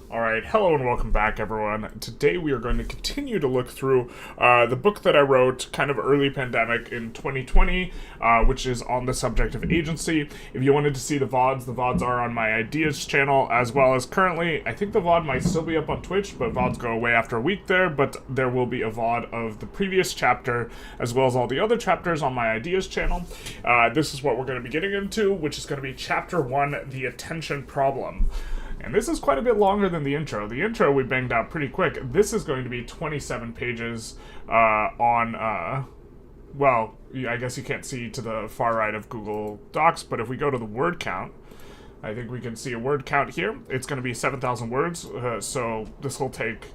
Alright, hello and welcome back, everyone. Today we are going to continue to look through the book that I wrote kind of early pandemic in 2020, which is on the subject of agency. If you wanted to see the VODs are on my Ideas channel, as well as currently, I think the VOD might still be up on Twitch, but VODs go away after a week there, but there will be a VOD of the previous chapter, as well as all the other chapters on my Ideas channel. This is what we're going to be getting into, which is going to be Chapter 1, The Attention Problem. And this is quite a bit longer than the intro. The intro we banged out pretty quick. This is going to be 27 pages well, I guess you can't see to the far right of Google Docs, but if we go to the word count, I think we can see a word count here. It's going to be 7,000 words, so this will take,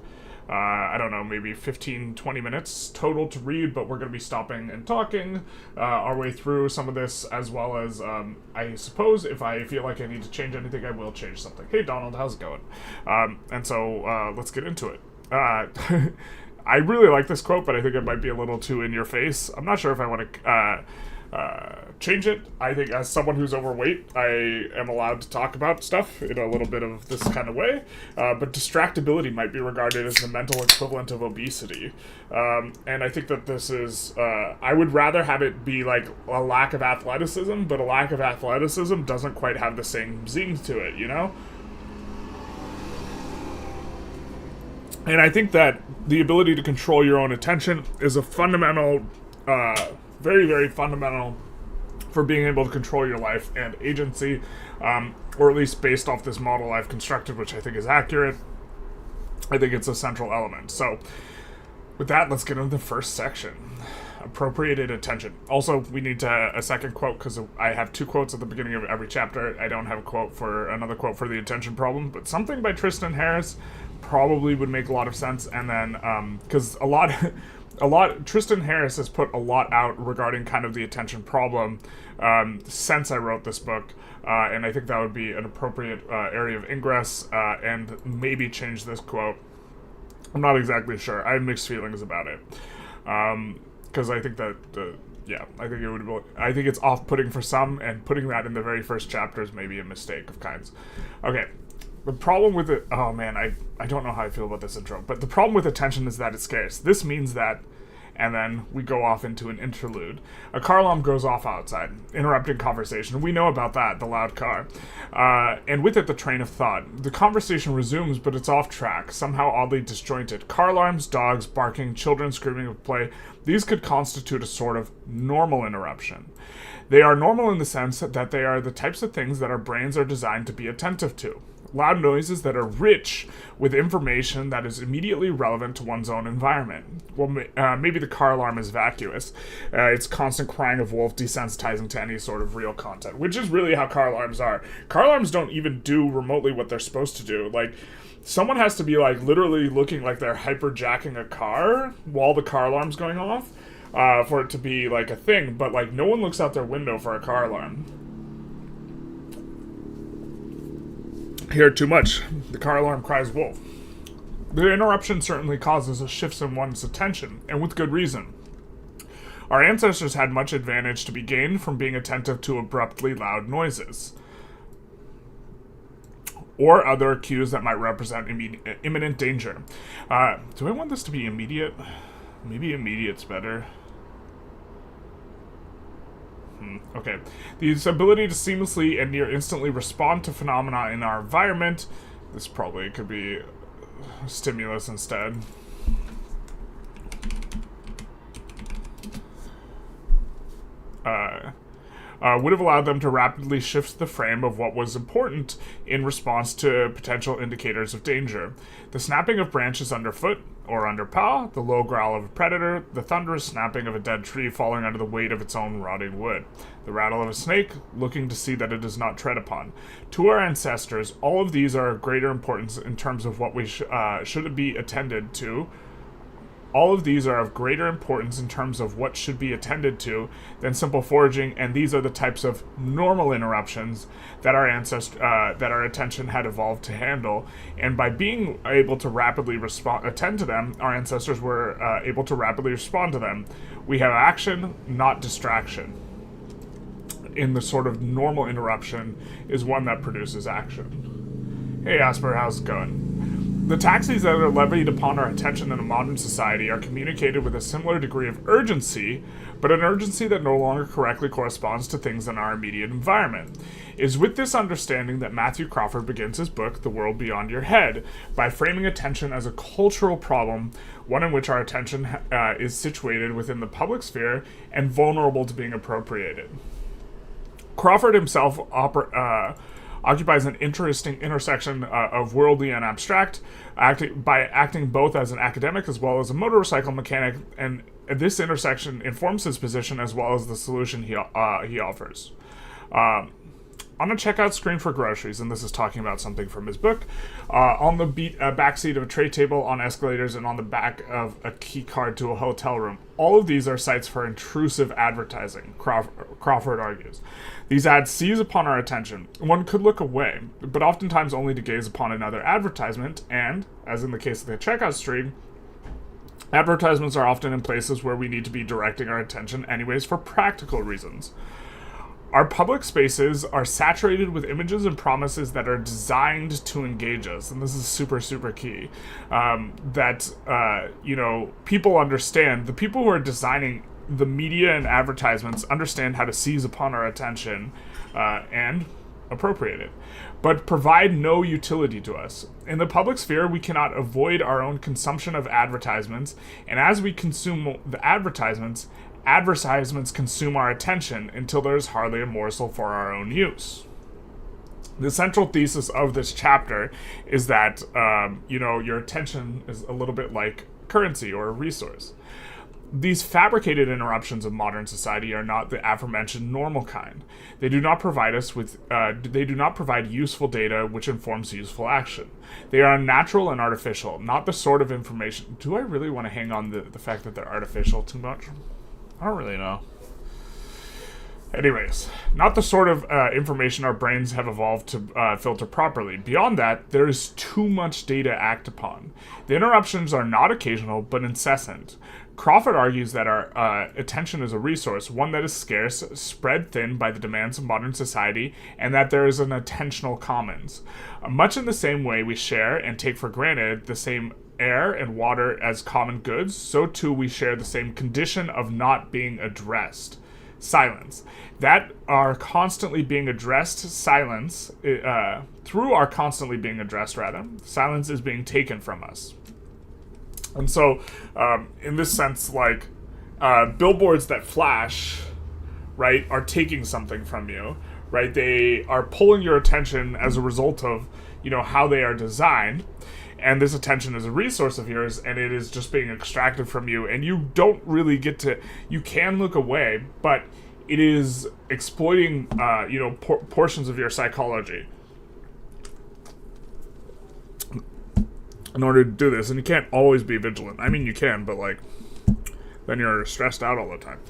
I don't know, maybe 15, 20 minutes total to read, but we're going to be stopping and talking our way through some of this, as well as, I suppose, if I feel like I need to change anything, I will change something. Hey, Donald, how's it going? And so, let's get into it. I really like this quote, but I think it might be a little too in your face. I'm not sure if I want to change it. I think as someone who's overweight, I am allowed to talk about stuff in a little bit of this kind of way, but distractibility might be regarded as the mental equivalent of obesity. And I think that this is, I would rather have it be like a lack of athleticism, but a lack of athleticism doesn't quite have the same zing to it, you know? And I think that the ability to control your own attention is a fundamental, very, very fundamental for being able to control your life and agency, or at least based off this model I've constructed, which I think is accurate. I think it's a central element. So with that, let's get into the first section. Appropriated attention. Also, we need a second quote, because I have two quotes at the beginning of every chapter. I don't have another quote for the attention problem, but something by Tristan Harris probably would make a lot of sense. And then, because Tristan Harris has put a lot out regarding kind of the attention problem since I wrote this book, and I think that would be an appropriate area of ingress, and maybe change this quote. I'm not exactly sure. I have mixed feelings about it. Because I think that, I think it's off-putting for some, and putting that in the very first chapter is maybe a mistake of kinds. Okay, the problem with it, oh man, I don't know how I feel about this intro, but the problem with attention is that it's scarce. This means that, and then we go off into an interlude. A car alarm goes off outside, interrupting conversation. We know about that, the loud car. And with it, the train of thought. The conversation resumes, but it's off track, somehow oddly disjointed. Car alarms, dogs barking, children screaming of play. These could constitute a sort of normal interruption. They are normal in the sense that they are the types of things that our brains are designed to be attentive to. Loud noises that are rich with information that is immediately relevant to one's own environment. Well, maybe the car alarm is vacuous. It's constant crying of wolf desensitizing to any sort of real content, which is really how car alarms are. Car alarms don't even do remotely what they're supposed to do. Like, someone has to be, like, literally looking like they're hyperjacking a car while the car alarm's going off for it to be, like, a thing. But, like, no one looks out their window for a car alarm. Hear too much. The car alarm cries wolf. The interruption certainly causes a shift in one's attention, and with good reason. Our ancestors had much advantage to be gained from being attentive to abruptly loud noises, or other cues that might represent imminent danger. Do I want this to be immediate? Maybe immediate's better. Okay. This ability to seamlessly and near instantly respond to phenomena in our environment. This probably could be stimulus instead. Would have allowed them to rapidly shift the frame of what was important in response to potential indicators of danger. The snapping of branches underfoot or under paw, the low growl of a predator, the thunderous snapping of a dead tree falling under the weight of its own rotting wood, the rattle of a snake looking to see that it is not tread upon. To our ancestors, all of these are of greater importance in terms of what we should be attended to. All of these are of greater importance in terms of what should be attended to than simple foraging, and these are the types of normal interruptions that our attention had evolved to handle. And by being able to rapidly attend to them, our ancestors were able to rapidly respond to them. We have action, not distraction. In the sort of normal interruption is one that produces action. Hey Asper, how's it going? The taxes that are levied upon our attention in a modern society are communicated with a similar degree of urgency, but an urgency that no longer correctly corresponds to things in our immediate environment. It is with this understanding that Matthew Crawford begins his book, The World Beyond Your Head, by framing attention as a cultural problem, one in which our attention is situated within the public sphere and vulnerable to being appropriated. Crawford himself occupies an interesting intersection of worldly and abstract, by acting both as an academic as well as a motorcycle mechanic, and this intersection informs his position as well as the solution he offers. On a checkout screen for groceries, and this is talking about something from his book, on the backseat of a tray table, on escalators, and on the back of a key card to a hotel room. All of these are sites for intrusive advertising, Crawford argues. These ads seize upon our attention. One could look away, but oftentimes only to gaze upon another advertisement, and, as in the case of the checkout screen, advertisements are often in places where we need to be directing our attention anyways for practical reasons. Our public spaces are saturated with images and promises that are designed to engage us, and this is super, super key. People understand, the people who are designing the media and advertisements understand how to seize upon our attention and appropriate it, but provide no utility to us. In the public sphere, we cannot avoid our own consumption of advertisements, and as we consume the advertisements consume our attention until there is hardly a morsel for our own use. The central thesis of this chapter is that, your attention is a little bit like currency or a resource. These fabricated interruptions of modern society are not the aforementioned normal kind. They do not provide us with. They do not provide useful data which informs useful action. They are unnatural and artificial, not the sort of information. Do I really want to hang on the fact that they're artificial too much? I don't really know. Anyways, not the sort of information our brains have evolved to filter properly. Beyond that, there is too much data to act upon. The interruptions are not occasional, but incessant. Crawford argues that our attention is a resource, one that is scarce, spread thin by the demands of modern society, and that there is an attentional commons. Much in the same way we share and take for granted the same air and water as common goods, so too we share the same condition of not being addressed. Silence. That our constantly being addressed, through our constantly being addressed, silence is being taken from us. And so, in this sense, billboards that flash, right, are taking something from you, right? They are pulling your attention as a result of, how they are designed. And this attention is a resource of yours, and it is just being extracted from you, and you don't really get to, you can look away, but it is exploiting, portions of your psychology in order to do this, and you can't always be vigilant. I mean, you can, but, then you're stressed out all the time.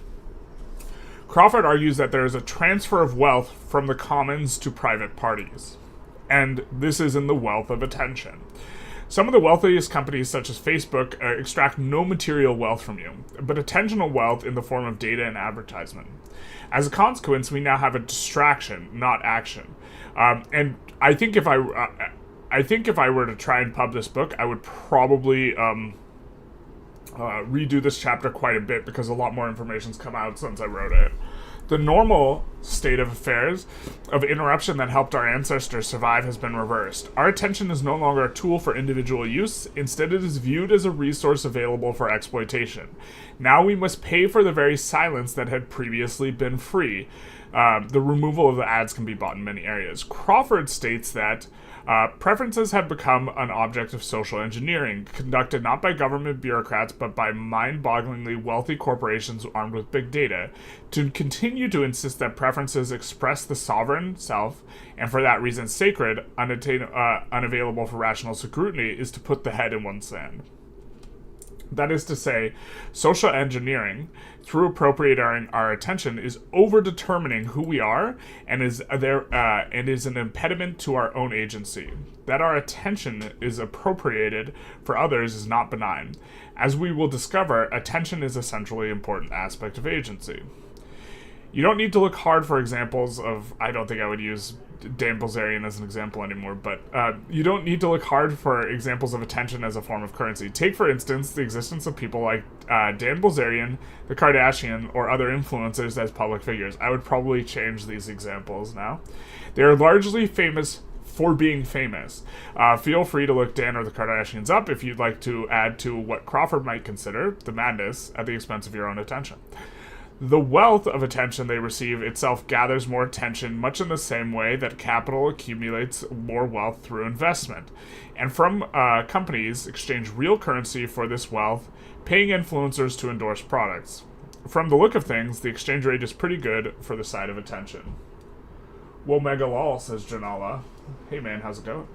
Crawford argues that there is a transfer of wealth from the commons to private parties, and this is in the wealth of attention. Some of the wealthiest companies, such as Facebook, extract no material wealth from you, but attentional wealth in the form of data and advertisement. As a consequence, we now have a distraction, not action. And I think if I were to try and pub this book, I would probably redo this chapter quite a bit because a lot more information's come out since I wrote it. The normal state of affairs of interruption that helped our ancestors survive has been reversed. Our attention is no longer a tool for individual use. Instead, it is viewed as a resource available for exploitation. Now we must pay for the very silence that had previously been free. The removal of the ads can be bought in many areas. Crawford states that preferences have become an object of social engineering, conducted not by government bureaucrats, but by mind-bogglingly wealthy corporations armed with big data, to continue to insist that preferences express the sovereign self, and for that reason sacred, unavailable for rational scrutiny, is to put the head in one's sand. That is to say, social engineering, through appropriating our attention, is over-determining who we are and is an impediment to our own agency. That our attention is appropriated for others is not benign. As we will discover, attention is a centrally important aspect of agency. You don't need to look hard for examples of, I don't think I would use Dan Bilzerian as an example anymore, but you don't need to look hard for examples of attention as a form of currency. Take, for instance, the existence of people like Dan Bilzerian, the Kardashian, or other influencers as public figures. I would probably change these examples now. They are largely famous for being famous. Feel free to look Dan or the Kardashians up if you'd like to add to what Crawford might consider the madness at the expense of your own attention. The wealth of attention they receive itself gathers more attention, much in the same way that capital accumulates more wealth through investment. And from companies exchange real currency for this wealth, paying influencers to endorse products. From the look of things, the exchange rate is pretty good for the side of attention. Well, mega lol, says Janala. Hey man, how's it going?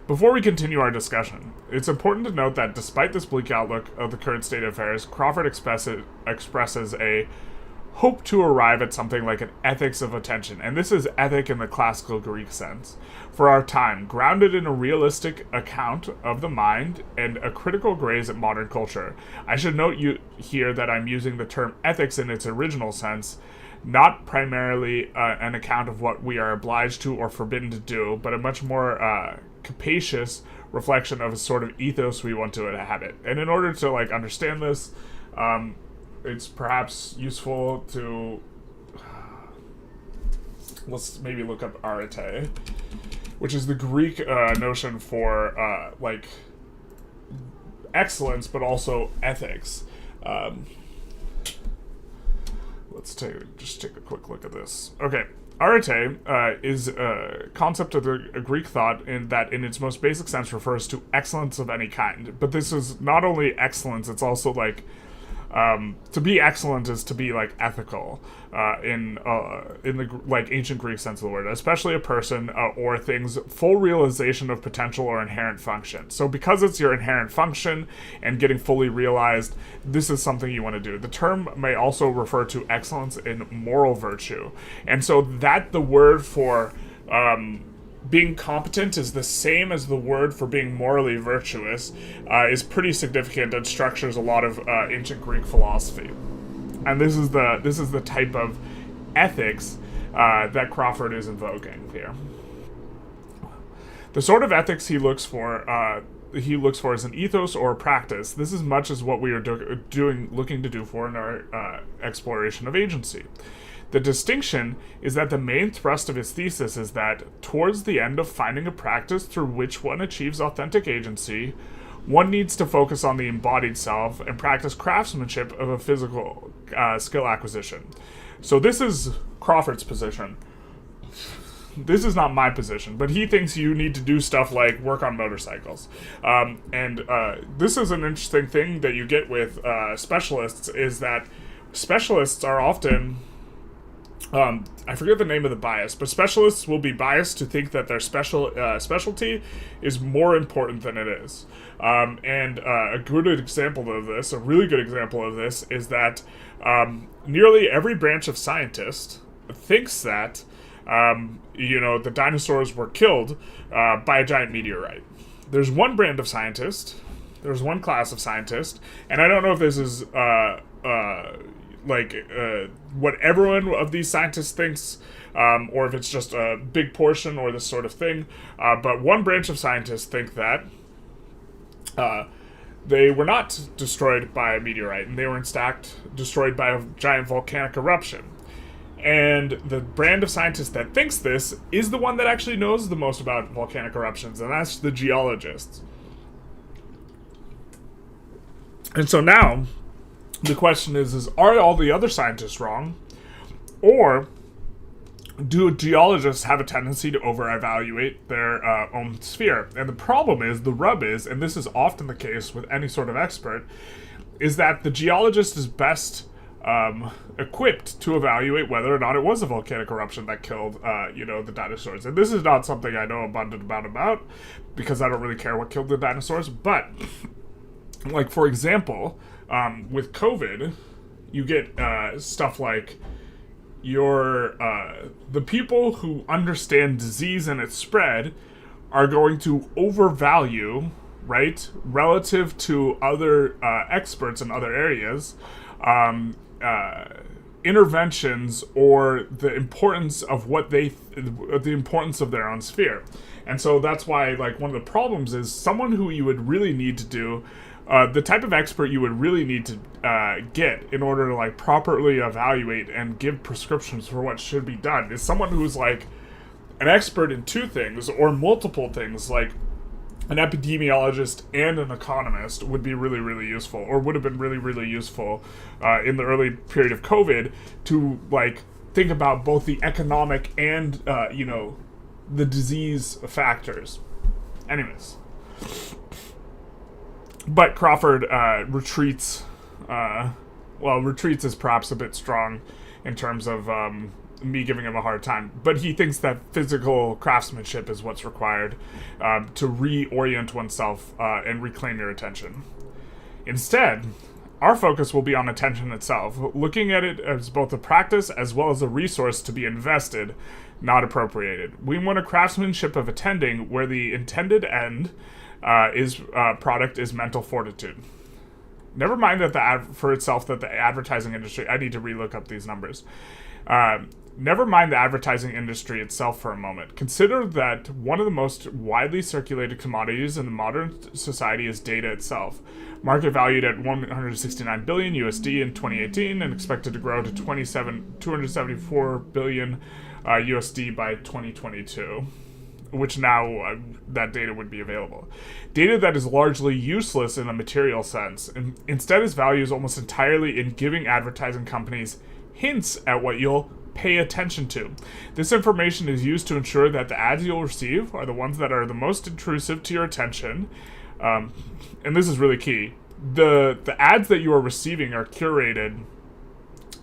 Before we continue our discussion, it's important to note that despite this bleak outlook of the current state of affairs, Crawford expresses a hope to arrive at something like an ethics of attention, and this is ethic in the classical Greek sense, for our time, grounded in a realistic account of the mind and a critical gaze at modern culture. I should note here that I'm using the term ethics in its original sense, not primarily an account of what we are obliged to or forbidden to do, but a much more capacious reflection of a sort of ethos we want to inhabit. And in order to understand this, it's perhaps useful to let's maybe look up arete, which is the Greek notion for excellence, but also ethics. Let's just take a quick look at this. Okay. Arete is a concept of a Greek thought in its most basic sense refers to excellence of any kind. But this is not only excellence, it's also to be excellent is to be ethical in the ancient Greek sense of the word, especially a person or thing's full realization of potential or inherent function. So because it's your inherent function and getting fully realized, this is something you want to do. The term may also refer to excellence in moral virtue, and so that the word for being competent is the same as the word for being morally virtuous is pretty significant and structures a lot of ancient Greek philosophy. And this is the type of ethics that Crawford is invoking here. The sort of ethics he looks for is an ethos or a practice. This is much as what we are looking to do for in our exploration of agency. The distinction is that the main thrust of his thesis is that, towards the end of finding a practice through which one achieves authentic agency, one needs to focus on the embodied self and practice craftsmanship of a physical skill acquisition. So this is Crawford's position. This is not my position, but he thinks you need to do stuff like work on motorcycles. And this is an interesting thing that you get with specialists, is that specialists are often... I forget the name of the bias, but specialists will be biased to think that their specialty is more important than it is. And a good example of this, a really good example of this, is that nearly every branch of scientist thinks that, the dinosaurs were killed by a giant meteorite. There's one brand of scientist, there's one class of scientist, and I don't know if this is... what everyone of these scientists thinks, or if it's just a big portion or this sort of thing. But one branch of scientists think that they were not destroyed by a meteorite, and they were in fact destroyed by a giant volcanic eruption. And the brand of scientists that thinks this is the one that actually knows the most about volcanic eruptions, and that's the geologists. And so now... the question is are all the other scientists wrong? Or do geologists have a tendency to over-evaluate their own sphere? And the problem is, the rub is, and this is often the case with any sort of expert, is that the geologist is best equipped to evaluate whether or not it was a volcanic eruption that killed, the dinosaurs. And this is not something I know abundant about, because I don't really care what killed the dinosaurs. But, for example... with COVID, you get stuff like the people who understand disease and its spread are going to overvalue, right, relative to other experts in other areas, interventions or the importance of the importance of their own sphere. And so that's why, like, one of the problems is someone who you would really need to do, the type of expert you would really need to get in order to, like, properly evaluate and give prescriptions for what should be done is someone who's, like, an expert in two things or multiple things, like an epidemiologist and an economist would be really, really useful, or would have been really, really useful in the early period of COVID to, like, think about both the economic and, the disease factors. Anyways. But Crawford retreats. Retreats is perhaps a bit strong in terms of me giving him a hard time. But he thinks that physical craftsmanship is what's required to reorient oneself and reclaim your attention. Instead, our focus will be on attention itself, looking at it as both a practice as well as a resource to be invested, not appropriated. We want a craftsmanship of attending where the intended end product is mental fortitude. Never mind that the advertising industry, I need to relook up these numbers. Never mind the advertising industry itself for a moment. Consider that one of the most widely circulated commodities in the modern society is data itself. Market valued at $169 billion USD in 2018 and expected to grow to $274 billion USD by 2022. Which now that data would be available. Data that is largely useless in a material sense, and instead its value is almost entirely in giving advertising companies hints at what you'll pay attention to. This information is used to ensure that the ads you'll receive are the ones that are the most intrusive to your attention, and this is really key. The ads that you are receiving are curated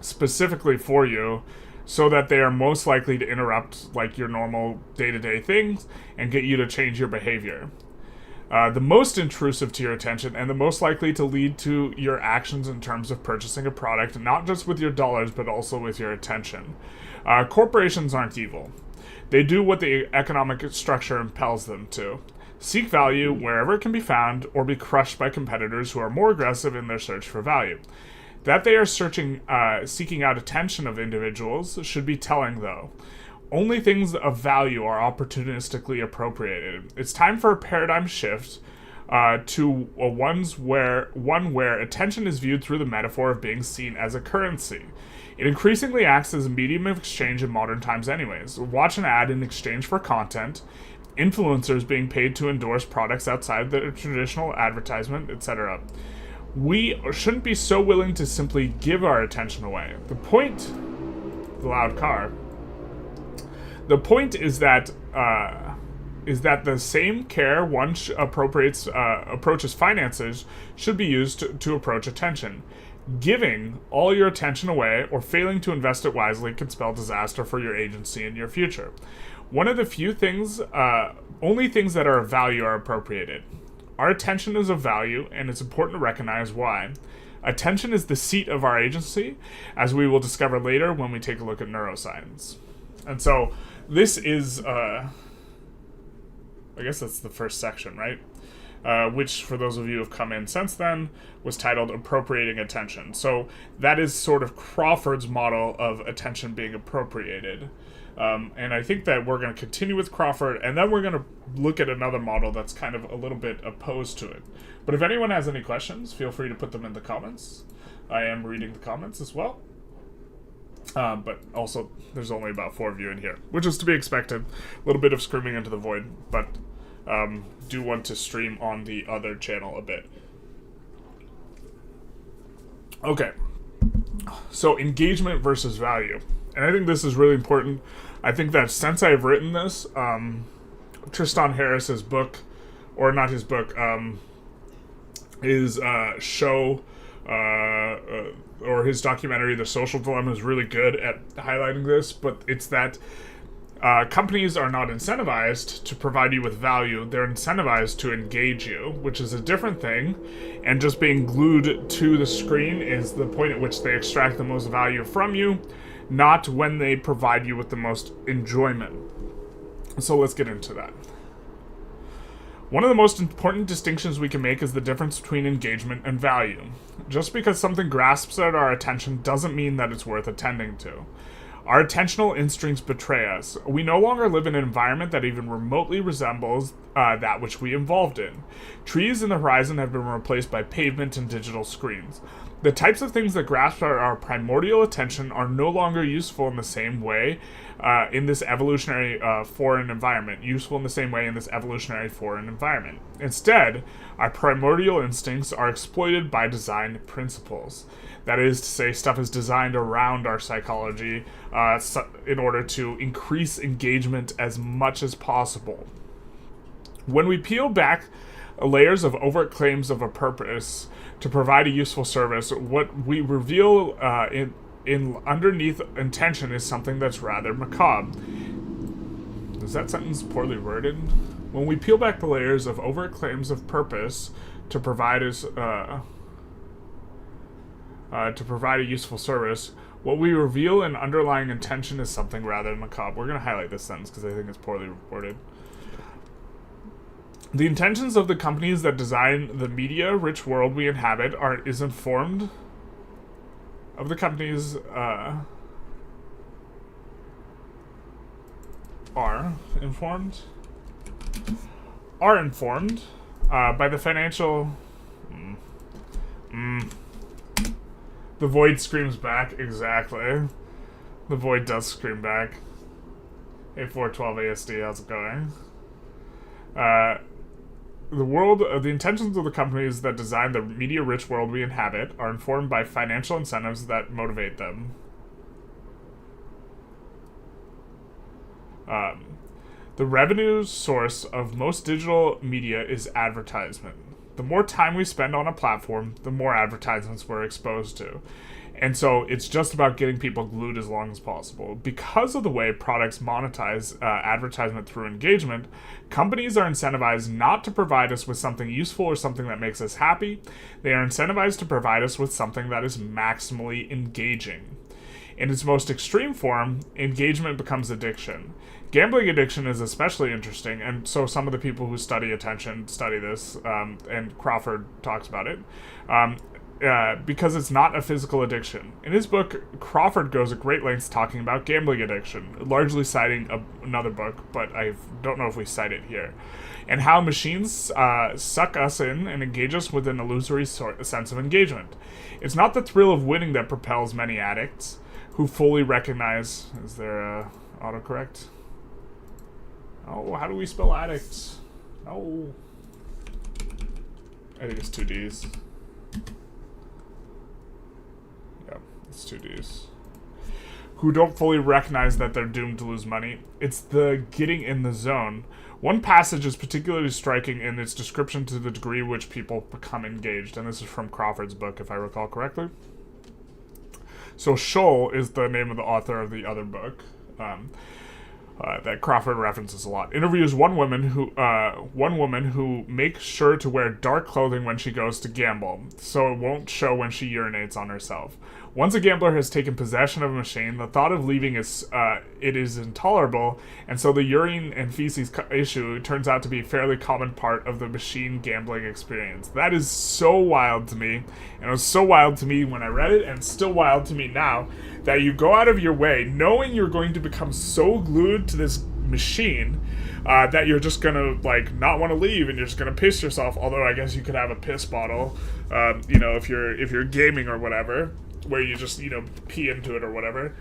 specifically for you, so that they are most likely to interrupt, like, your normal day-to-day things and get you to change your behavior. The most intrusive to your attention and the most likely to lead to your actions in terms of purchasing a product, not just with your dollars, but also with your attention. Corporations aren't evil. They do what the economic structure impels them to. Seek value wherever it can be found or be crushed by competitors who are more aggressive in their search for value. That they are seeking out attention of individuals should be telling, though. Only things of value are opportunistically appropriated. It's time for a paradigm shift to one where attention is viewed through the metaphor of being seen as a currency. It increasingly acts as a medium of exchange in modern times anyways. Watch an ad in exchange for content, influencers being paid to endorse products outside the traditional advertisement, etc. We shouldn't be so willing to simply give our attention away. The point is that the same care one approaches finances should be used to approach attention. Giving all your attention away or failing to invest it wisely can spell disaster for your agency and your future. One of the few things, only things that are of value are appropriated. Our attention is of value, and it's important to recognize why. Attention is the seat of our agency, as we will discover later when we take a look at neuroscience. And so this is, I guess that's the first section, right? Which, for those of you who have come in since then, was titled Appropriating Attention. So that is sort of Crawford's model of attention being appropriated. And I think that we're going to continue with Crawford, and then we're going to look at another model that's kind of a little bit opposed to it. But if anyone has any questions, feel free to put them in the comments. I am reading the comments as well. But also, there's only about 4 of you in here, which is to be expected. A little bit of screaming into the void, but do want to stream on the other channel a bit. Okay. So, engagement versus value. And I think this is really important. I think that since I've written this, Tristan Harris's book, or not his book, his show, or his documentary, The Social Dilemma, is really good at highlighting this, but it's that companies are not incentivized to provide you with value. They're incentivized to engage you, which is a different thing. And just being glued to the screen is the point at which they extract the most value from you, not when they provide you with the most enjoyment. So let's get into that. One of the most important distinctions we can make is the difference between engagement and value. Just because something grasps at our attention doesn't mean that it's worth attending to. Our attentional instincts betray us. We no longer live in an environment that even remotely resembles that which we evolved in. Trees in the horizon have been replaced by pavement and digital screens. The types of things that grasp our primordial attention are no longer useful in the same way in this evolutionary foreign environment. Instead, our primordial instincts are exploited by design principles. That is to say, stuff is designed around our psychology in order to increase engagement as much as possible. When we peel back layers of overt claims of a purpose to provide a useful service, what we reveal in underneath intention is something that's rather macabre. Is that sentence poorly worded? When we peel back the layers of overt claims of purpose to provide a useful service, what we reveal in underlying intention is something rather macabre. We're going to highlight this sentence because I think it's poorly worded. The intentions of the companies that design the media-rich world we inhabit is informed of the companies are informed by the financial. The void screams back. Exactly. The void does scream back. Hey, 412 ASD, how's it going? The intentions of the companies that design the media-rich world we inhabit are informed by financial incentives that motivate them. The revenue source of most digital media is advertisement. The more time we spend on a platform, the more advertisements we're exposed to. And so it's just about getting people glued as long as possible. Because of the way products monetize advertisement through engagement, companies are incentivized not to provide us with something useful or something that makes us happy. They are incentivized to provide us with something that is maximally engaging. In its most extreme form, engagement becomes addiction. Gambling addiction is especially interesting, and so some of the people who study attention study this, and Crawford talks about it, because it's not a physical addiction. In his book, Crawford goes at great lengths talking about gambling addiction, largely citing another book, but I don't know if we cite it here, and how machines suck us in and engage us with an illusory sense of engagement. It's not the thrill of winning that propels many addicts who fully recognize... Is there a autocorrect? Oh, how do we spell addicts? Oh. I think it's 2 Ds. Yeah, it's 2 Ds. Who don't fully recognize that they're doomed to lose money. It's the getting in the zone. One passage is particularly striking in its description to the degree which people become engaged, and this is from Crawford's book, if I recall correctly. So Ch1 is the name of the author of the other book that Crawford references a lot. Interviews one woman who makes sure to wear dark clothing when she goes to gamble, so it won't show when she urinates on herself. Once a gambler has taken possession of a machine, the thought of leaving is intolerable, and so the urine and feces issue turns out to be a fairly common part of the machine gambling experience. That is so wild to me, and it was so wild to me when I read it, and still wild to me now, that you go out of your way knowing you're going to become so glued to this machine that you're just gonna not want to leave, and you're just gonna piss yourself. Although I guess you could have a piss bottle, if you're gaming or whatever, where you just pee into it or whatever.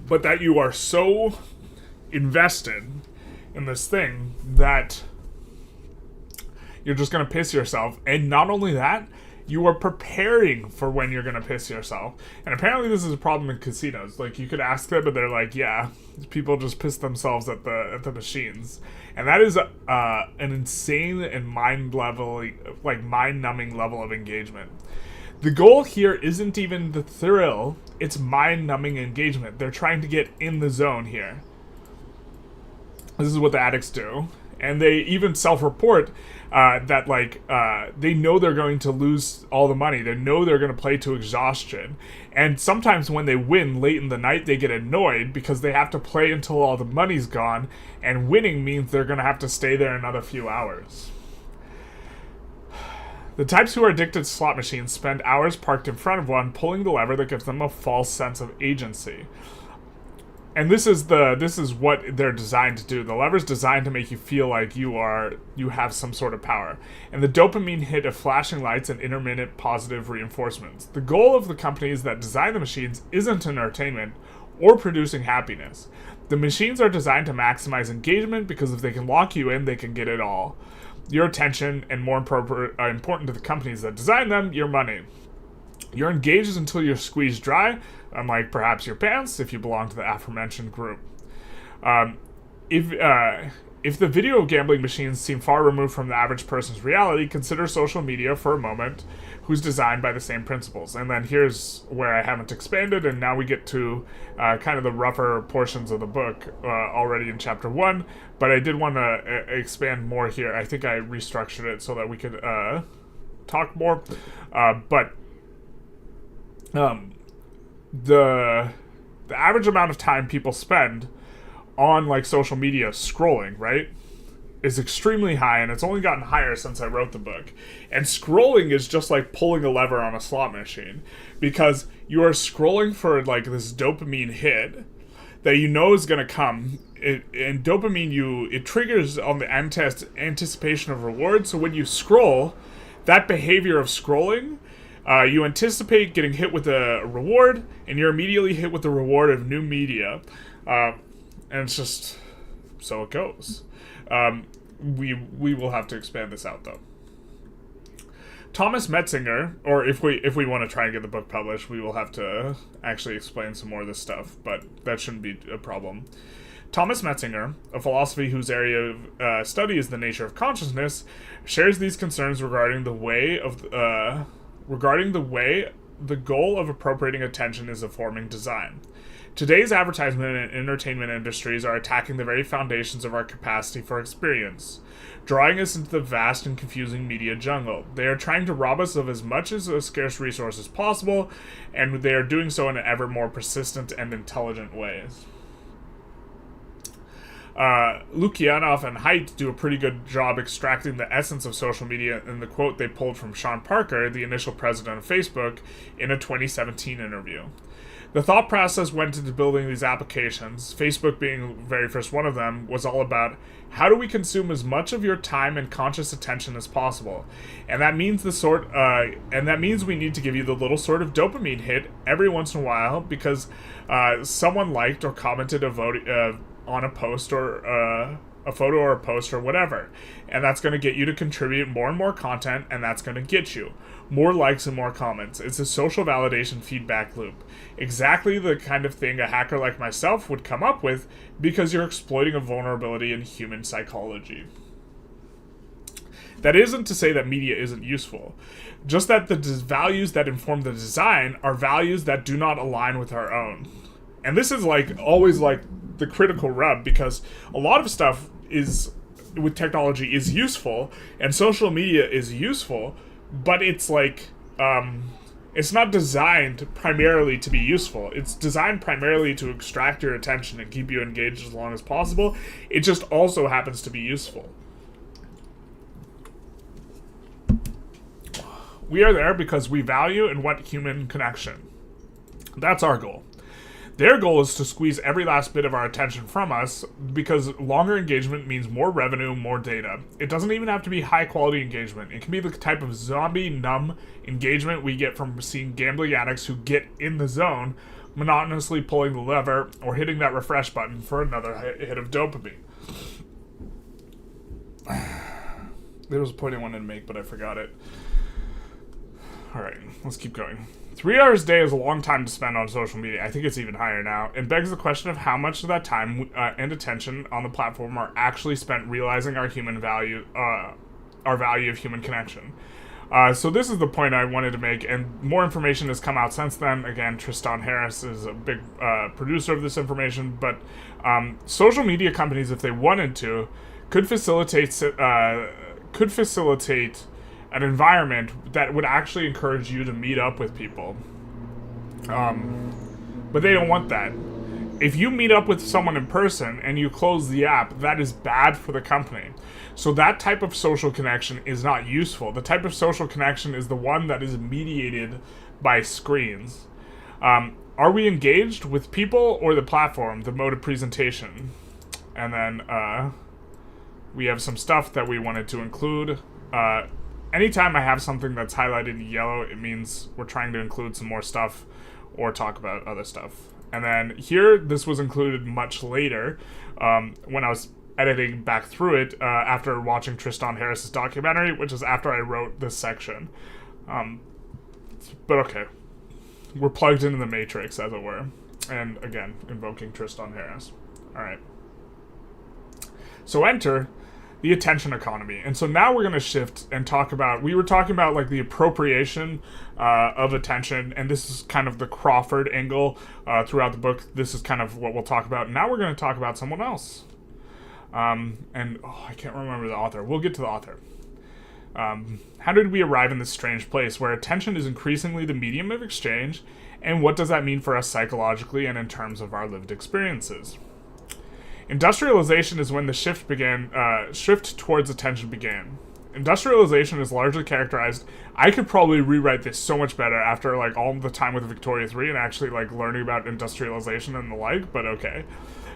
But that you are so invested in this thing that you're just gonna piss yourself, and not only that, you are preparing for when you're gonna piss yourself. And apparently this is a problem in casinos. Like, you could ask them, but they're like, yeah, people just piss themselves at the machines. And that is an insane and mind-numbing level of engagement. The goal here isn't even the thrill, it's mind-numbing engagement. They're trying to get in the zone here. This is what the addicts do. And they even self-report that, like, they know they're going to lose all the money. They know they're going to play to exhaustion. And sometimes when they win late in the night, they get annoyed because they have to play until all the money's gone, and winning means they're going to have to stay there another few hours. The types who are addicted to slot machines spend hours parked in front of one, pulling the lever that gives them a false sense of agency. And this is what they're designed to do. The lever's designed to make you feel like you have some sort of power. And the dopamine hit of flashing lights and intermittent positive reinforcements. The goal of the companies that design the machines isn't entertainment or producing happiness. The machines are designed to maximize engagement because if they can lock you in, they can get it all. Your attention, and more important to the companies that design them, your money. You're engaged until you're squeezed dry, unlike perhaps your pants if you belong to the aforementioned group. If the video gambling machines seem far removed from the average person's reality, consider social media for a moment, who's designed by the same principles. And then here's where I haven't expanded, and now we get to kind of the rougher portions of the book already in chapter 1, but I did want to expand more here. I think I restructured it so that we could talk more. The average amount of time people spend on, like, social media scrolling, right, is extremely high, and it's only gotten higher since I wrote the book. And scrolling is just like pulling a lever on a slot machine, because you are scrolling for, like, this dopamine hit that you know is going to come. And dopamine, it triggers on the anticipation of reward. So when you scroll, that behavior of scrolling, you anticipate getting hit with a reward, and you're immediately hit with the reward of new media. And it's just, so it goes. We will have to expand this out, though. Thomas Metzinger, or if we want to try and get the book published, we will have to actually explain some more of this stuff, but that shouldn't be a problem. Thomas Metzinger, a philosophy whose area of study is the nature of consciousness, shares these concerns regarding the way the goal of appropriating attention is a forming design. Today's advertisement and entertainment industries are attacking the very foundations of our capacity for experience, drawing us into the vast and confusing media jungle. They are trying to rob us of as much as a scarce resource as possible, and they are doing so in ever more persistent and intelligent ways. Lukianoff and Haidt do a pretty good job extracting the essence of social media in the quote they pulled from Sean Parker, the initial president of Facebook, in a 2017 interview. The thought process went into building these applications, Facebook being the very first one of them, was all about how do we consume as much of your time and conscious attention as possible, and that means we need to give you the little sort of dopamine hit every once in a while because someone liked or commented on a post or a photo or a post or whatever, and that's going to get you to contribute more and more content, and that's going to get you more likes and more comments. It's a social validation feedback loop. Exactly the kind of thing a hacker like myself would come up with because you're exploiting a vulnerability in human psychology. That isn't to say that media isn't useful, just that the values that inform the design are values that do not align with our own. And this is always the critical rub, because a lot of stuff with technology is useful and social media is useful, but it's it's not designed primarily to be useful. It's designed primarily to extract your attention and keep you engaged as long as possible. It just also happens to be useful. We are there because we value and want human connection. That's our goal. Their goal is to squeeze every last bit of our attention from us, because longer engagement means more revenue, more data. It doesn't even have to be high-quality engagement. It can be the type of zombie, numb engagement we get from seeing gambling addicts who get in the zone, monotonously pulling the lever or hitting that refresh button for another hit of dopamine. There was a point I wanted to make, but I forgot it. Alright, let's keep going. 3 hours a day is a long time to spend on social media. I think it's even higher now, and begs the question of how much of that time and attention on the platform are actually spent realizing our value of human connection. So this is the point I wanted to make, and more information has come out since then. Again, Tristan Harris is a big producer of this information, but social media companies, if they wanted to, could facilitate an environment that would actually encourage you to meet up with people. But they don't want that. If you meet up with someone in person and you close the app, that is bad for the company. So that type of social connection is not useful. The type of social connection is the one that is mediated by screens. Are we engaged with people or the platform, the mode of presentation? And then we have some stuff that we wanted to include. Anytime I have something that's highlighted in yellow, it means we're trying to include some more stuff or talk about other stuff. And then here, this was included much later when I was editing back through it after watching Tristan Harris's documentary, which is after I wrote this section. But okay, we're plugged into the matrix, as it were. And again, invoking Tristan Harris. All right. So enter the attention economy. And so now we're going to shift and talk about, we were talking about like the appropriation of attention, and this is kind of the Crawford angle throughout the book. This is kind of what we'll talk about. Now we're going to talk about someone else. I can't remember the author. We'll get to the author. How did we arrive in this strange place where attention is increasingly the medium of exchange, and what does that mean for us psychologically and in terms of our lived experiences? Industrialization is when the shift towards attention began. Industrialization is largely characterized. I could probably rewrite this so much better after like all the time with Victoria 3 and actually like learning about industrialization and the like, but okay.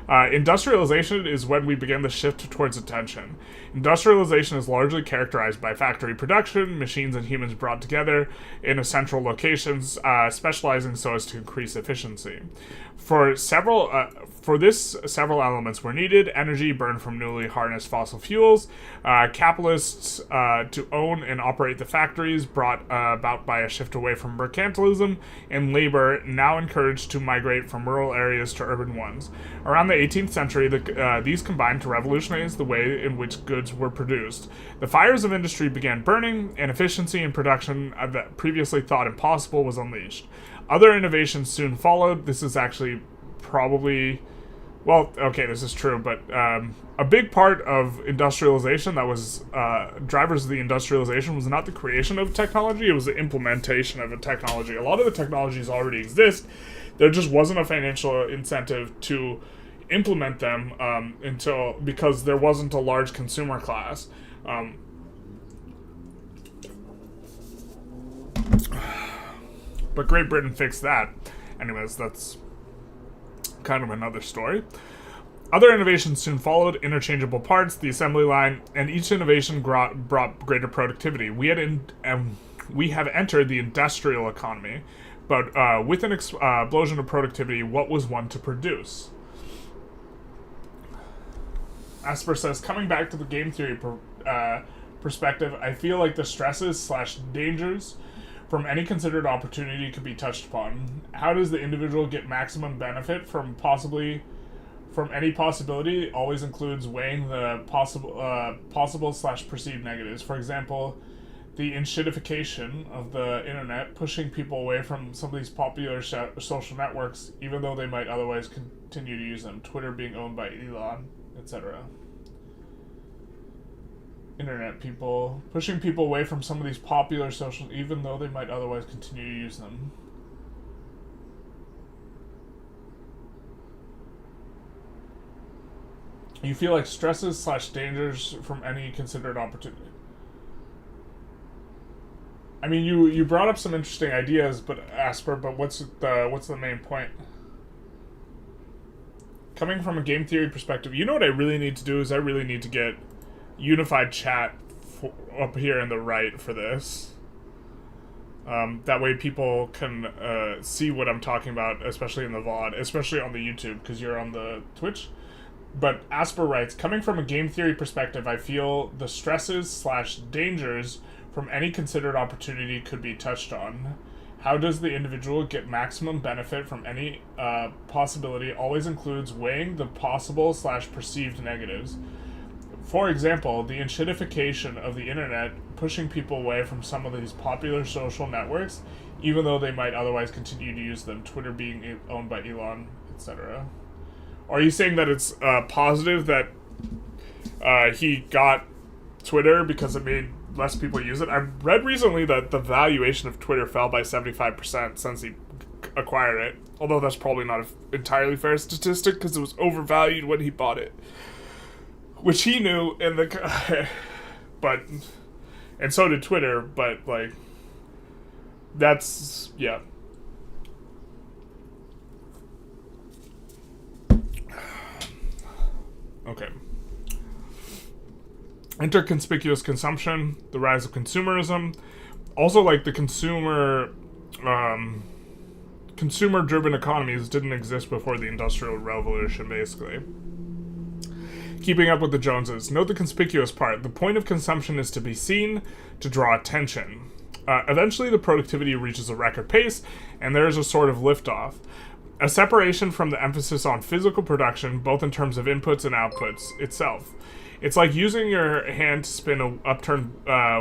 Industrialization is when we begin the shift towards attention. Industrialization is largely characterized by factory production, machines and humans brought together in central locations, specializing so as to increase efficiency. For this, several elements were needed: energy burned from newly harnessed fossil fuels, capitalists to own and operate the factories brought about by a shift away from mercantilism, and labor now encouraged to migrate from rural areas to urban ones. Around the 18th century, these combined to revolutionize the way in which goods were produced. The fires of industry began burning, and efficiency in production that previously thought impossible was unleashed. Other innovations soon followed. This is actually probably... Well, okay, this is true, but a big part of industrialization that was drivers of the industrialization was not the creation of technology, it was the implementation of a technology. A lot of the technologies already exist. There just wasn't a financial incentive to implement them because there wasn't a large consumer class. But Great Britain fixed that. Anyways, that's kind of another story. Other innovations soon followed: interchangeable parts, the assembly line, and each innovation brought greater productivity. We have entered the industrial economy, but with an explosion of productivity, what was one to produce? Asper says, coming back to the game theory perspective, I feel like the stresses/dangers from any considered opportunity could be touched upon. How does the individual get maximum benefit from any possibility? Always includes weighing the possible/perceived negatives. For example, the inshitification of the internet, pushing people away from some of these popular social networks, even though they might otherwise continue to use them. Twitter being owned by Elon, etc. Internet people, pushing people away from some of these popular social, even though they might otherwise continue to use them. You feel like stresses/dangers from any considered opportunity. I mean, you brought up some interesting ideas, but Asper, but what's the main point? Coming from a game theory perspective, you know what I really need to do is I really need to get unified chat up here in the right for this. That way people can see what I'm talking about, especially in the VOD, especially on the YouTube, because you're on the Twitch. But Asper writes, coming from a game theory perspective, I feel the stresses/dangers from any considered opportunity could be touched on. How does the individual get maximum benefit from any possibility? Always includes weighing the possible/perceived negatives. For example, the inshitification of the internet, pushing people away from some of these popular social networks, even though they might otherwise continue to use them, Twitter being owned by Elon, etc. Are you saying that it's positive that he got Twitter because it made less people use it? I've read recently that the valuation of Twitter fell by 75% since he acquired it, although that's probably not an entirely fair statistic because it was overvalued when he bought it, which he knew, and and so did Twitter, but like, that's, yeah. Okay. Enter conspicuous consumption, the rise of consumerism. Also, like, the consumer-driven economies didn't exist before the Industrial Revolution, basically. Keeping up with the Joneses. Note the conspicuous part. The point of consumption is to be seen, to draw attention. Eventually, the productivity reaches a record pace, and there is a sort of liftoff. A separation from the emphasis on physical production, both in terms of inputs and outputs itself. It's like using your hand to spin a upturned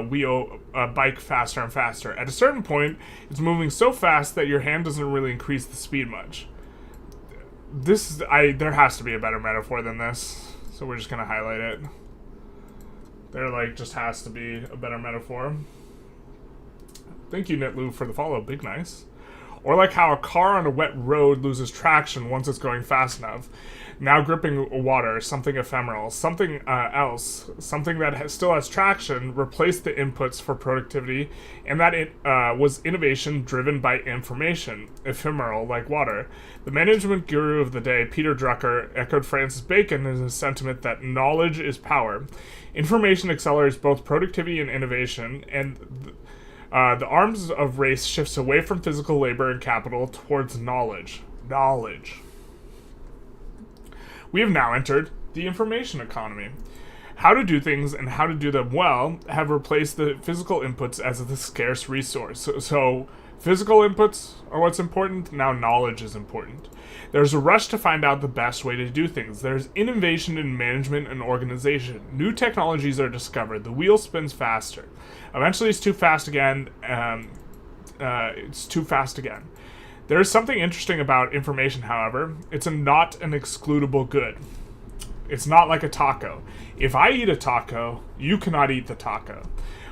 wheel bike faster and faster. At a certain point, it's moving so fast that your hand doesn't really increase the speed much. There has to be a better metaphor than this, so we're just gonna highlight it. There, like, just has to be a better metaphor. Thank you, Nitlu, for the follow. Big nice. Or like how a car on a wet road loses traction once it's going fast enough. Now gripping water, something ephemeral, something else, something that still has traction, replaced the inputs for productivity, and that it was innovation driven by information, ephemeral like water. The management guru of the day, Peter Drucker, echoed Francis Bacon in his sentiment that knowledge is power. Information accelerates both productivity and innovation, and the arms of race shifts away from physical labor and capital towards knowledge. Knowledge. We have now entered the information economy. How to do things and how to do them well have replaced the physical inputs as the scarce resource. So physical inputs are what's important, now knowledge is important. There's a rush to find out the best way to do things. There's innovation in management and organization. New technologies are discovered. The wheel spins faster. Eventually it's too fast again. There is something interesting about information, however. It's not an excludable good. It's not like a taco. If I eat a taco, you cannot eat the taco.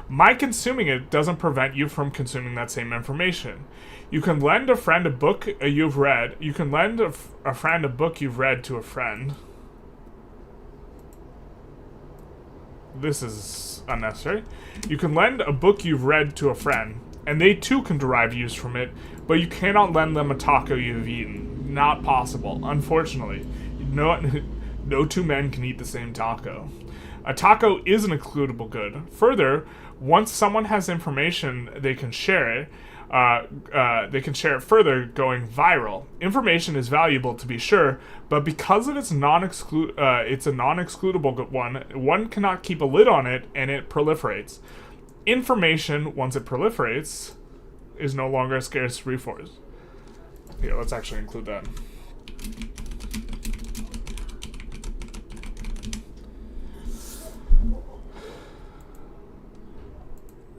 My consuming it doesn't prevent you from consuming that same information. You can lend a friend a book you've read. You can lend a friend a book you've read to a friend. This is unnecessary. You can lend a book you've read to a friend, and they too can derive use from it, but you cannot lend them a taco you've eaten. Not possible, unfortunately. No two men can eat the same taco. A taco is an excludable good. Further, once someone has information, they can share it. They can share it further, going viral. Information is valuable, to be sure, but because of it's a non-excludable one cannot keep a lid on it, and it proliferates. Information, once it proliferates, is no longer a scarce resource. Here, let's actually include that.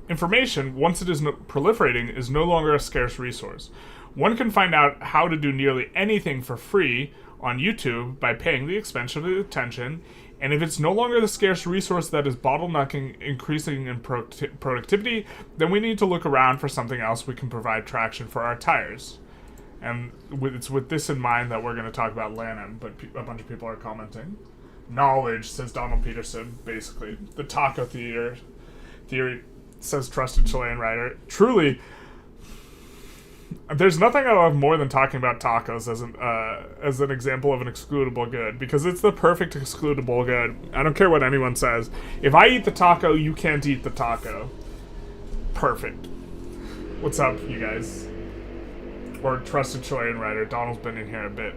Information, once it is proliferating, is no longer a scarce resource. One can find out how to do nearly anything for free on YouTube by paying the expense of attention, and if it's no longer the scarce resource that is bottlenecking increasing in productivity, then we need to look around for something else we can provide traction for our tires. And it's with this in mind that we're going to talk about Lanham, but a bunch of people are commenting. Knowledge, says Donald Peterson, basically. The taco theory, says trusted Chilean writer. Truly, there's nothing I love more than talking about tacos as an example of an excludable good, because it's the perfect excludable good. I don't care what anyone says. If I eat the taco, you can't eat the taco. Perfect. What's up, you guys? Or trusted Chilean writer. Donald's been in here a bit.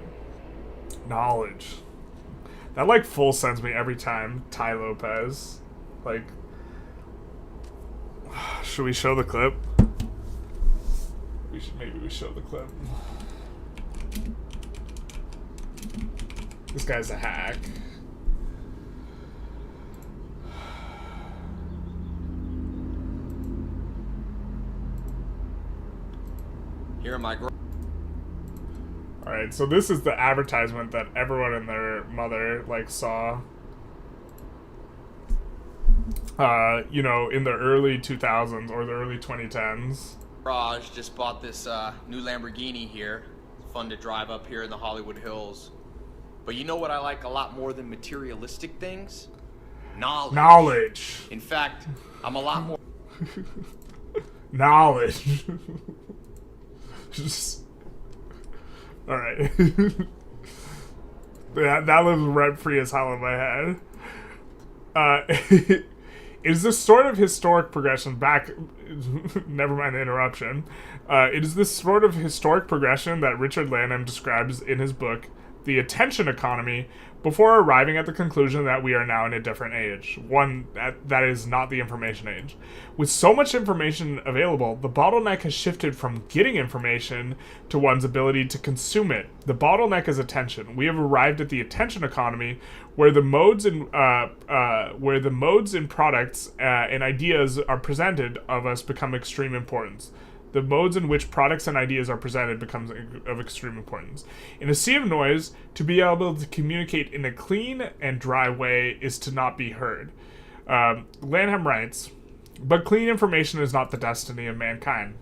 Knowledge. That, like, full sends me every time. Ty Lopez. Like, should we show the clip? Maybe we show the clip. This guy's a hack. here in my Alright, so this is the advertisement that everyone and their mother, like, saw. You know, in the early 2000s or the early 2010s. garage. Just bought this new Lamborghini here. It's fun to drive up here in the Hollywood Hills. But you know what I like a lot more than materialistic things? Knowledge. In fact, I'm a lot more... Knowledge. Just... Alright. that lives rent-free as hell in my head. Is this sort of historic progression back... Never mind the interruption. It is this sort of historic progression that Richard Lanham describes in his book, The Attention Economy, before arriving at the conclusion that we are now in a different age. One that is not the information age. With so much information available, the bottleneck has shifted from getting information to one's ability to consume it. The bottleneck is attention. We have arrived at the attention economy, where the modes in products and ideas are presented of us become extreme importance. The modes in which products and ideas are presented becomes of extreme importance. In a sea of noise, to be able to communicate in a clean and dry way is to not be heard. Lanham writes, but clean information is not the destiny of mankind.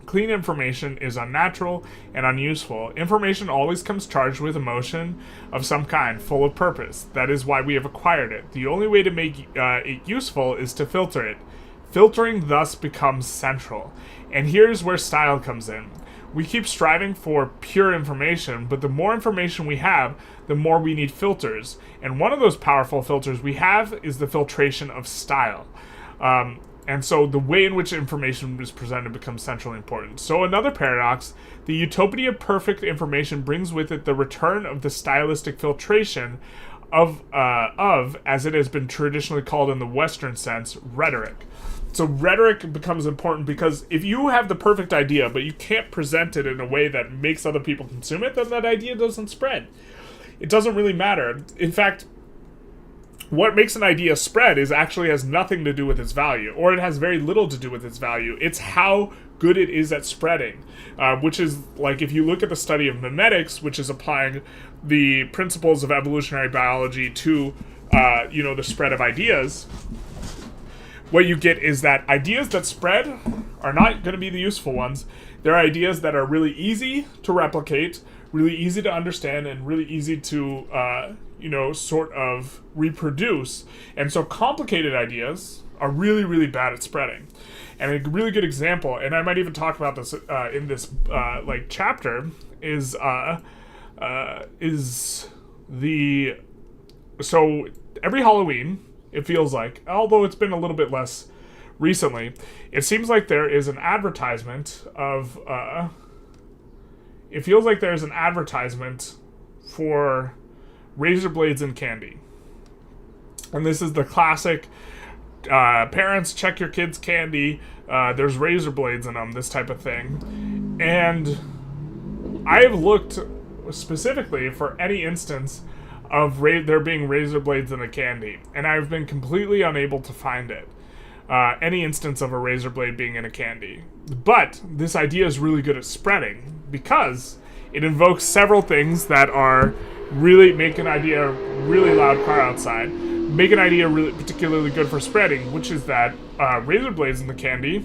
Clean information is unnatural and unuseful. Information always comes charged with emotion of some kind, full of purpose. That is why we have acquired it. The only way to make it useful is to filter it. Filtering thus becomes central. And here's where style comes in. We keep striving for pure information, but the more information we have, the more we need filters. And one of those powerful filters we have is the filtration of style. And so the way in which information is presented becomes centrally important. So another paradox, the utopia of perfect information brings with it the return of the stylistic filtration of as it has been traditionally called in the Western sense, rhetoric. So rhetoric becomes important because if you have the perfect idea, but you can't present it in a way that makes other people consume it, then that idea doesn't spread. It doesn't really matter. In fact, what makes an idea spread actually has nothing to do with its value, or it has very little to do with its value. It's how good it is at spreading, which is like if you look at the study of memetics, which is applying the principles of evolutionary biology to, the spread of ideas. What you get is that ideas that spread are not going to be the useful ones. They're ideas that are really easy to replicate, really easy to understand, and really easy to, sort of reproduce. And so complicated ideas are really, really bad at spreading. And a really good example, and I might even talk about this in this chapter, is so every Halloween, it feels like, although it's been a little bit less recently, it seems like there is an advertisement of, it feels like there's an advertisement for razor blades and candy. And this is the classic, parents, check your kids' candy, there's razor blades in them, this type of thing. And I have looked specifically for any instance of there being razor blades in a candy, and I've been completely unable to find it. Any instance of a razor blade being in a candy. But this idea is really good at spreading because it invokes several things that are really make an idea really loud car outside, make an idea really particularly good for spreading, which is that razor blades in the candy,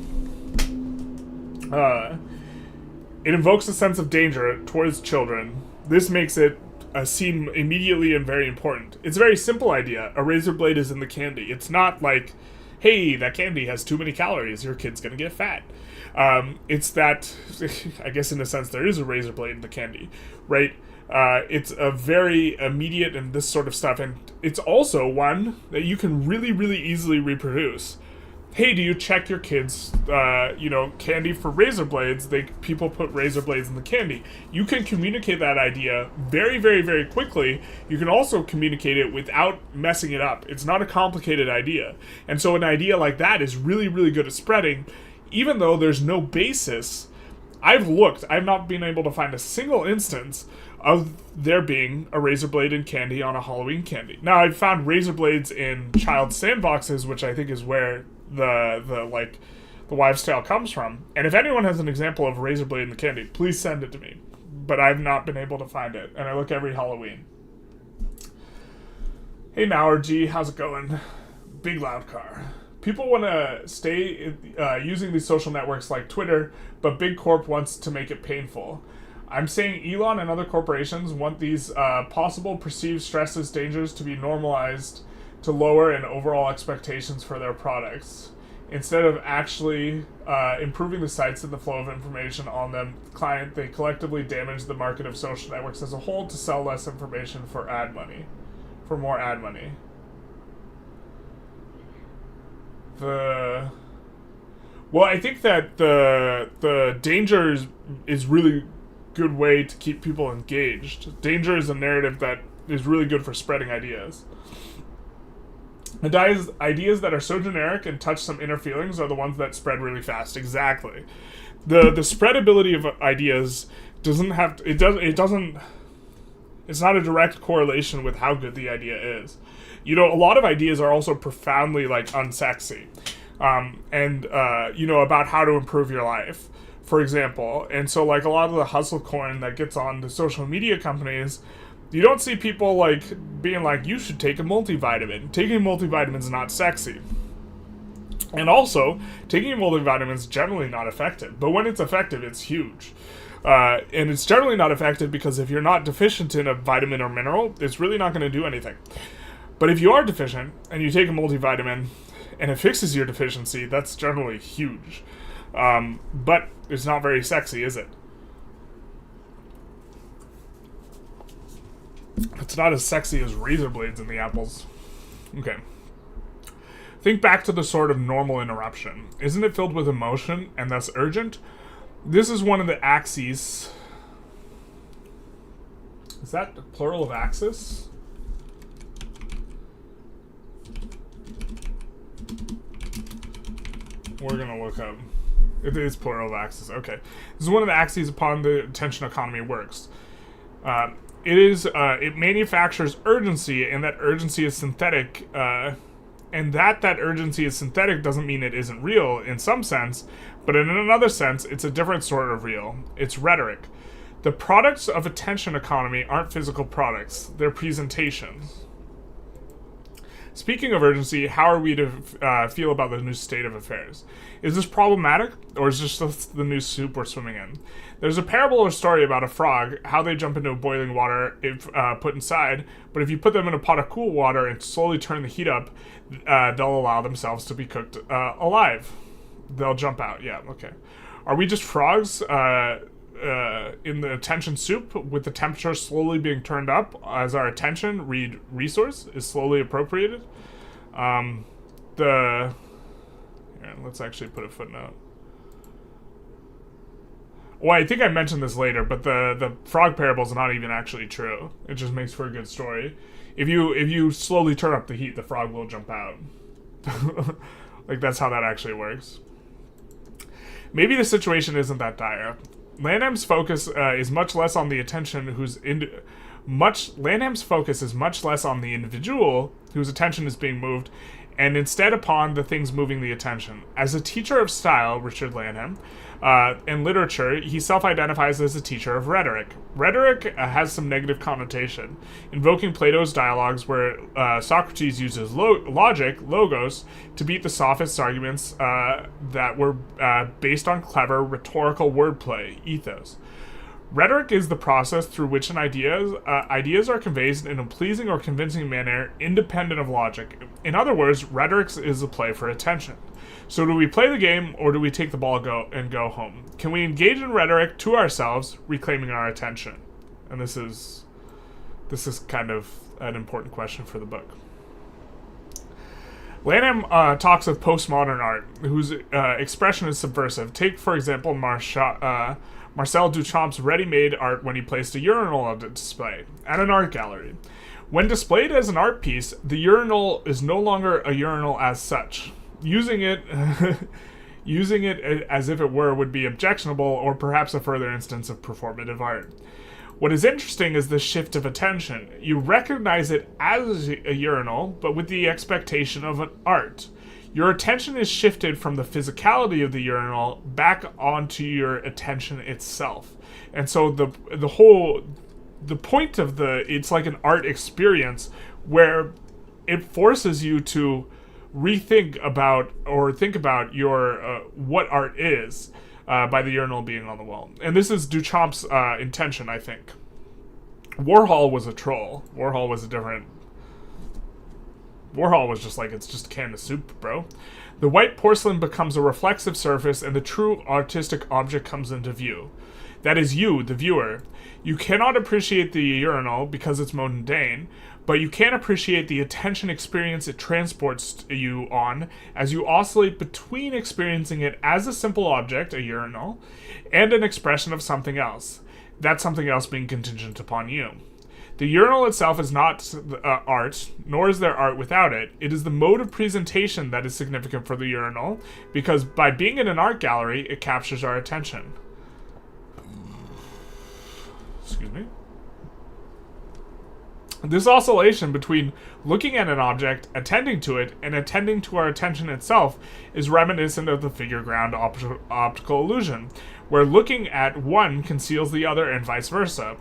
it invokes a sense of danger towards children. This makes it seem immediately and very important. It's a very simple idea. A razor blade is in the candy. It's not like, hey, that candy has too many calories, your kid's gonna get fat. It's that, I guess in a sense there is a razor blade in the candy, right? It's a very immediate and this sort of stuff, and it's also one that you can really, really easily reproduce. Hey, do you check your kids, candy for razor blades? People put razor blades in the candy. You can communicate that idea very, very, very quickly. You can also communicate it without messing it up. It's not a complicated idea. And so an idea like that is really, really good at spreading, even though there's no basis. I've not been able to find a single instance of there being a razor blade in candy on a Halloween candy. Now, I've found razor blades in child sandboxes, which I think is where the the wives' tale comes from. And if anyone has an example of a razor blade in the candy, please send it to me. But I've not been able to find it, and I look every Halloween. Hey Mauer G, how's it going? Big loud car. People want to stay using these social networks like Twitter, but Big Corp wants to make it painful. I'm saying Elon and other corporations want these possible perceived stresses, dangers to be normalized to lower and overall expectations for their products. Instead of actually improving the sites and the flow of information on them, they collectively damage the market of social networks as a whole to sell less information for more ad money. Well, I think that the danger is really good way to keep people engaged. Danger is a narrative that is really good for spreading ideas. Ideas that are so generic and touch some inner feelings are the ones that spread really fast. Exactly. The spreadability of ideas it's not a direct correlation with how good the idea is. You know, a lot of ideas are also profoundly, like, unsexy. About how to improve your life, for example. And so, like, a lot of the hustle coin that gets on the social media companies, you don't see people, like, being like, you should take a multivitamin. Taking a multivitamin is not sexy. And also, taking a multivitamin is generally not effective. But when it's effective, it's huge. And it's generally not effective because if you're not deficient in a vitamin or mineral, it's really not going to do anything. But if you are deficient and you take a multivitamin and it fixes your deficiency, that's generally huge. But it's not very sexy, is it? It's not as sexy as razor blades in the apples. Okay. Think back to the sort of normal interruption. Isn't it filled with emotion and thus urgent? This is one of the axes. Is that the plural of axis? We're gonna look up. It is plural of axis. Okay. This is one of the axes upon the attention economy works. It manufactures urgency, and that urgency is synthetic. And that urgency is synthetic doesn't mean it isn't real in some sense, but in another sense, it's a different sort of real. It's rhetoric. The products of attention economy aren't physical products. They're presentations. Speaking of urgency, how are we to feel about the new state of affairs? Is this problematic, or is this just the new soup we're swimming in? There's a parable or story about a frog, how they jump into boiling water if put inside, but if you put them in a pot of cool water and slowly turn the heat up, they'll allow themselves to be cooked alive. They'll jump out, yeah, okay. Are we just frogs in the attention soup with the temperature slowly being turned up as our attention, resource, is slowly appropriated? Let's actually put a footnote. Well, I think I mentioned this later, but the frog parable is not even actually true. It just makes for a good story. If you slowly turn up the heat, the frog will jump out. Like, that's how that actually works. Maybe the situation isn't that dire. Lanham's focus is much less on the individual whose attention is being moved, and instead upon the things moving the attention. As a teacher of style, Richard Lanham, and literature, he self-identifies as a teacher of rhetoric. Rhetoric has some negative connotation, invoking Plato's dialogues where Socrates uses logic, logos, to beat the sophists' arguments that were based on clever rhetorical wordplay, ethos. Rhetoric is the process through which ideas are conveyed in a pleasing or convincing manner, independent of logic. In other words, rhetoric is a play for attention. So do we play the game, or do we take the ball and go home? Can we engage in rhetoric to ourselves, reclaiming our attention? And this is kind of an important question for the book. Lanham talks of postmodern art, whose expression is subversive. Take, for example, Marcel Duchamp's ready-made art when he placed a urinal on display at an art gallery. When displayed as an art piece, the urinal is no longer a urinal as such. Using it as if it were would be objectionable, or perhaps a further instance of performative art. What is interesting is the shift of attention. You recognize it as a urinal, but with the expectation of an art. Your attention is shifted from the physicality of the urinal back onto your attention itself. And so the point of it's like an art experience where it forces you to rethink about or think about your what art is by the urinal being on the wall. And this is Duchamp's intention, I think. Warhol was a troll. Warhol was just like, it's just a can of soup, bro. The white porcelain becomes a reflexive surface and the true artistic object comes into view. That is you, the viewer. You cannot appreciate the urinal because it's mundane, but you can appreciate the attention experience it transports you on as you oscillate between experiencing it as a simple object, a urinal, and an expression of something else. That something else being contingent upon you. The urinal itself is not art, nor is there art without it. It is the mode of presentation that is significant for the urinal, because by being in an art gallery, it captures our attention. Excuse me. This oscillation between looking at an object, attending to it, and attending to our attention itself is reminiscent of the figure ground optical illusion, where looking at one conceals the other and vice versa.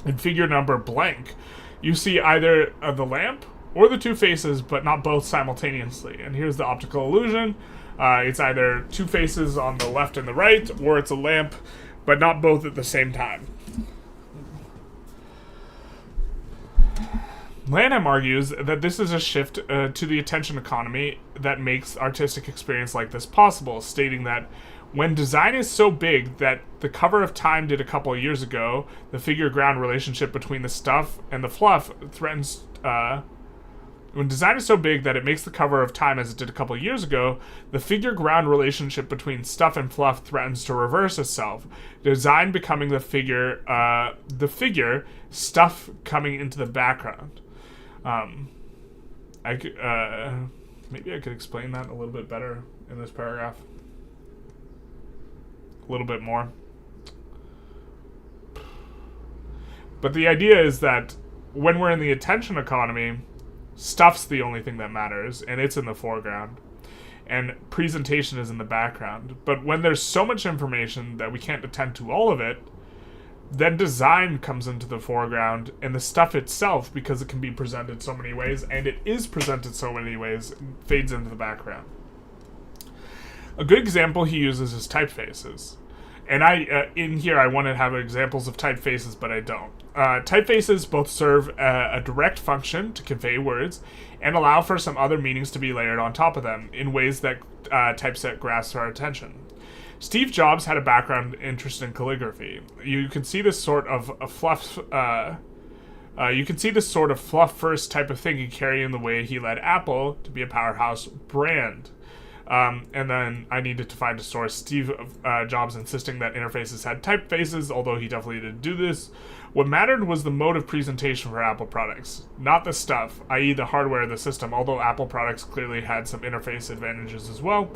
In figure number blank, you see either the lamp or the two faces, but not both simultaneously. And here's the optical illusion. It's either two faces on the left and the right, or it's a lamp, but not both at the same time. Lanham argues that this is a shift to the attention economy that makes artistic experience like this possible, stating that when design is so big that the cover of Time did a couple of years ago, the figure-ground relationship between the stuff and the fluff threatens... when design is so big that it makes the cover of Time as it did a couple of years ago, the figure-ground relationship between stuff and fluff threatens to reverse itself. Design becoming the figure, stuff coming into the background. Maybe I could explain that a little bit better in this paragraph. A little bit more. But the idea is that when we're in the attention economy, stuff's the only thing that matters, and it's in the foreground. And presentation is in the background. But when there's so much information that we can't attend to all of it, then design comes into the foreground, and the stuff itself, because it can be presented so many ways, and it is presented so many ways, fades into the background. A good example he uses is typefaces. And in here I want to have examples of typefaces, but I don't. Typefaces both serve a direct function to convey words and allow for some other meanings to be layered on top of them in ways that typeset grasps our attention. Steve Jobs had a background interest in calligraphy. You can see this sort of fluff first type of thing he carried in the way he led Apple to be a powerhouse brand. And then I needed to find a source. Steve Jobs insisting that interfaces had typefaces, although he definitely didn't do this. What mattered was the mode of presentation for Apple products, not the stuff, i.e. the hardware of the system, although Apple products clearly had some interface advantages as well.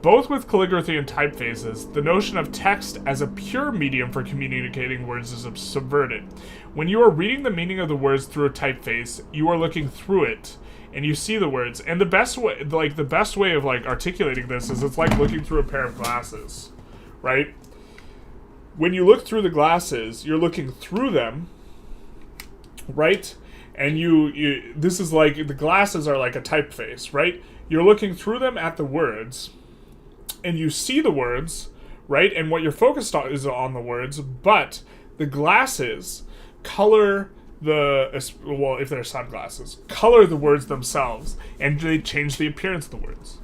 Both with calligraphy and typefaces, the notion of text as a pure medium for communicating words is subverted. When you are reading the meaning of the words through a typeface, you are looking through it, and you see the words. And the best way of articulating this is it's like looking through a pair of glasses, right? When you look through the glasses, you're looking through them, right? And you this is like the glasses are like a typeface, right? You're looking through them at the words, and you see the words, right? And what you're focused on is on the words, but the glasses color if they're sunglasses, color the words themselves, and they change the appearance of the words.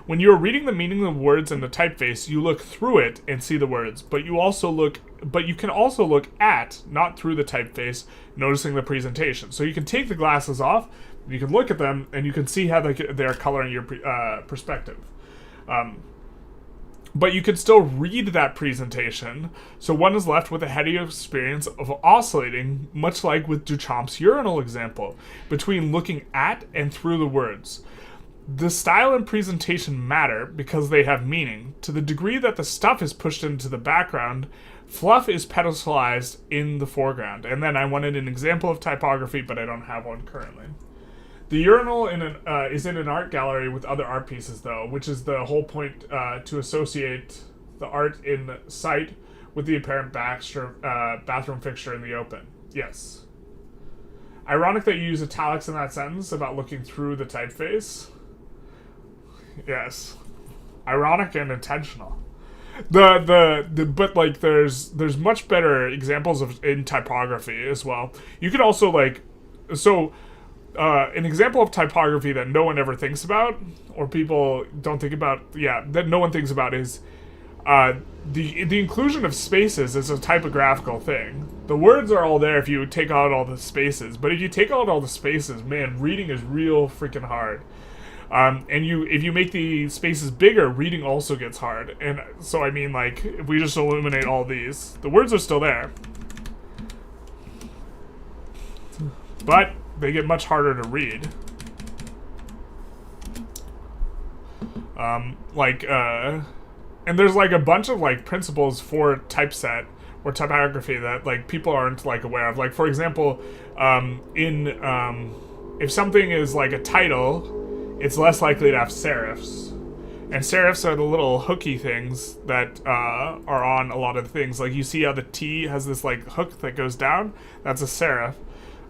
When you're reading the meaning of the words in the typeface, you look through it and see the words, but you can also look at, not through the typeface, noticing the presentation. So you can take the glasses off, you can look at them, and you can see how they're coloring your perspective. But you can still read that presentation, so one is left with a heady experience of oscillating, much like with Duchamp's urinal example, between looking at and through the words. The style and presentation matter because they have meaning. To the degree that the stuff is pushed into the background, fluff is pedestalized in the foreground. And then I wanted an example of typography, but I don't have one currently. The urinal is in an art gallery with other art pieces, though, which is the whole point, to associate the art in sight with the apparent bathroom fixture in the open. Yes. Ironic that you use italics in that sentence about looking through the typeface. Yes. Ironic and intentional. But like there's much better examples in typography as well. You could also like an example of typography that no one ever thinks about, or people don't think about, that no one thinks about is the inclusion of spaces is a typographical thing. The words are all there if you take out all the spaces, but if you take out all the spaces, man, reading is real freaking hard. And if you make the spaces bigger, reading also gets hard. And so, I mean, like, if we just eliminate all these, the words are still there. But they get much harder to read. And there's, like, a bunch of, like, principles for typeset or typography that, like, people aren't, like, aware of. Like, for example, if something is, like, a title, it's less likely to have serifs. And serifs are the little hooky things that are on a lot of things. Like, you see how the T has this, like, hook that goes down? That's a serif.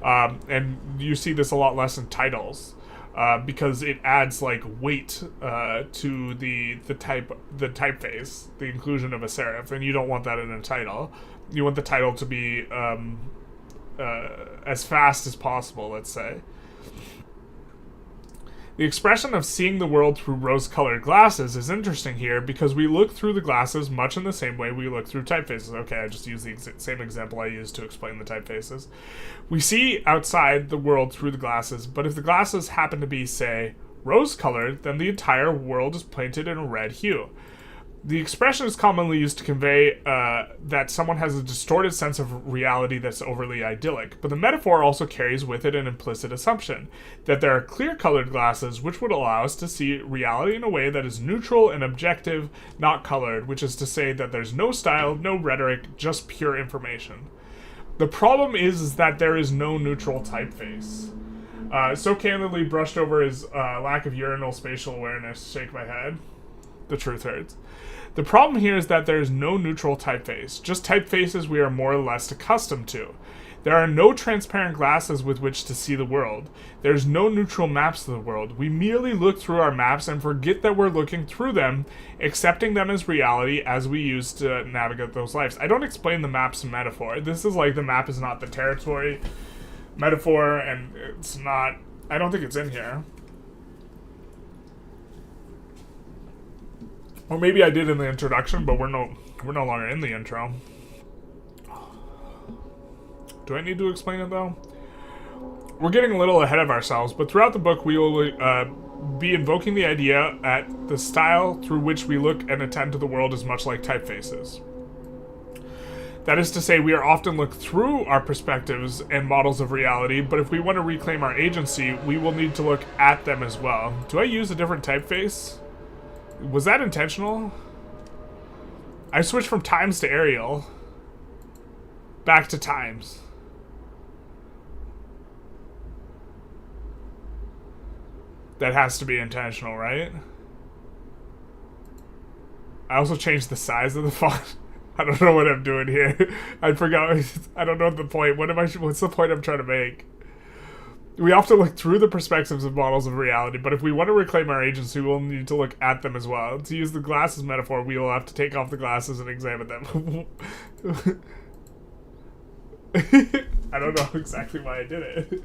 And you see this a lot less in titles. Because it adds, like, weight to the typeface, the inclusion of a serif, and you don't want that in a title. You want the title to be as fast as possible, let's say. The expression of seeing the world through rose-colored glasses is interesting here because we look through the glasses much in the same way we look through typefaces. Okay, I just used the same example I used to explain the typefaces. We see outside the world through the glasses, but if the glasses happen to be, say, rose-colored, then the entire world is painted in a red hue. The expression is commonly used to convey that someone has a distorted sense of reality that's overly idyllic, but the metaphor also carries with it an implicit assumption that there are clear-colored glasses which would allow us to see reality in a way that is neutral and objective, not colored, which is to say that there's no style, no rhetoric, just pure information. The problem is that there is no neutral typeface. So candidly brushed over his lack of urinal spatial awareness, shake my head. The truth hurts. The problem here is that there is no neutral typeface, just typefaces we are more or less accustomed to. There are no transparent glasses with which to see the world. There's no neutral maps of the world. We merely look through our maps and forget that we're looking through them, accepting them as reality as we use to navigate those lives. I don't explain the maps in metaphor. This is like the map is not the territory metaphor, and it's not... I don't think it's in here. Or maybe I did in the introduction, but we're no longer in the intro. Do I need to explain it, though? We're getting a little ahead of ourselves, but throughout the book we will be invoking the idea that the style through which we look and attend to the world is much like typefaces. That is to say, we are often looked through our perspectives and models of reality, but if we want to reclaim our agency, we will need to look at them as well. Do I use a different typeface? Was that intentional? I switched from Times to Arial. Back to Times. That has to be intentional, right? I also changed the size of the font. I don't know what I'm doing here. I forgot. I don't know the point. What's the point I'm trying to make? We often look through the perspectives of models of reality, but if we want to reclaim our agency, we'll need to look at them as well. To use the glasses metaphor, we will have to take off the glasses and examine them. I don't know exactly why I did it.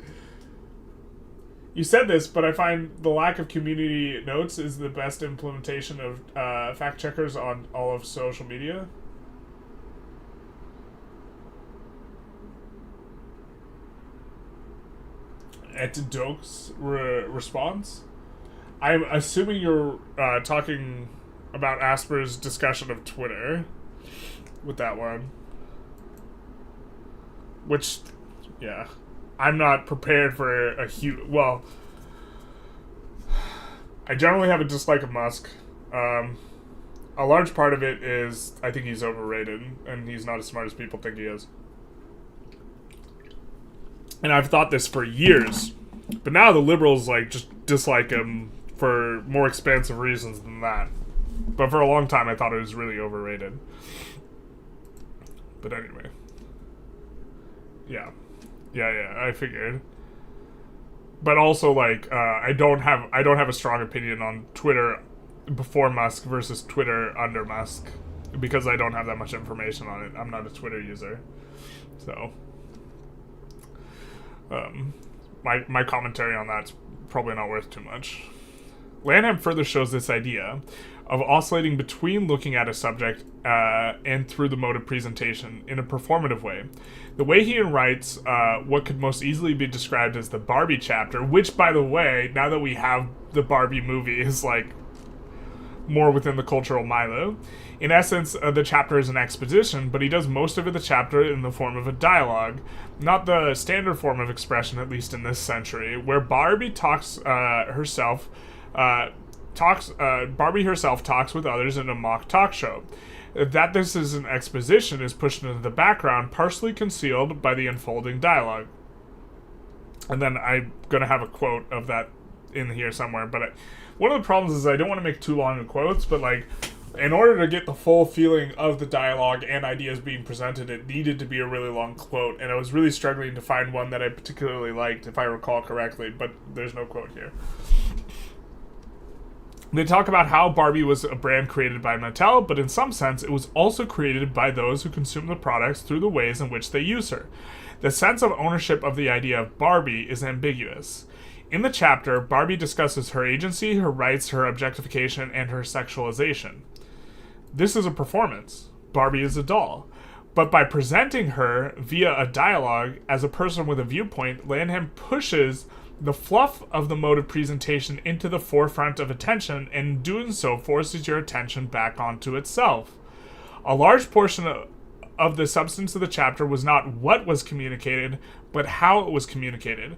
You said this, but I find the lack of community notes is the best implementation of fact checkers on all of social media. At Doke's response, I'm assuming you're talking about Asper's discussion of Twitter with that one. Which, yeah, I'm not prepared for a huge... Well, I generally have a dislike of Musk. A large part of it is I think he's overrated, and he's not as smart as people think he is. And I've thought this for years. But now the liberals like just dislike him for more expansive reasons than that. But for a long time, I thought it was really overrated. But anyway, yeah, I figured. But also, like, I don't have a strong opinion on Twitter before Musk versus Twitter under Musk, because I don't have that much information on it. I'm not a Twitter user, so my commentary on that's probably not worth too much. Lanham further shows this idea of oscillating between looking at a subject and through the mode of presentation in a performative way. The way he writes what could most easily be described as the Barbie chapter, which, by the way, now that we have the Barbie movie, is like more within the cultural milieu. In essence, the chapter is an exposition, but he does most of the chapter in the form of a dialogue, not the standard form of expression, at least in this century, where Barbie talks herself talks with others in a mock talk show. That this is an exposition is pushed into the background, partially concealed by the unfolding dialogue. And then I'm going to have a quote of that in here somewhere, but one of the problems is I don't want to make too long of quotes, but like, in order to get the full feeling of the dialogue and ideas being presented, it needed to be a really long quote, and I was really struggling to find one that I particularly liked, if I recall correctly, but there's no quote here. They talk about how Barbie was a brand created by Mattel, but in some sense it was also created by those who consume the products through the ways in which they use her. The sense of ownership of the idea of Barbie is ambiguous. In the chapter, Barbie discusses her agency, her rights, her objectification, and her sexualization. This is a performance. Barbie is a doll. But by presenting her via a dialogue as a person with a viewpoint, Lanham pushes the fluff of the mode of presentation into the forefront of attention, and in doing so forces your attention back onto itself. A large portion of the substance of the chapter was not what was communicated, but how it was communicated.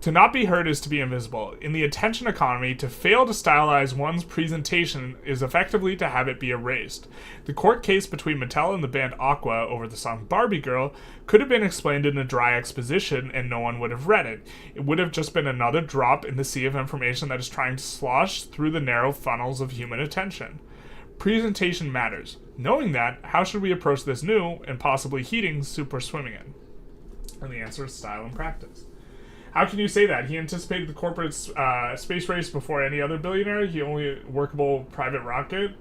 To not be heard is to be invisible. In the attention economy, to fail to stylize one's presentation is effectively to have it be erased. The court case between Mattel and the band Aqua over the song Barbie Girl could have been explained in a dry exposition and no one would have read it. It would have just been another drop in the sea of information that is trying to slosh through the narrow funnels of human attention. Presentation matters. Knowing that, how should we approach this new and possibly heating soup we're swimming in? And the answer is style and practice. How can you say that? He anticipated the corporate space race before any other billionaire? He only workable private rocket?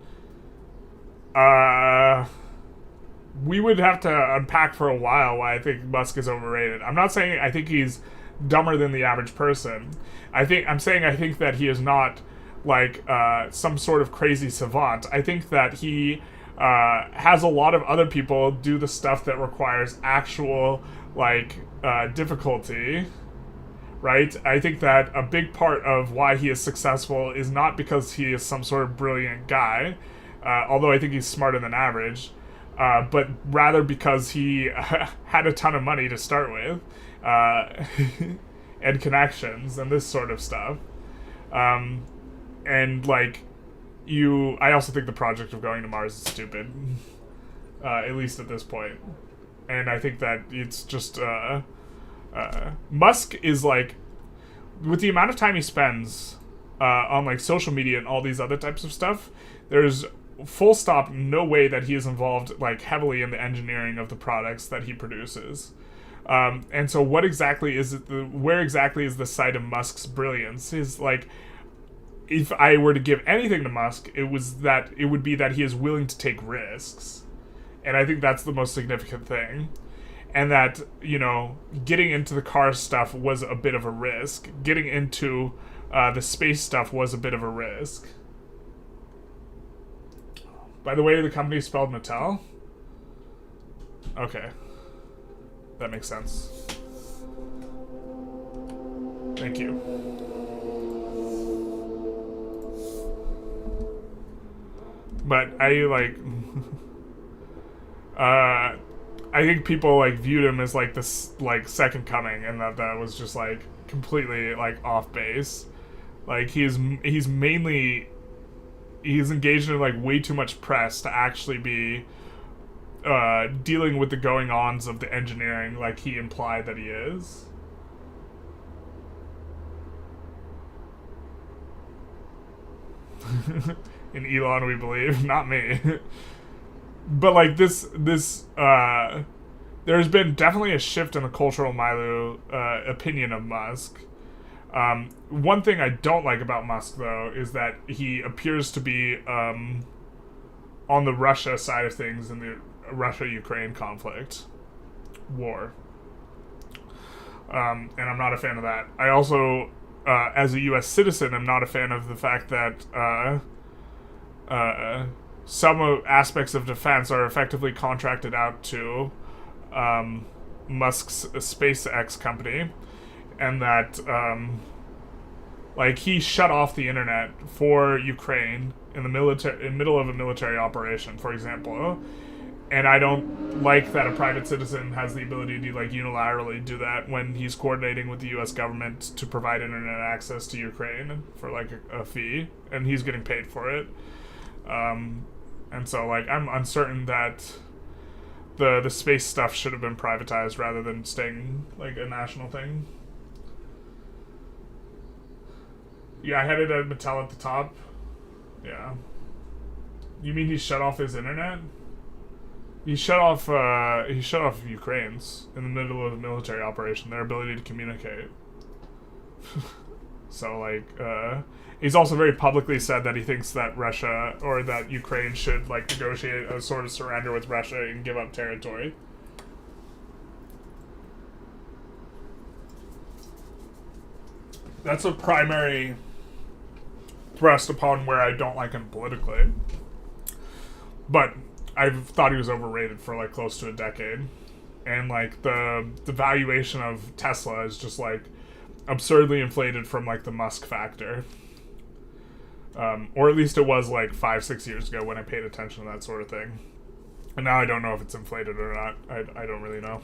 We would have to unpack for a while why I think Musk is overrated. I'm not saying I think he's dumber than the average person. I'm saying I think that he is not like some sort of crazy savant. I think that he has a lot of other people do the stuff that requires actual difficulty. Right? I think that a big part of why he is successful is not because he is some sort of brilliant guy, although I think he's smarter than average, but rather because he had a ton of money to start with, and connections and this sort of stuff. I also think the project of going to Mars is stupid, at least at this point. And I think that it's just... Musk is with the amount of time he spends on social media and all these other types of stuff, there's full stop no way that he is involved heavily in the engineering of the products that he produces. And so what exactly is it, where exactly is the site of Musk's brilliance? Is if I were to give anything to Musk, it would be that he is willing to take risks. And I think that's the most significant thing. And that, getting into the car stuff was a bit of a risk. Getting into the space stuff was a bit of a risk. By the way, the company spelled Mattel? Okay. That makes sense. Thank you. But I think people viewed him as this second coming, and that was just completely off base. He's engaged in way too much press to actually be dealing with the going-ons of the engineering like he implied that he is. In Elon, we believe, not me. But like this, there's been definitely a shift in the cultural milieu opinion of Musk. One thing I don't like about Musk, though, is that he appears to be on the Russia side of things in the Russia-Ukraine conflict war. And I'm not a fan of that. I also, as a U.S. citizen, am not a fan of the fact that some aspects of defense are effectively contracted out to Musk's SpaceX company, and that like he shut off the internet for Ukraine in the middle of a military operation, for example. And I don't like that a private citizen has the ability to like unilaterally do that when he's coordinating with the U.S. government to provide internet access to Ukraine for like a fee, and he's getting paid for it. And so like I'm uncertain that the space stuff should have been privatized rather than staying like a national thing. Yeah, I had it at Mattel at the top. Yeah. You mean he shut off his internet? He shut off Ukraine's in the middle of a military operation, their ability to communicate. So like he's also very publicly said that he thinks that Russia or that Ukraine should like negotiate a sort of surrender with Russia and give up territory. That's a primary thrust upon where I don't like him politically. But I've thought he was overrated for like close to a decade. And like the valuation of Tesla is just like absurdly inflated from like the Musk factor. Or at least it was like 5-6 years ago when I paid attention to that sort of thing. And now I don't know if it's inflated or not. I don't really know.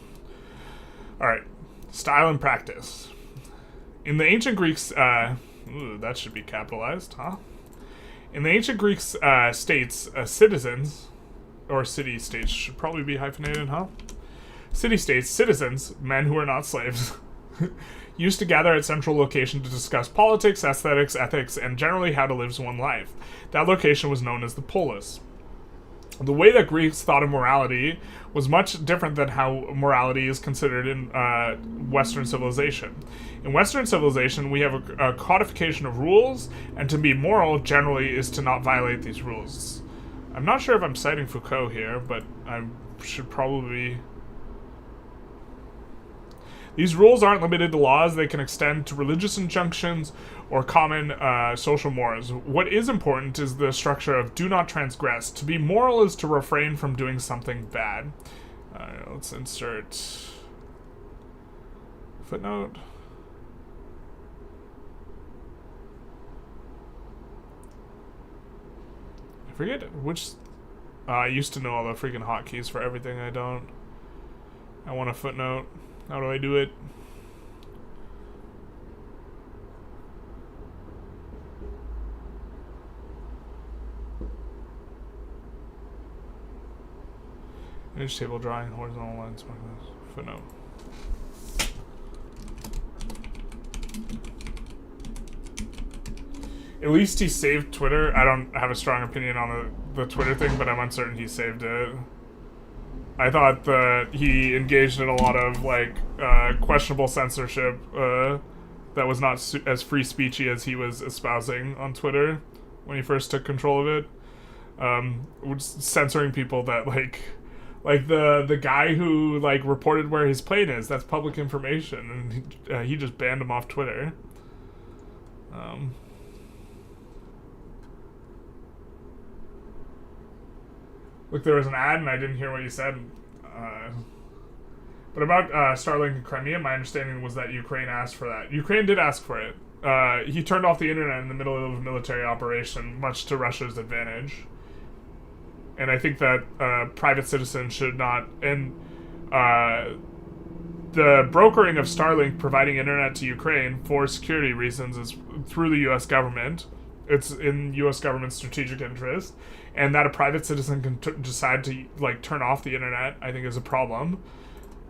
Alright. Style and practice. In the ancient Greeks, that should be capitalized, huh? In the ancient Greeks states, citizens, or city-states should probably be hyphenated, huh? City-states, citizens, men who are not slaves, used to gather at central location to discuss politics, aesthetics, ethics, and generally how to live one's life. That location was known as the polis. The way that Greeks thought of morality was much different than how morality is considered in Western civilization. In Western civilization, we have a codification of rules, and to be moral generally is to not violate these rules. I'm not sure if I'm citing Foucault here, but I should probably... These rules aren't limited to laws. They can extend to religious injunctions or common social mores. What is important is the structure of do not transgress. To be moral is to refrain from doing something bad. Let's insert footnote. I forget which... I used to know all the freaking hotkeys for everything. I don't. I want a footnote. How do I do it? Image table drawing, horizontal lines, footnote. At least he saved Twitter. I don't have a strong opinion on the Twitter thing, but I'm uncertain he saved it. I thought that he engaged in a lot of like questionable censorship that was not as free speechy as he was espousing on Twitter when he first took control of it. Censoring people that like the guy who like reported where his plane is. That's public information, and he just banned him off Twitter. Look, there was an ad, and I didn't hear what you said. But about Starlink in Crimea, my understanding was that Ukraine asked for that. Ukraine did ask for it. He turned off the internet in the middle of a military operation, much to Russia's advantage. And I think that private citizens should not... And the brokering of Starlink providing internet to Ukraine for security reasons is through the U.S. government. It's in U.S. government's strategic interest. And that a private citizen can decide to like turn off the internet, I think, is a problem.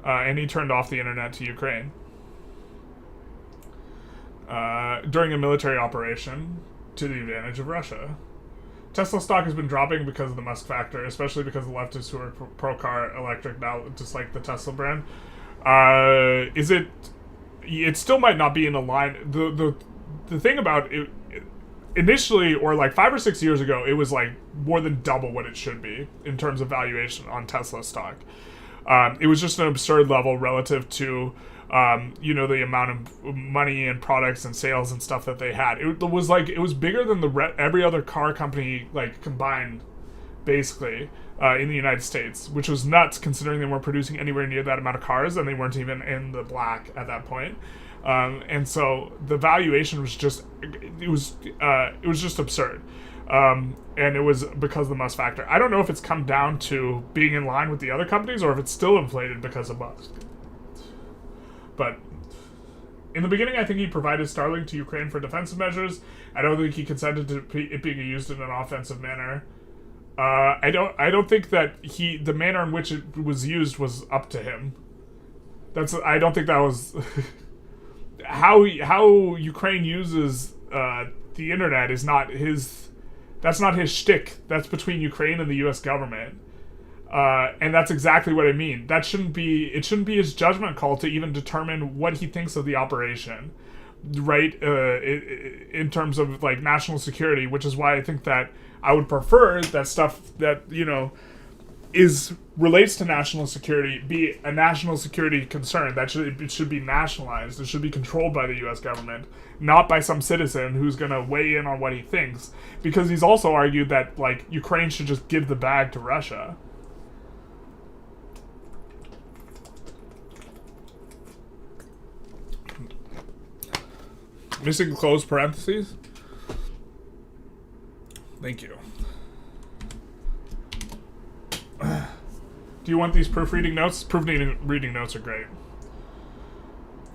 And he turned off the internet to Ukraine during a military operation to the advantage of Russia. Tesla stock has been dropping because of the Musk factor, especially because the leftists who are pro-car electric now just like the Tesla brand. Is it? It still might not be in a line. The thing about it, initially, or like 5 or 6 years ago, it was like more than double what it should be in terms of valuation on Tesla stock. It was just an absurd level relative to the amount of money and products and sales and stuff that they had. It was bigger than every other car company like combined, basically, in the United States, which was nuts considering they weren't producing anywhere near that amount of cars and they weren't even in the black at that point. And so the valuation was just just absurd. And it was because of the Musk factor. I don't know if it's come down to being in line with the other companies or if it's still inflated because of Musk. But in the beginning, I think he provided Starlink to Ukraine for defensive measures. I don't think he consented to it being used in an offensive manner. I don't think that the manner in which it was used was up to him. I don't think that was how Ukraine uses the internet is not his. That's not his shtick. That's between Ukraine and the U.S. government. And that's exactly what I mean. It shouldn't be his judgment call to even determine what he thinks of the operation, right? In terms of like national security, which is why I think that I would prefer that stuff that relates to national security be a national security concern. It should be nationalized. It should be controlled by the U.S. government, not by some citizen who's going to weigh in on what he thinks. Because he's also argued that like Ukraine should just give the bag to Russia. Missing closed parentheses. Thank you. Do you want these proofreading notes? Proofreading notes are great.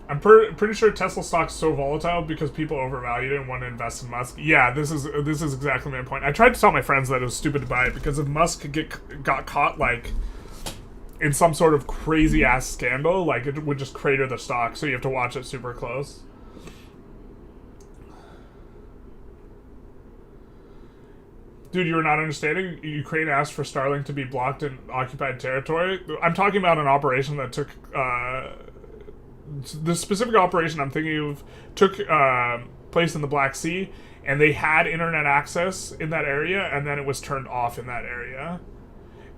I'm pretty sure Tesla stock's so volatile because people overvalued it and want to invest in Musk. Yeah, this is exactly my point. I tried to tell my friends that it was stupid to buy it because if Musk got caught like in some sort of crazy ass scandal, like it would just crater the stock. So you have to watch it super close. Dude, you were not understanding? Ukraine asked for Starlink to be blocked in occupied territory. I'm talking about an operation that took... the specific operation I'm thinking of took place in the Black Sea, and they had internet access in that area, and then it was turned off in that area.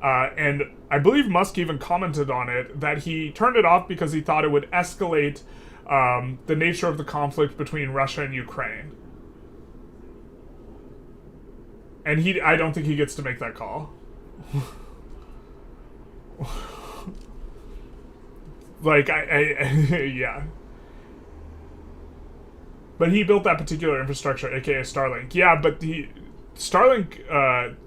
And I believe Musk even commented on it, that he turned it off because he thought it would escalate the nature of the conflict between Russia and Ukraine. And I don't think he gets to make that call. Like, yeah. But he built that particular infrastructure, aka Starlink. Yeah, but Starlink,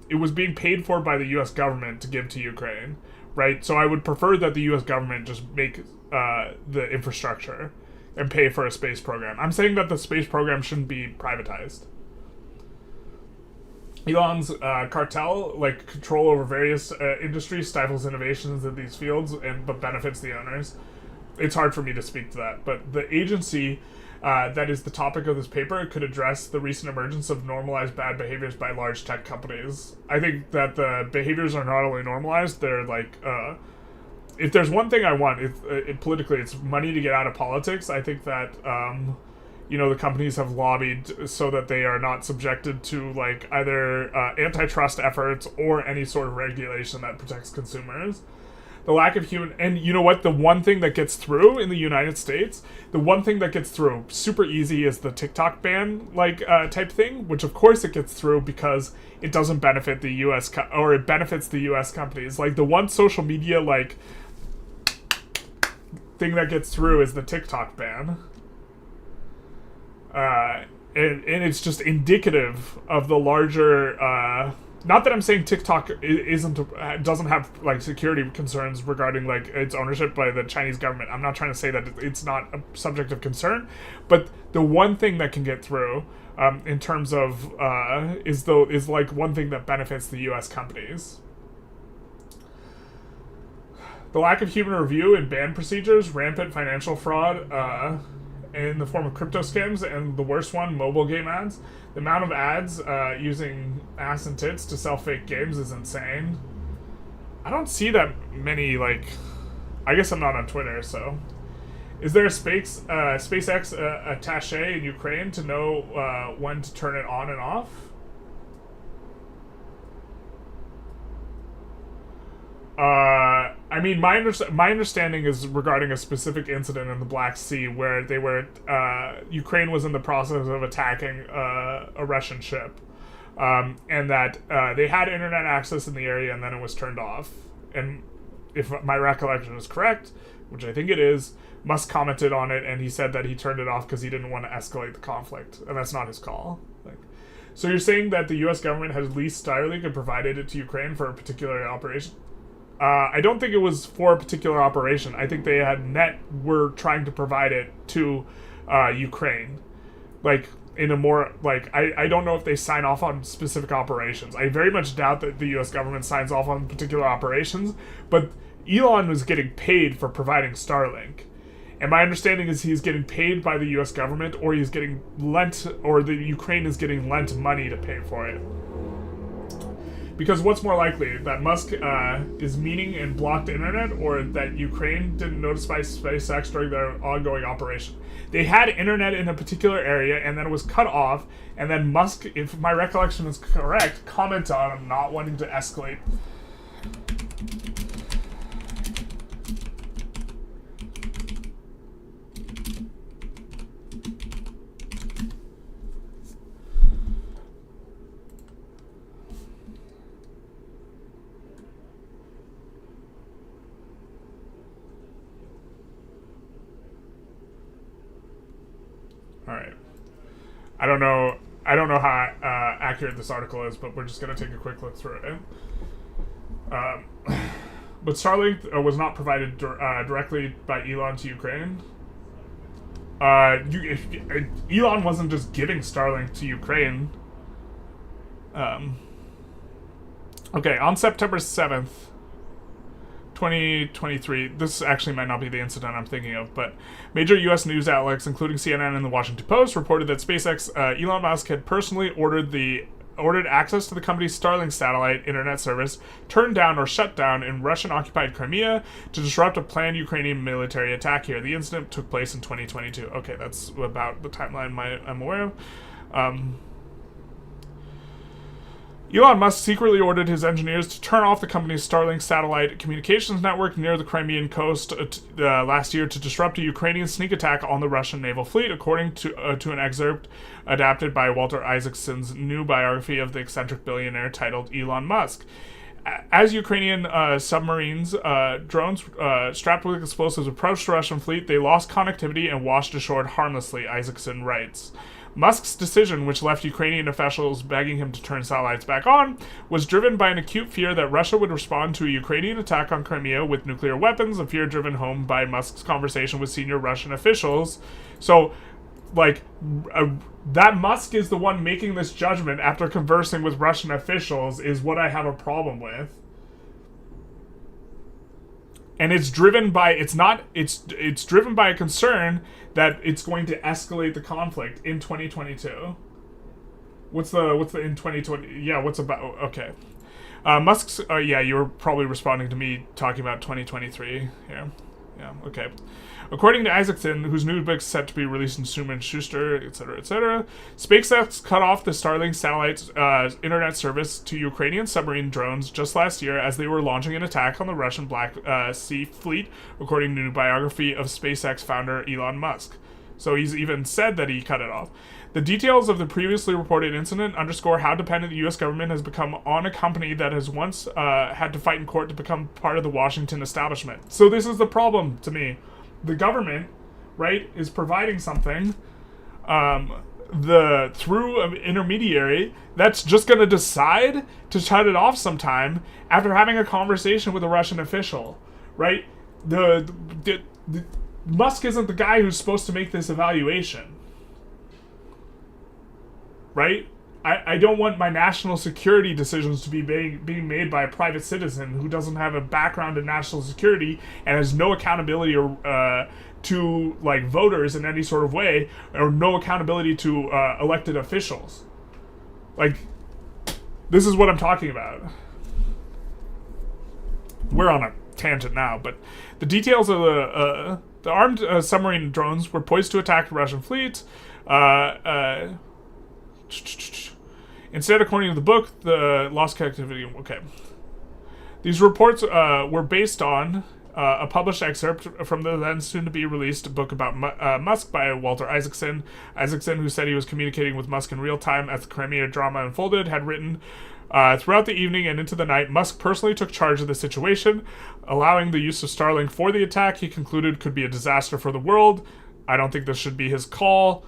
it was being paid for by the U.S. government to give to Ukraine, right? So I would prefer that the U.S. government just make the infrastructure and pay for a space program. I'm saying that the space program shouldn't be privatized. Elon's cartel, like control over various industries, stifles innovations in these fields, but benefits the owners. It's hard for me to speak to that, but the agency that is the topic of this paper could address the recent emergence of normalized bad behaviors by large tech companies. I think that the behaviors are not only normalized, they're like, if there's one thing I want, politically, it's money to get out of politics. I think that the companies have lobbied so that they are not subjected to like either antitrust efforts or any sort of regulation that protects consumers. The lack of human, and you know what, the one thing that gets through in the United States, the one thing that gets through super easy is the TikTok ban type thing, which of course it gets through because it doesn't benefit the US or it benefits the US companies. Like the one social media like thing that gets through is the TikTok ban. And it's just indicative of the larger, not that I'm saying TikTok doesn't have like security concerns regarding like its ownership by the Chinese government. I'm not trying to say that it's not a subject of concern, but the one thing that can get through, in terms of, is like one thing that benefits the U.S. companies. The lack of human review and ban procedures, rampant financial fraud, in the form of crypto scams, and the worst one, mobile game ads. The amount of ads using ass and tits to sell fake games is insane. I don't see that many, like... I guess I'm not on Twitter, so... Is there a SpaceX attaché in Ukraine to know when to turn it on and off? I mean, my understanding is regarding a specific incident in the Black Sea where they were Ukraine was in the process of attacking a Russian ship, and that they had internet access in the area, and then it was turned off. And if my recollection is correct, which I think it is, Musk commented on it, and he said that he turned it off because he didn't want to escalate the conflict, and that's not his call. Like, so you're saying that the U.S. government has leased Starlink and provided it to Ukraine for a particular operation? I don't think it was for a particular operation. I think they were trying to provide it to Ukraine. Like, in a more, like, I don't know if they sign off on specific operations. I very much doubt that the U.S. government signs off on particular operations, but Elon was getting paid for providing Starlink. And my understanding is he's getting paid by the U.S. government, or he's getting lent, or the Ukraine is getting lent money to pay for it. Because what's more likely, that Musk is meaning and blocked the internet, or that Ukraine didn't notify SpaceX during their ongoing operation? They had internet in a particular area, and then it was cut off, and then Musk, if my recollection is correct, commented on him not wanting to escalate. Alright. I don't know how accurate this article is, but we're just going to take a quick look through it. But Starlink was not provided directly by Elon to Ukraine. Elon wasn't just giving Starlink to Ukraine. Okay, on September 7th, 2023, this actually might not be the incident I'm thinking of, but major U.S. news outlets, including CNN and the Washington Post, reported that SpaceX, Elon Musk had personally ordered access to the company's Starlink satellite internet service turned down or shut down in Russian-occupied Crimea to disrupt a planned Ukrainian military attack here. The incident took place in 2022. Okay, that's about the timeline I'm aware of. Elon Musk secretly ordered his engineers to turn off the company's Starlink satellite communications network near the Crimean coast last year to disrupt a Ukrainian sneak attack on the Russian naval fleet, according to an excerpt adapted by Walter Isaacson's new biography of the eccentric billionaire titled Elon Musk. As Ukrainian submarines, drones strapped with explosives approached the Russian fleet, they lost connectivity and washed ashore harmlessly, Isaacson writes. Musk's decision, which left Ukrainian officials begging him to turn satellites back on, was driven by an acute fear that Russia would respond to a Ukrainian attack on Crimea with nuclear weapons, a fear driven home by Musk's conversation with senior Russian officials. So, like, that Musk is the one making this judgment after conversing with Russian officials is what I have a problem with. And it's driven by it's driven by a concern that it's going to escalate the conflict in 2022. What's the in 2020? Yeah, what's about? Okay, Musk's. Yeah, you were probably responding to me talking about 2023 here. Yeah, okay. According to Isaacson, whose new book is set to be released in Suman Schuster, etc., SpaceX cut off the Starlink satellite's internet service to Ukrainian submarine drones just last year as they were launching an attack on the Russian Black Sea fleet, according to a new biography of SpaceX founder Elon Musk. So he's even said that he cut it off. The details of the previously reported incident underscore how dependent the U.S. government has become on a company that has once had to fight in court to become part of the Washington establishment. So this is the problem to me. The government, right, is providing something through an intermediary that's just going to decide to shut it off sometime after having a conversation with a Russian official, right? The Musk isn't the guy who's supposed to make this evaluation, right? I don't want my national security decisions to be being made by a private citizen who doesn't have a background in national security and has no accountability to to like voters in any sort of way, or no accountability to elected officials. Like, this is what I'm talking about. We're on a tangent now, but the details of the armed submarine drones were poised to attack the Russian fleet. Instead, according to the book, the lost connectivity. Okay. These reports were based on a published excerpt from the then soon-to-be-released book about Musk by Walter Isaacson. Isaacson, who said he was communicating with Musk in real time as the Crimea drama unfolded, had written, throughout the evening and into the night, Musk personally took charge of the situation, allowing the use of Starlink for the attack he concluded could be a disaster for the world. I don't think this should be his call.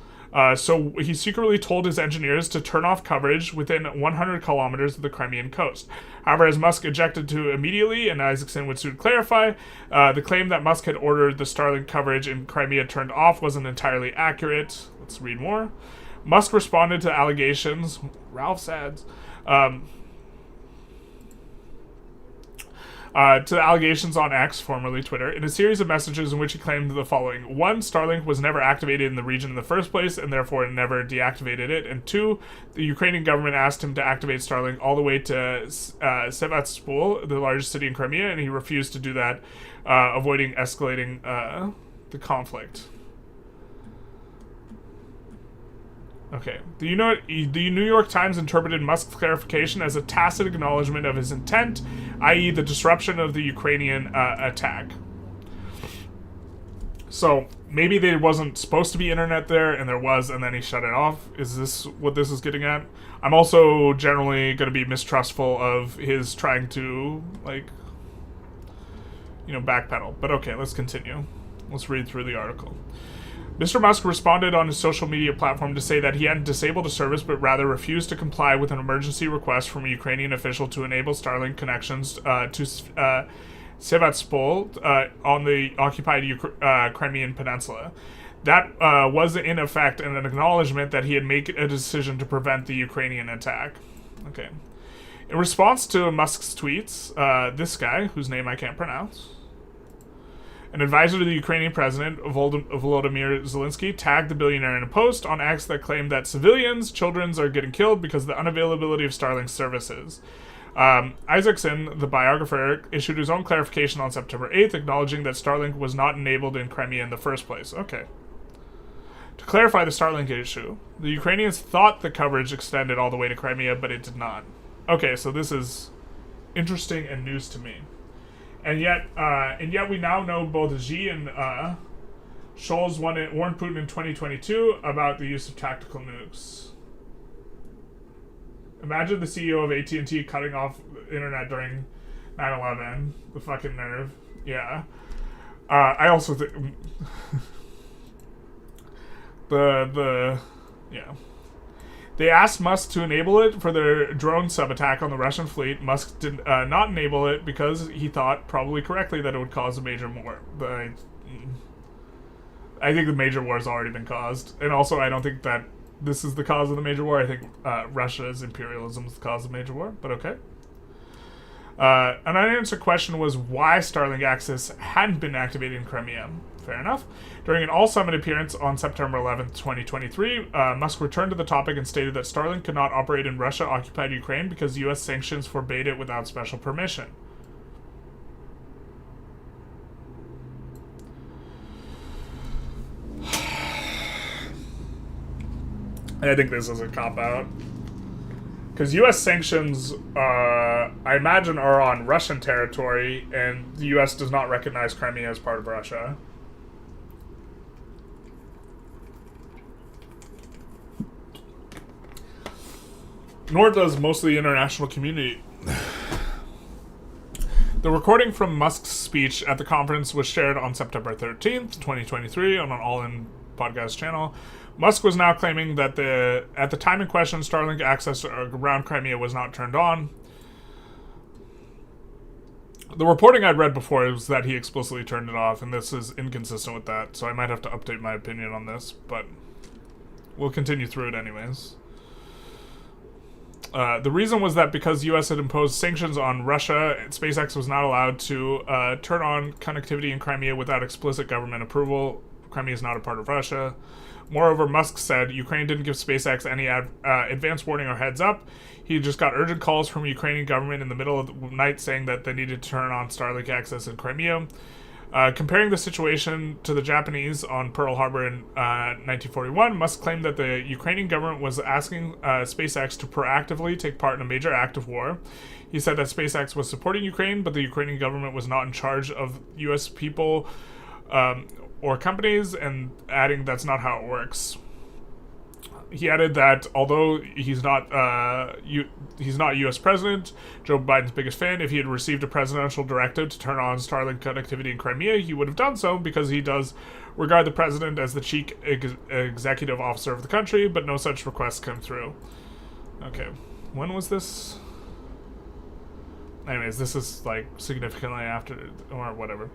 So he secretly told his engineers to turn off coverage within 100 kilometers of the Crimean coast. However, as Musk objected to immediately, and Isaacson would soon clarify, the claim that Musk had ordered the Starlink coverage in Crimea turned off wasn't entirely accurate. Let's read more. Musk responded to allegations. Ralph Sads. To the allegations on X, formerly Twitter, in a series of messages in which he claimed the following. 1. Starlink was never activated in the region in the first place, and therefore never deactivated it. And 2. The Ukrainian government asked him to activate Starlink all the way to Sevastopol, the largest city in Crimea, and he refused to do that, avoiding escalating the conflict. Okay. The New York Times interpreted Musk's clarification as a tacit acknowledgement of his intent, i.e. the disruption of the Ukrainian attack. So, maybe there wasn't supposed to be internet there, and there was, and then he shut it off. Is this what this is getting at? I'm also generally going to be mistrustful of his trying to, like, backpedal. But okay, let's continue. Let's read through the article. Mr. Musk responded on his social media platform to say that he hadn't disabled the service, but rather refused to comply with an emergency request from a Ukrainian official to enable Starlink connections to Sevastopol on the occupied Crimean Peninsula. That was, in effect, an acknowledgement that he had made a decision to prevent the Ukrainian attack. Okay. In response to Musk's tweets, this guy, whose name I can't pronounce, an advisor to the Ukrainian president, Volodymyr Zelensky, tagged the billionaire in a post on X that claimed that civilians, children are getting killed because of the unavailability of Starlink services. Isaacson, the biographer, issued his own clarification on September 8th, acknowledging that Starlink was not enabled in Crimea in the first place. Okay. To clarify the Starlink issue, the Ukrainians thought the coverage extended all the way to Crimea, but it did not. Okay, so this is interesting and news to me. And yet we now know both Xi and Scholz warned Putin in 2022 about the use of tactical nukes. Imagine the CEO of AT&T cutting off the internet during 9/11. The fucking nerve. Yeah. I also think yeah. They asked Musk to enable it for their drone sub-attack on the Russian fleet. Musk did not enable it because he thought, probably correctly, that it would cause a major war. But I think the major war has already been caused. And also, I don't think that this is the cause of the major war. I think Russia's imperialism is the cause of the major war, but okay. An unanswered question was why Starlink access hadn't been activated in Crimea. Fair enough. During an all-summit appearance on September 11th, 2023, Musk returned to the topic and stated that Starlink could not operate in Russia-occupied Ukraine because U.S. sanctions forbade it without special permission. I think this is a cop-out. Because U.S. sanctions, I imagine, are on Russian territory, and the U.S. does not recognize Crimea as part of Russia. Nor does most of the international community. The recording from Musk's speech at the conference was shared on September 13th, 2023, on an All In podcast channel. Musk was now claiming that at the time in question, Starlink access around Crimea was not turned on. The reporting I'd read before was that he explicitly turned it off, and this is inconsistent with that, so I might have to update my opinion on this, but we'll continue through it anyways. The reason was that because U.S. had imposed sanctions on Russia, SpaceX was not allowed to turn on connectivity in Crimea without explicit government approval. Crimea is not a part of Russia. Moreover, Musk said Ukraine didn't give SpaceX any advance warning or heads up. He just got urgent calls from the Ukrainian government in the middle of the night saying that they needed to turn on Starlink access in Crimea. Comparing the situation to the Japanese on Pearl Harbor in 1941, Musk claimed that the Ukrainian government was asking SpaceX to proactively take part in a major act of war. He said that SpaceX was supporting Ukraine, but the Ukrainian government was not in charge of U.S. people or companies, and adding that's not how it works. He added that although he's not U.S. president, Joe Biden's biggest fan, if he had received a presidential directive to turn on Starlink connectivity in Crimea, he would have done so because he does regard the president as the chief executive officer of the country, but no such requests come through. Okay, when was this? Anyways, this is like significantly after, or whatever.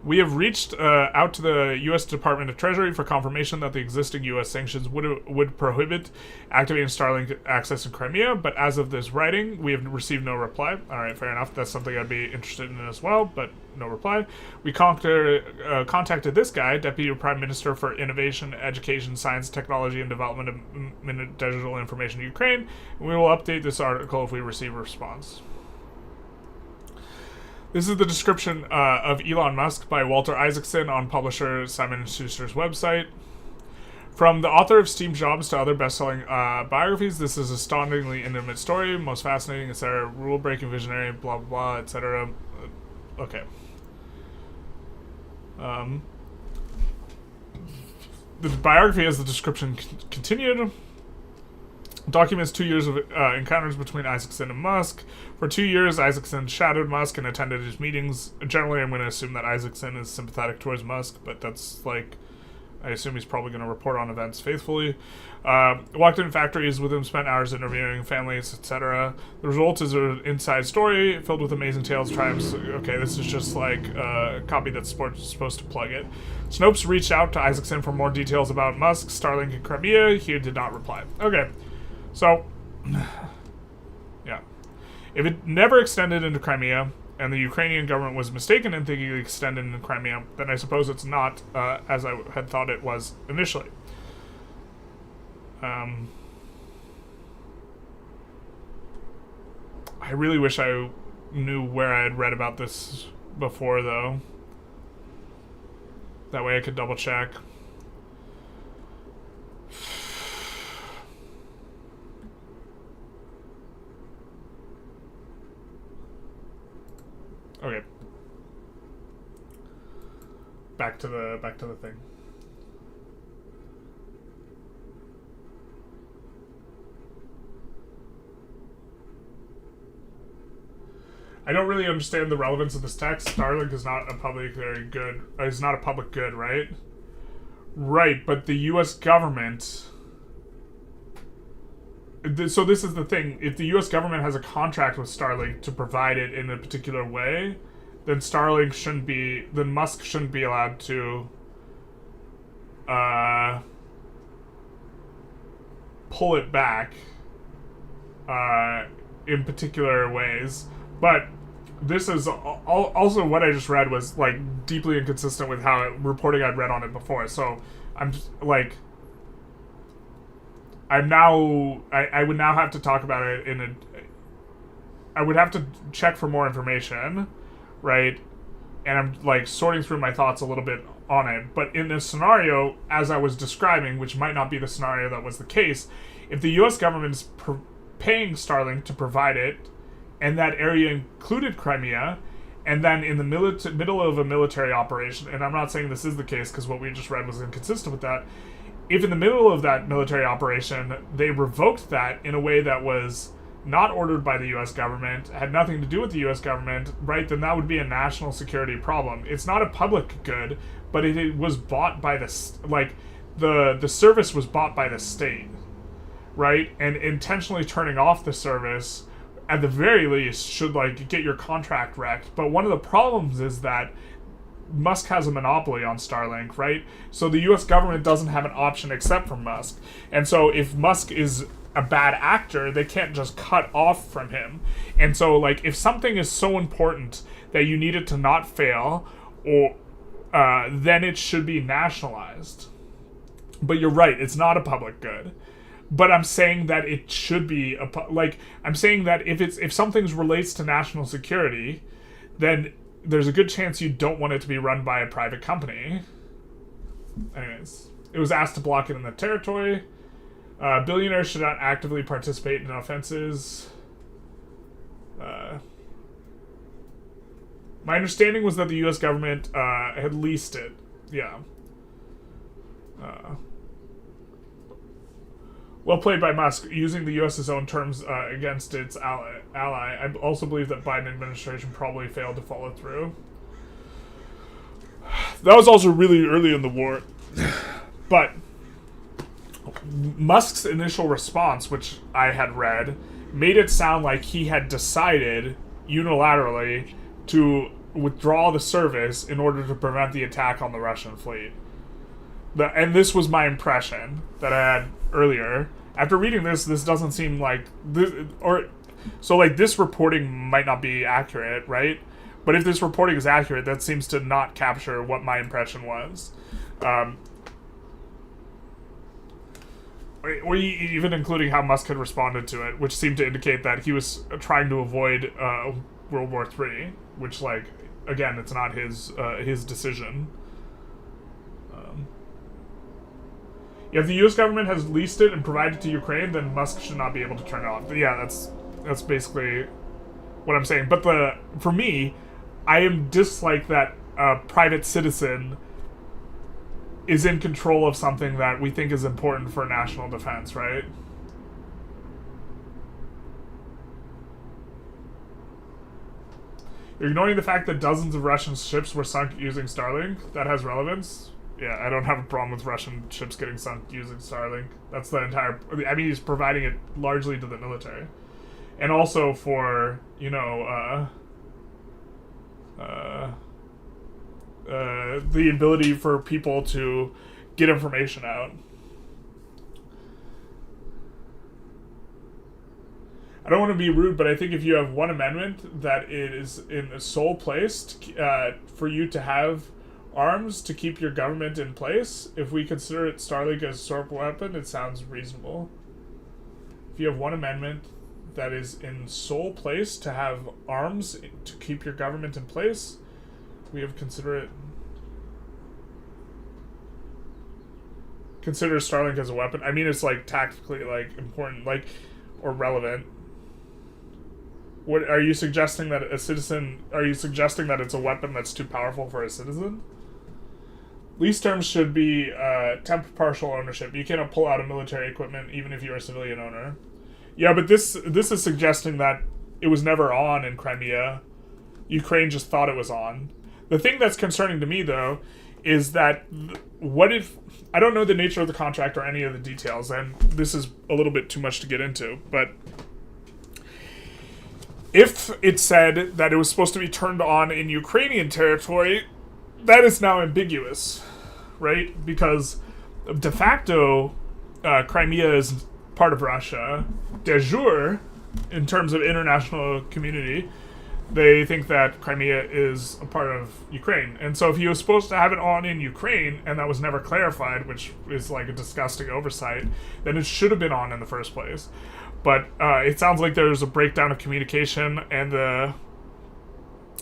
We have reached out to the U.S. Department of Treasury for confirmation that the existing U.S. sanctions would prohibit activating Starlink access in Crimea, but as of this writing, we have received no reply. All right, fair enough. That's something I'd be interested in as well, but no reply. We contacted this guy, Deputy Prime Minister for Innovation, Education, Science, Technology, and Development of Digital Information in Ukraine, and we will update this article if we receive a response. This is the description of Elon Musk by Walter Isaacson on publisher Simon & Schuster's website. From the author of Steve Jobs to other best-selling biographies, this is an astoundingly intimate story, most fascinating, etc., rule-breaking visionary, blah, blah, blah, etc. Okay. The biography, as the description continued, documents 2 years of encounters between Isaacson and Musk. For 2 years, Isaacson shadowed Musk and attended his meetings. Generally, I'm going to assume that Isaacson is sympathetic towards Musk, but that's like, I assume he's probably going to report on events faithfully. Walked in factories with him, spent hours interviewing families, etc. The result is an inside story filled with amazing tales, triumphs. Okay, this is just like a copy that's supposed to plug it. Snopes reached out to Isaacson for more details about Musk, Starlink, and Crimea. He did not reply. Okay. So, yeah. If it never extended into Crimea, and the Ukrainian government was mistaken in thinking it extended into Crimea, then I suppose it's not as I had thought it was initially. I really wish I knew where I had read about this before, though. That way I could double check. Okay. Back to the thing. I don't really understand the relevance of this text. Starlink is not a public good, right? Right, but the U.S. government. So this is the thing. If the U.S. government has a contract with Starlink to provide it in a particular way, then then Musk shouldn't be allowed to pull it back in particular ways. But this is also what I just read was like deeply inconsistent with how reporting I'd read on it before. So I'm like, I would now have to talk about it I would have to check for more information, right? And I'm like sorting through my thoughts a little bit on it. But in this scenario, as I was describing, which might not be the scenario that was the case, if the U.S. government is paying Starlink to provide it, and that area included Crimea, and then in the middle of a military operation, and I'm not saying this is the case because what we just read was inconsistent with that, if in the middle of that military operation they revoked that in a way that was not ordered by the U.S. government, had nothing to do with the U.S. government, right, then that would be a national security problem. It's not a public good, but it was bought by the service was bought by the state, right? And intentionally turning off the service, at the very least, should like get your contract wrecked. But one of the problems is that Musk has a monopoly on Starlink, right? So the U.S. government doesn't have an option except for Musk. And so if Musk is a bad actor, they can't just cut off from him. And so, like, if something is so important that you need it to not fail, then it should be nationalized. But you're right, it's not a public good. But I'm saying that it should be I'm saying that if something relates to national security, then there's a good chance you don't want it to be run by a private company. Anyways, it was asked to block it in the territory. Billionaires should not actively participate in offenses. My understanding was that the U.S. government had leased it. Yeah. Well played by Musk, using the U.S.'s own terms against its ally. I also believe that Biden administration probably failed to follow through. That was also really early in the war. But Musk's initial response, which I had read, made it sound like he had decided unilaterally to withdraw the service in order to prevent the attack on the Russian fleet. And this was my impression that I had earlier. After reading this doesn't seem like this, this reporting might not be accurate, right? But if this reporting is accurate, that seems to not capture what my impression was. Or even including how Musk had responded to it, which seemed to indicate that he was trying to avoid World War III, which, again, it's not his decision. If the U.S. government has leased it and provided it to Ukraine, then Musk should not be able to turn it off. But yeah, that's basically what I'm saying. But for me, I am dislike that a private citizen is in control of something that we think is important for national defense, right? You're ignoring the fact that dozens of Russian ships were sunk using Starlink? That has relevance? Yeah, I don't have a problem with Russian ships getting sunk using Starlink. That's the entire... I mean, he's providing it largely to the military. And also for, the ability for people to get information out. I don't want to be rude, but I think if you have one amendment that is in a sole place for you to have arms to keep your government in place, if we consider it Starlink as a super weapon, it sounds reasonable. If you have one amendment that is in sole place to have arms to keep your government in place, we have consider Starlink as a weapon. I mean, it's tactically important, or relevant. What are you suggesting that a citizen? Are you suggesting that it's a weapon that's too powerful for a citizen? Lease terms should be temp partial ownership. You cannot pull out of military equipment even if you're a civilian owner. Yeah, but this is suggesting that it was never on in Crimea. Ukraine just thought it was on. The thing that's concerning to me, though, is that what if... I don't know the nature of the contract or any of the details, and this is a little bit too much to get into, but if it said that it was supposed to be turned on in Ukrainian territory, that is now ambiguous, right? Because de facto, Crimea is part of Russia. De jure, in terms of international community, they think that Crimea is a part of Ukraine. And so if he was supposed to have it on in Ukraine, and that was never clarified, which is a disgusting oversight, then it should have been on in the first place. But it sounds like there's a breakdown of communication, and the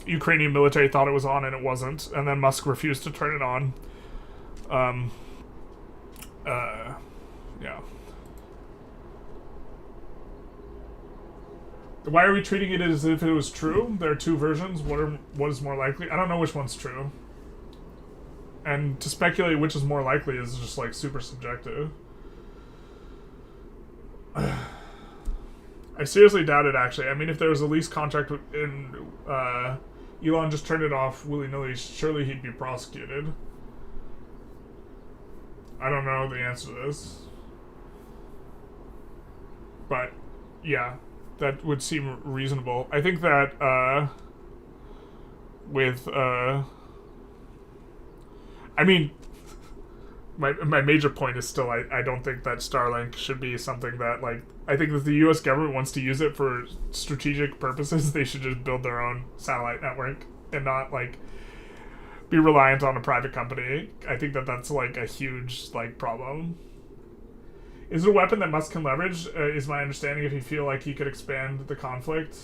Ukrainian military thought it was on and it wasn't, and then Musk refused to turn it on. Yeah. Why are we treating it as if it was true? There are two versions. What is more likely? I don't know which one's true. And to speculate which is more likely is just super subjective. I seriously doubt it, actually. I mean, if there was a lease contract and Elon just turned it off willy-nilly, surely he'd be prosecuted. I don't know the answer to this. But, yeah, that would seem reasonable. I think that, I mean, my major point is still I don't think that Starlink should be something that, I think if the U.S. government wants to use it for strategic purposes, they should just build their own satellite network and not, be reliant on a private company. I think that that's like a huge like problem. Is it a weapon that Musk can leverage? Is my understanding if he feel like he could expand the conflict.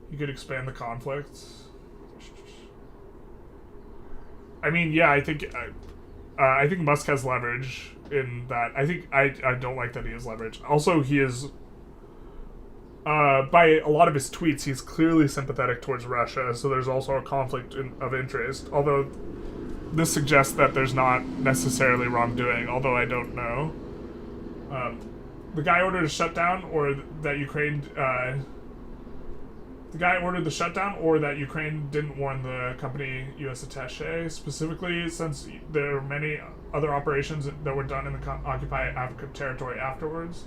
He could expand the conflict. I mean, yeah, I think Musk has leverage in that. I think I don't like that he has leverage. Also, he is by a lot of his tweets, he's clearly sympathetic towards Russia. So there's also a conflict of interest. Although this suggests that there's not necessarily wrongdoing. Although I don't know. The guy ordered a shutdown, or that Ukraine. The guy ordered the shutdown, or that Ukraine didn't warn the company U.S. attaché, specifically since there are many other operations that were done in the occupied Africa territory afterwards.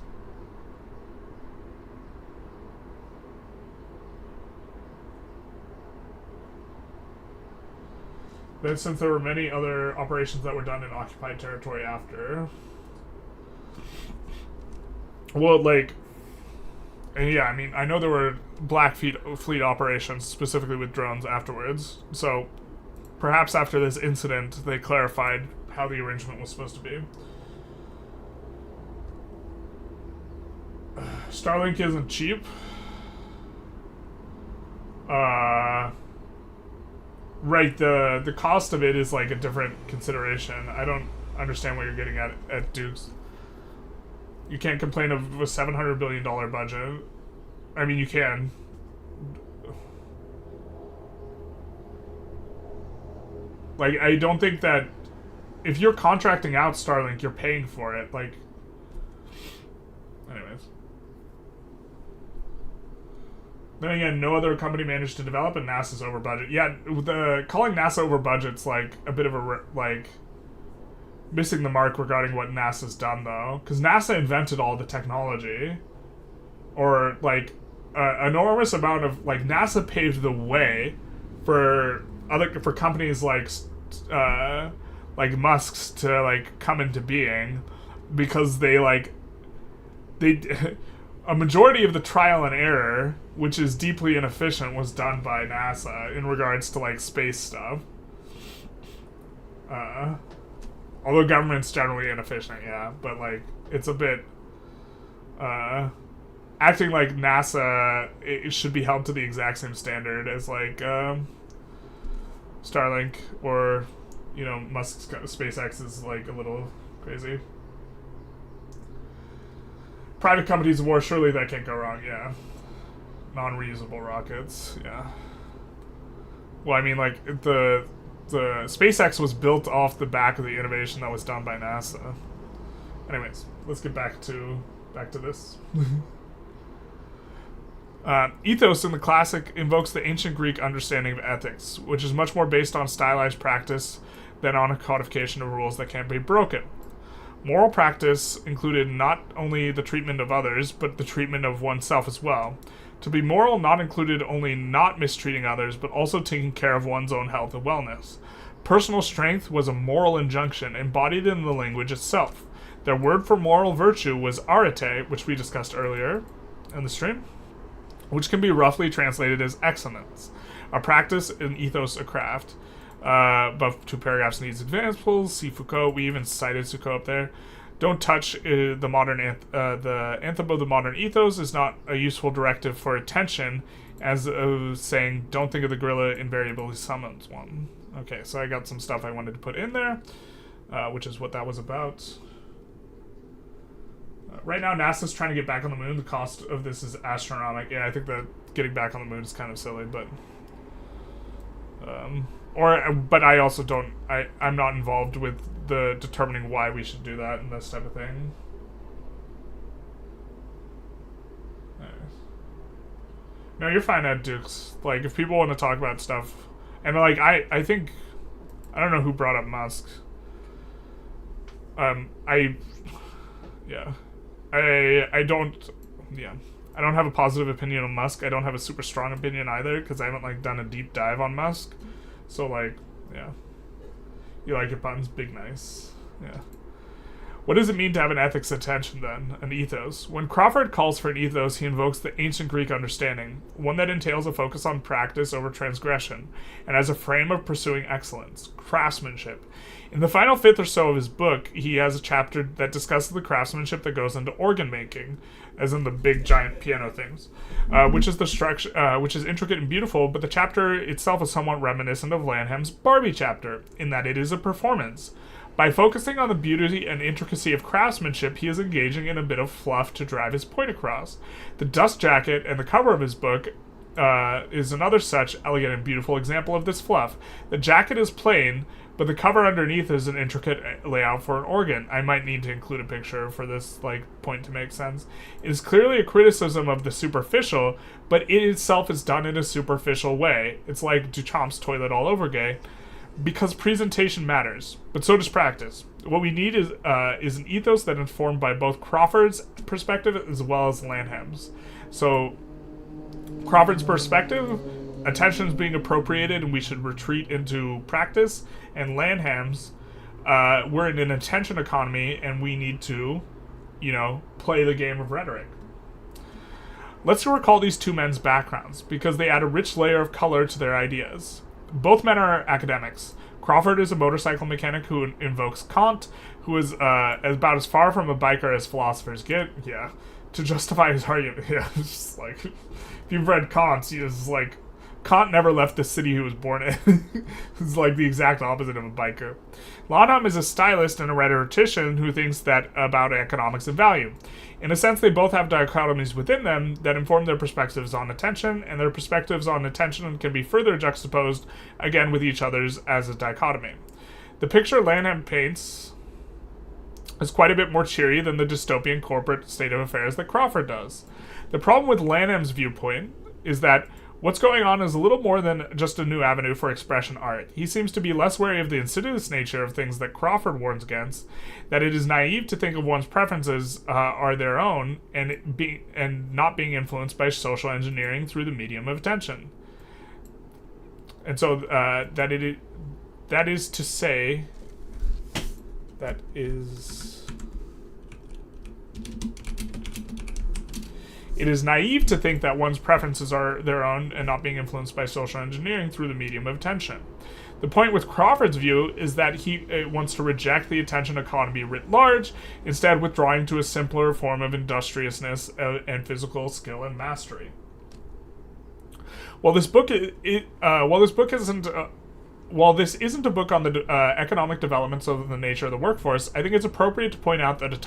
Then since there were many other operations that were done in occupied territory after. Well, like... And yeah, I mean, I know there were Black Fleet operations, specifically with drones, afterwards. So, perhaps after this incident, they clarified how the arrangement was supposed to be. Starlink isn't cheap. Right, the cost of it is like a different consideration. I don't understand what you're getting at Dukes. You can't complain of a $700 billion budget. I mean, you can. Like, I don't think that... If you're contracting out Starlink, you're paying for it. Like... Anyways. Then again, no other company managed to develop, and NASA's over budget. Yeah, calling NASA over budget's like a bit of a... like... missing the mark regarding what NASA's done, though. Because NASA invented all the technology. Or, like, an enormous amount of... Like, NASA paved the way for companies like Musk's to, like, come into being. Because they, like... A majority of the trial and error, which is deeply inefficient, was done by NASA in regards to, like, space stuff. Although government's generally inefficient, yeah. But, like, it's a bit... acting like NASA it should be held to the exact same standard as, like, Starlink or, you know, Musk's SpaceX is, like, a little crazy. Private companies of war, surely that can't go wrong, yeah. Non-reusable rockets, yeah. Well, I mean, like, the SpaceX was built off the back of the innovation that was done by NASA. Anyways, let's get back to this. Ethos in the classic invokes the ancient Greek understanding of ethics, which is much more based on stylized practice than on a codification of rules that can't be broken. Moral practice included not only the treatment of others, but the treatment of oneself as well. To be moral not included only not mistreating others, but also taking care of one's own health and wellness. Personal strength was a moral injunction embodied in the language itself. Their word for moral virtue was arete, which we discussed earlier in the stream, which can be roughly translated as excellence. A practice, an ethos, a craft. Above 2 paragraphs needs examples. See Foucault. We even cited Foucault up there. Don't touch the modern the anthem of the modern ethos is not a useful directive for attention, as saying don't think of the gorilla invariably summons one. Okay, so I got some stuff I wanted to put in there, which is what that was about. Right now, NASA's trying to get back on the moon. The cost of this is astronomical. Yeah, I think that getting back on the moon is kind of silly, but but I also don't. I'm not involved with the determining why we should do that and this type of thing. No, you're fine at Dukes. Like, if people want to talk about stuff, and like I think I don't know who brought up Musk. I don't have a positive opinion on Musk. I don't have a super strong opinion either because I haven't like done a deep dive on Musk. So like, yeah. You like your buttons? Big nice. Yeah. What does it mean to have an ethics attention, then? An ethos? When Crawford calls for an ethos, he invokes the ancient Greek understanding, one that entails a focus on practice over transgression, and as a frame of pursuing excellence, craftsmanship. In the final fifth or so of his book, he has a chapter that discusses the craftsmanship that goes into organ making, as in the big giant piano things, which is the structure, which is intricate and beautiful. But the chapter itself is somewhat reminiscent of Lanham's Barbie chapter, in that it is a performance. By focusing on the beauty and intricacy of craftsmanship, he is engaging in a bit of fluff to drive his point across. The dust jacket and the cover of his book is another such elegant and beautiful example of this fluff. The jacket is plain, but the cover underneath is an intricate layout for an organ. I might need to include a picture for this point to make sense. It is clearly a criticism of the superficial, but it itself is done in a superficial way. It's like Duchamp's toilet all over again. Because presentation matters, but so does practice. What we need is an ethos that is informed by both Crawford's perspective as well as Lanham's. So, Crawford's perspective, attention is being appropriated and we should retreat into practice. And Lanham's, we're in an attention economy and we need to, play the game of rhetoric. Let's recall these two men's backgrounds, because they add a rich layer of color to their ideas. Both men are academics. Crawford is a motorcycle mechanic who invokes Kant, who is about as far from a biker as philosophers get. Yeah, to justify his argument. Yeah, it's just like, if you've read Kant, it's like, Kant never left the city he was born in. It's like the exact opposite of a biker. Lanham is a stylist and a rhetorician who thinks that about economics and value. In a sense, they both have dichotomies within them that inform their perspectives on attention, and their perspectives on attention can be further juxtaposed, again, with each other's as a dichotomy. The picture Lanham paints is quite a bit more cheery than the dystopian corporate state of affairs that Crawford does. The problem with Lanham's viewpoint is that what's going on is a little more than just a new avenue for expression art. He seems to be less wary of the insidious nature of things that Crawford warns against, that it is naive to think of one's preferences are their own and not being influenced by social engineering through the medium of attention. And so that is to say, it is naive to think that one's preferences are their own and not being influenced by social engineering through the medium of attention. The point with Crawford's view is that he wants to reject the attention economy writ large, instead withdrawing to a simpler form of industriousness and physical skill and mastery. While this isn't a book on the economic developments of the nature of the workforce, I think it's appropriate to point out that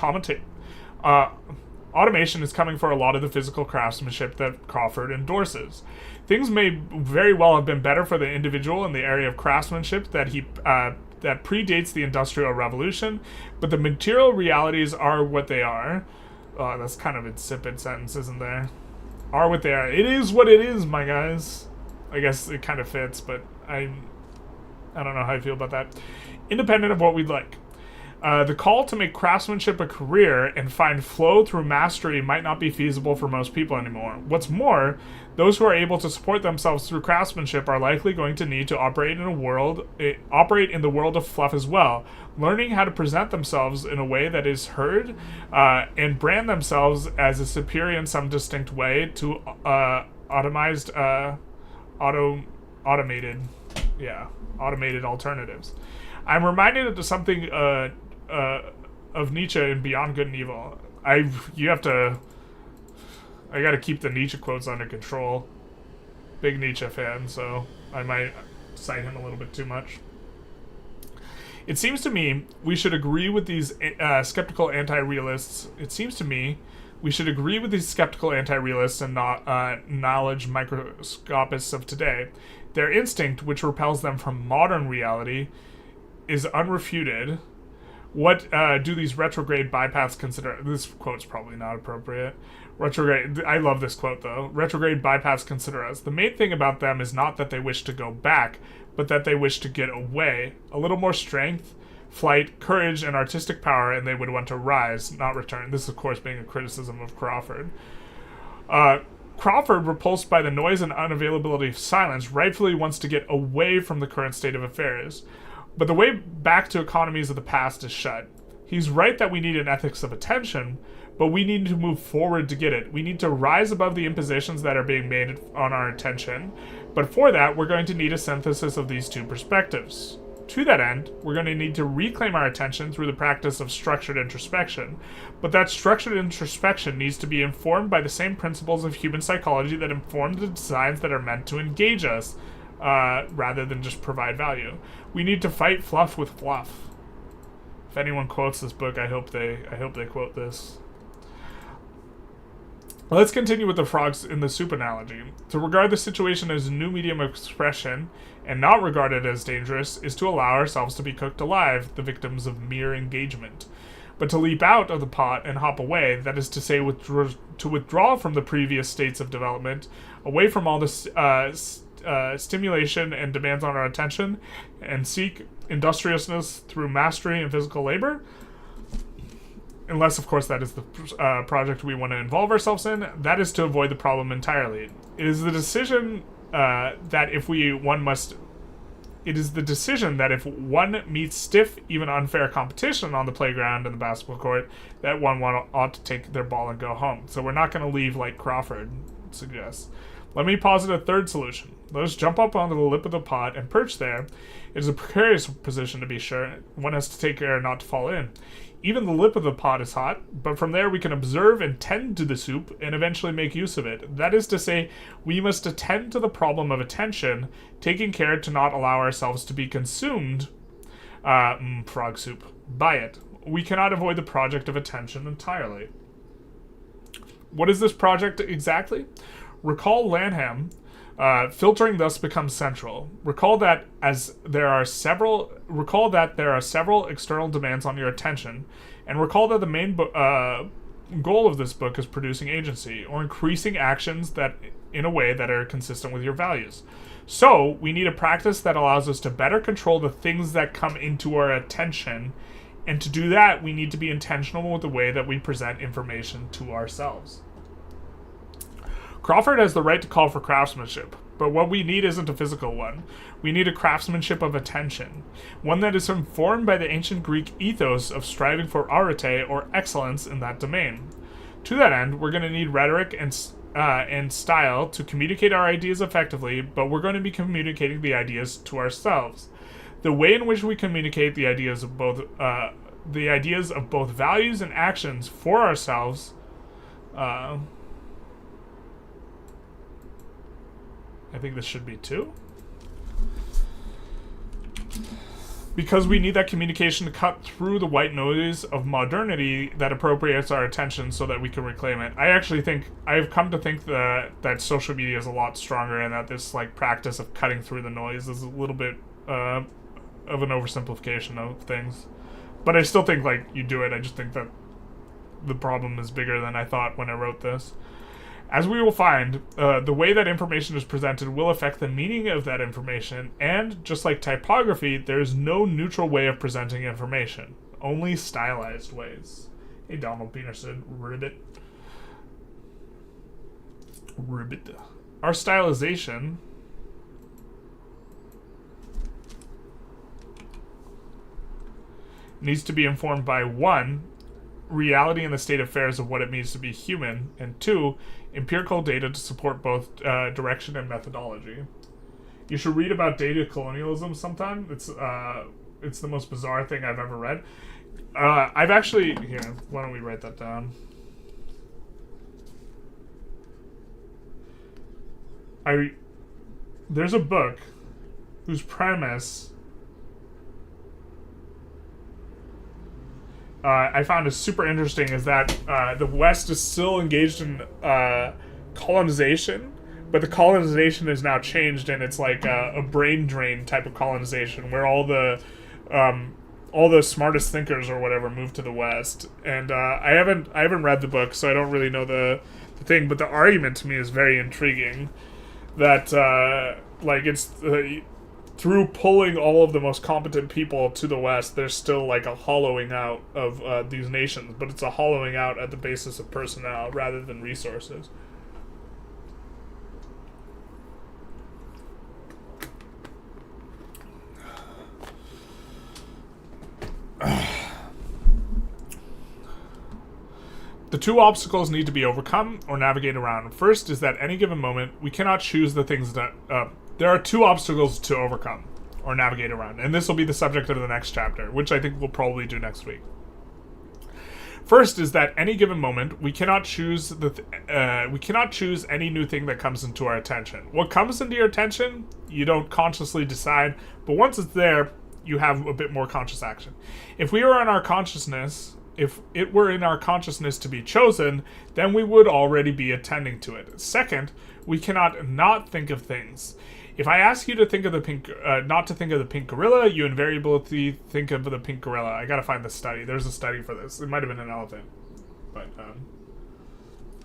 automation is coming for a lot of the physical craftsmanship that Crawford endorses. Things may very well have been better for the individual in the area of craftsmanship that predates the Industrial Revolution, but the material realities are what they are. That's kind of an insipid sentence, isn't there? Are what they are. It is what it is, my guys. I guess it kind of fits, but I don't know how I feel about that. Independent of what we'd like. The call to make craftsmanship a career and find flow through mastery might not be feasible for most people anymore. What's more, those who are able to support themselves through craftsmanship are likely going to need to operate in the world of fluff as well, learning how to present themselves in a way that is heard and brand themselves as a superior in some distinct way to automated alternatives. I'm reminded of something of Nietzsche in Beyond Good and Evil. I gotta keep the Nietzsche quotes under control. Big Nietzsche fan, so I might cite him a little bit too much. It seems to me we should agree with these skeptical anti-realists. And knowledge microscopists of today. Their instinct, which repels them from modern reality, is unrefuted. What do these retrograde bypaths consider? This quote's probably not appropriate. I love this quote, though. Retrograde bypaths consider us. The main thing about them is not that they wish to go back, but that they wish to get away. A little more strength, flight, courage, and artistic power, and they would want to rise, not return. This, of course, being a criticism of Crawford. Crawford, repulsed by the noise and unavailability of silence, rightfully wants to get away from the current state of affairs. But the way back to economies of the past is shut. He's right that we need an ethics of attention, but we need to move forward to get it. We need to rise above the impositions that are being made on our attention, but for that, we're going to need a synthesis of these two perspectives. To that end, we're going to need to reclaim our attention through the practice of structured introspection, but that structured introspection needs to be informed by the same principles of human psychology that inform the designs that are meant to engage us, rather than just provide value. We need to fight fluff with fluff. If anyone quotes this book, I hope they quote this. Let's continue with the frogs in the soup analogy. To regard the situation as a new medium of expression and not regard it as dangerous is to allow ourselves to be cooked alive, the victims of mere engagement. But to leap out of the pot and hop away, that is to say, to withdraw from the previous states of development, away from all this stimulation and demands on our attention, and seek industriousness through mastery and physical labor, unless, of course, that is the project we want to involve ourselves in, that is to avoid the problem entirely. It is the decision that if one meets stiff, even unfair competition on the playground and the basketball court, that one ought to take their ball and go home. So we're not going to leave like Crawford suggests. Let me posit a third solution. Let us jump up onto the lip of the pot and perch there. It is a precarious position, to be sure. One has to take care not to fall in. Even the lip of the pot is hot, but from there we can observe and tend to the soup and eventually make use of it. That is to say, we must attend to the problem of attention, taking care to not allow ourselves to be consumed, frog soup, by it. We cannot avoid the project of attention entirely. What is this project exactly? Recall Lanham. Filtering thus becomes central. Recall that there are several external demands on your attention, and recall that the main goal of this book is producing agency, or increasing actions that in a way that are consistent with your values. So, we need a practice that allows us to better control the things that come into our attention, and to do that, we need to be intentional with the way that we present information to ourselves. Crawford has the right to call for craftsmanship, but what we need isn't a physical one. We need a craftsmanship of attention, one that is informed by the ancient Greek ethos of striving for arete, or excellence, in that domain. To that end, we're going to need rhetoric and style to communicate our ideas effectively, but we're going to be communicating the ideas to ourselves. The way in which we communicate the ideas of both values and actions for ourselves, I think this should be 2. Because we need that communication to cut through the white noise of modernity that appropriates our attention so that we can reclaim it. I've come to think that social media is a lot stronger, and that this practice of cutting through the noise is a little bit of an oversimplification of things. But I still think you do it. I just think that the problem is bigger than I thought when I wrote this. As we will find, the way that information is presented will affect the meaning of that information, and, just like typography, there is no neutral way of presenting information, only stylized ways. Hey, Donald Peterson, ribbit. Our stylization needs to be informed by 1, reality and the state of affairs of what it means to be human, and 2, empirical data to support both direction and methodology. You should read about data colonialism sometime. It's the most bizarre thing I've ever read. I've actually... Here, why don't we write that down? There's a book whose premise I found is super interesting, is that the West is still engaged in colonization, but the colonization is now changed, and it's like a brain drain type of colonization where all the smartest thinkers or whatever move to the West. And I haven't read the book, so I don't really know the thing, but the argument to me is very intriguing. That it's through pulling all of the most competent people to the West, there's still a hollowing out of these nations, but it's a hollowing out at the basis of personnel rather than resources. The two obstacles need to be overcome or navigate around. First is that any given moment, we cannot choose the things that... there are two obstacles to overcome or navigate around. And this will be the subject of the next chapter, which I think we'll probably do next week. First is that any given moment, we cannot choose we cannot choose any new thing that comes into our attention. What comes into your attention, you don't consciously decide, but once it's there, you have a bit more conscious action. If it were in our consciousness to be chosen, then we would already be attending to it. Second, we cannot not think of things. If I ask you to think of not to think of the pink gorilla, you invariably think of the pink gorilla. I gotta find the study. There's a study for this. It might have been an elephant, but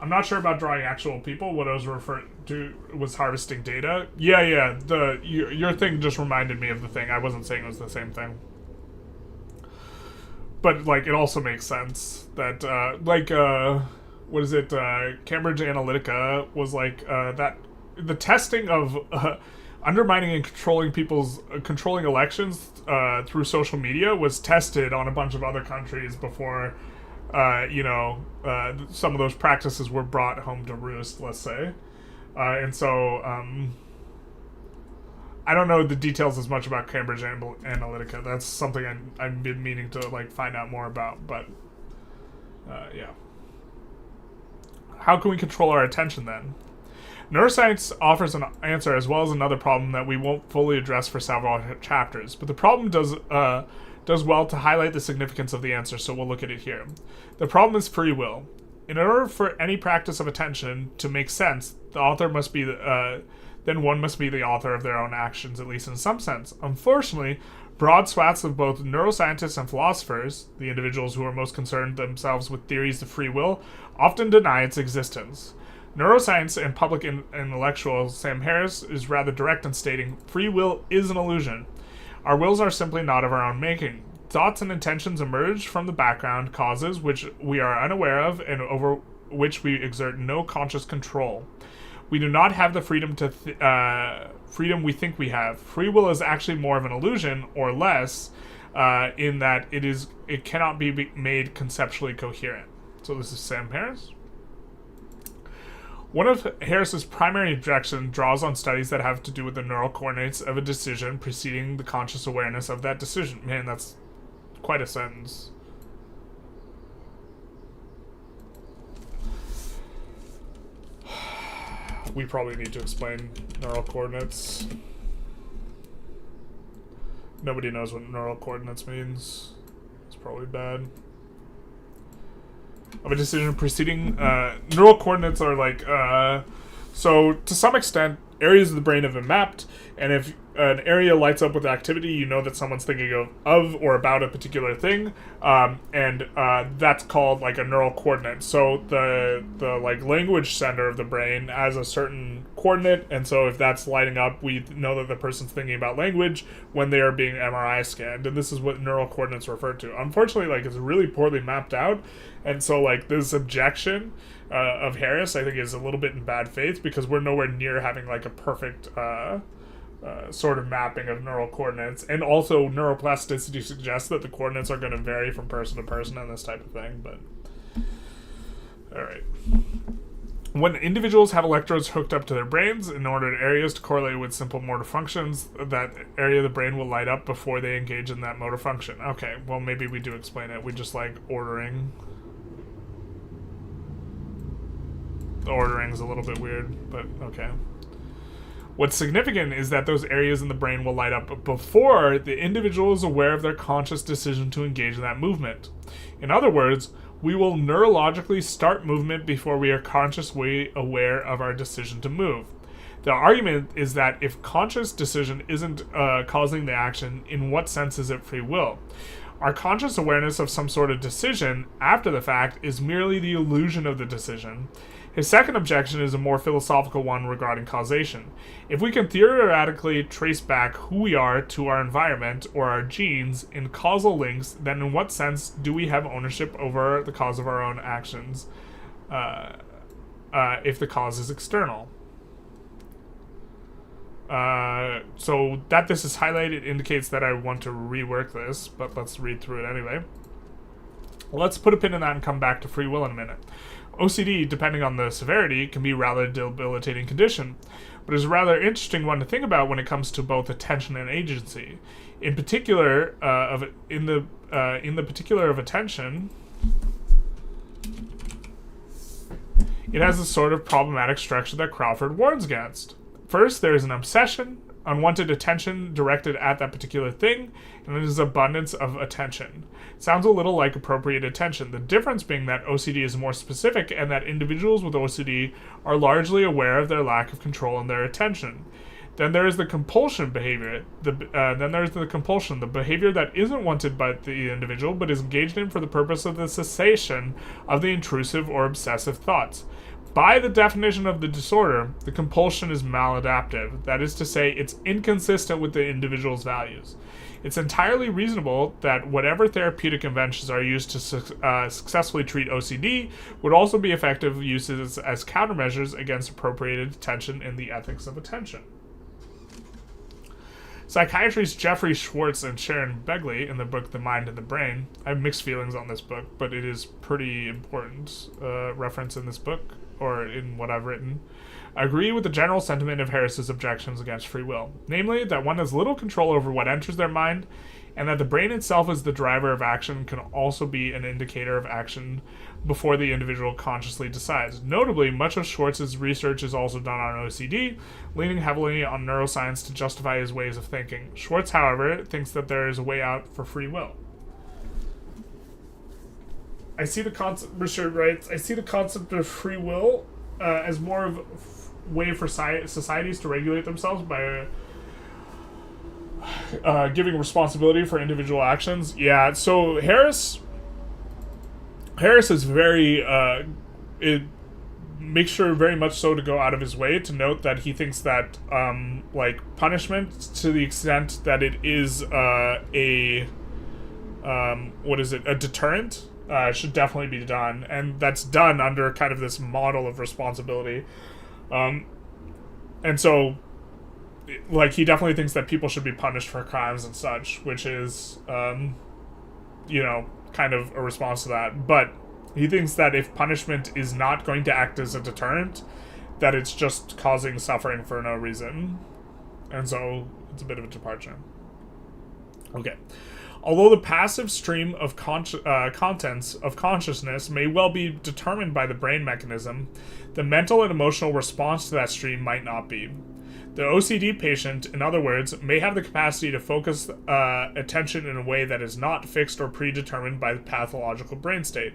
I'm not sure about drawing actual people. What I was referring to was harvesting data. Yeah. Your thing just reminded me of the thing. I wasn't saying it was the same thing, but like it also makes sense that what is it? Cambridge Analytica was like that. The testing of undermining and controlling elections through social media was tested on a bunch of other countries before, some of those practices were brought home to roost, let's say. And so, I don't know the details as much about Cambridge Analytica. That's something I've been meaning to like find out more about, but yeah. How can we control our attention then? Neuroscience offers an answer as well as another problem that we won't fully address for several chapters, but the problem does well to highlight the significance of the answer, so we'll look at it here. The problem is free will. In order for any practice of attention to make sense, then one must be the author of their own actions, at least in some sense. Unfortunately, broad swaths of both neuroscientists and philosophers, the individuals who are most concerned themselves with theories of free will, often deny its existence. Neuroscience and public intellectual Sam Harris is rather direct in stating, free will is an illusion. Our wills are simply not of our own making. Thoughts and intentions emerge from the background causes which we are unaware of and over which we exert no conscious control. We do not have the freedom freedom we think we have. Free will is actually more of an illusion, or less, in that it cannot be made conceptually coherent. So this is Sam Harris. One of Harris's primary objections draws on studies that have to do with the neural coordinates of a decision preceding the conscious awareness of that decision. Man, that's quite a sentence. We probably need to explain neural coordinates. Nobody knows what neural coordinates means. It's probably bad. Of a decision preceding neural coordinates are like so to some extent areas of the brain have been mapped, and if an area lights up with activity, you know that someone's thinking of or about a particular thing, and that's called like a neural coordinate. So the like language center of the brain has a certain coordinate, and so if that's lighting up, we know that the person's thinking about language when they are being MRI scanned, and this is what neural coordinates refer to. Unfortunately, like it's really poorly mapped out, and so like this objection of Harris, I think, is a little bit in bad faith because we're nowhere near having like a perfect sort of mapping of neural coordinates, and also neuroplasticity suggests that the coordinates are going to vary from person to person and this type of thing. But all right, when individuals have electrodes hooked up to their brains in ordered areas to correlate with simple motor functions, that area of the brain will light up before they engage in that motor function. Okay, well maybe we do explain it. We just like ordering. The ordering's a little bit weird, but okay. What's significant is that those areas in the brain will light up before the individual is aware of their conscious decision to engage in that movement. In other words, we will neurologically start movement before we are consciously aware of our decision to move. The argument is that if conscious decision isn't causing the action, in what sense is it free will? Our conscious awareness of some sort of decision after the fact is merely the illusion of the decision. His second objection is a more philosophical one regarding causation. If we can theoretically trace back who we are to our environment or our genes in causal links, then in what sense do we have ownership over the cause of our own actions if the cause is external? So that this is highlighted indicates that I want to rework this, but let's read through it anyway. Let's put a pin in that and come back to free will in a minute. OCD, depending on the severity, can be a rather debilitating condition, but is a rather interesting one to think about when it comes to both attention and agency. In particular, in the particular of attention, it has a sort of problematic structure that Crawford warns against. First, there is an obsession, unwanted attention directed at that particular thing, and there is abundance of attention. It sounds a little like appropriate attention, the difference being that OCD is more specific and that individuals with OCD are largely aware of their lack of control in their attention. Then there is the compulsion behavior. The behavior that isn't wanted by the individual, but is engaged in for the purpose of the cessation of the intrusive or obsessive thoughts. By the definition of the disorder, the compulsion is maladaptive. That is to say, it's inconsistent with the individual's values. It's entirely reasonable that whatever therapeutic inventions are used to successfully treat OCD would also be effective uses as countermeasures against appropriated attention in the ethics of attention. Psychiatrists Jeffrey Schwartz and Sharon Begley, in the book The Mind and the Brain, I have mixed feelings on this book, but it is pretty important reference in this book, or in what I've written, agree with the general sentiment of Harris's objections against free will, namely that one has little control over what enters their mind, and that the brain itself as the driver of action can also be an indicator of action before the individual consciously decides. Notably, much of Schwartz's research is also done on OCD, leaning heavily on neuroscience to justify his ways of thinking. Schwartz, however, thinks that there is a way out for free will. I see the concept, Richard writes, I see the concept of free will as more of a way for societies to regulate themselves by giving responsibility for individual actions. Yeah, so Harris is very, it makes sure very much so to go out of his way to note that he thinks that, punishment, to the extent that it is a deterrent, should definitely be done, and that's done under kind of this model of responsibility. And so, he definitely thinks that people should be punished for crimes and such, which is, kind of a response to that. But he thinks that if punishment is not going to act as a deterrent, that it's just causing suffering for no reason. And so, it's a bit of a departure. Okay. Although the passive stream of contents of consciousness may well be determined by the brain mechanism, the mental and emotional response to that stream might not be. The OCD patient, in other words, may have the capacity to focus attention in a way that is not fixed or predetermined by the pathological brain state.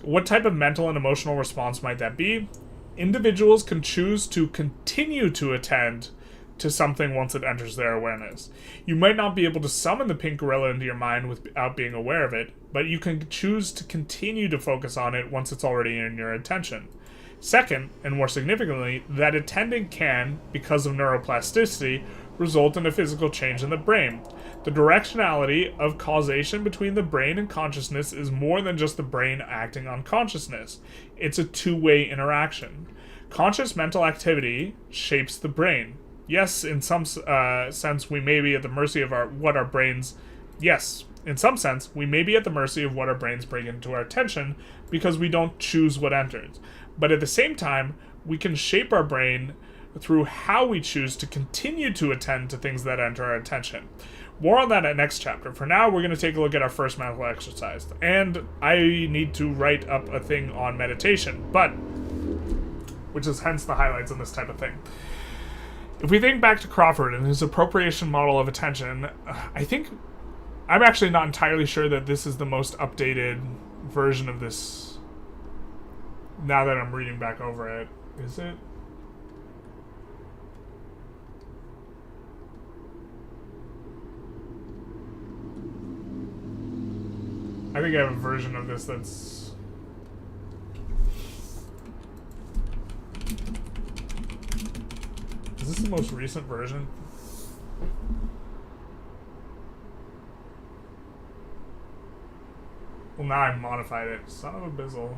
What type of mental and emotional response might that be? Individuals can choose to continue to attend to something once it enters their awareness. You might not be able to summon the pink gorilla into your mind without being aware of it, but you can choose to continue to focus on it once it's already in your attention. Second, and more significantly, that attending can, because of neuroplasticity, result in a physical change in the brain. The directionality of causation between the brain and consciousness is more than just the brain acting on consciousness. It's a two-way interaction. Conscious mental activity shapes the brain. Yes, in some sense, we may be at the mercy of what our brains bring into our attention because we don't choose what enters. But at the same time, we can shape our brain through how we choose to continue to attend to things that enter our attention. More on that at next chapter. For now, we're going to take a look at our first mental exercise. And I need to write up a thing on meditation, which is hence the highlights on this type of thing. If we think back to Crawford and his appropriation model of attention, I'm actually not entirely sure that this is the most updated version of this. Now that I'm reading back over it, is it? I think I have a version of this that's... Is this the most recent version? Well, now I've modified it. Son of a bizzle.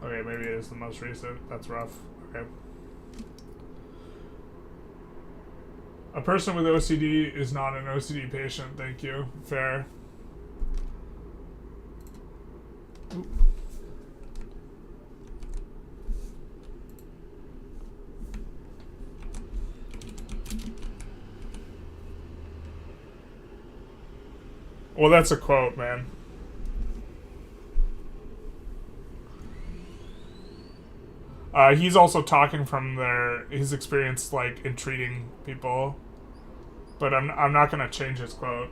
Okay, maybe it is the most recent. That's rough. Okay. A person with OCD is not an OCD patient. Thank you. Fair. Ooh. Well, that's a quote, man. He's also talking from his experience, like, in treating people. But I'm not gonna change his quote.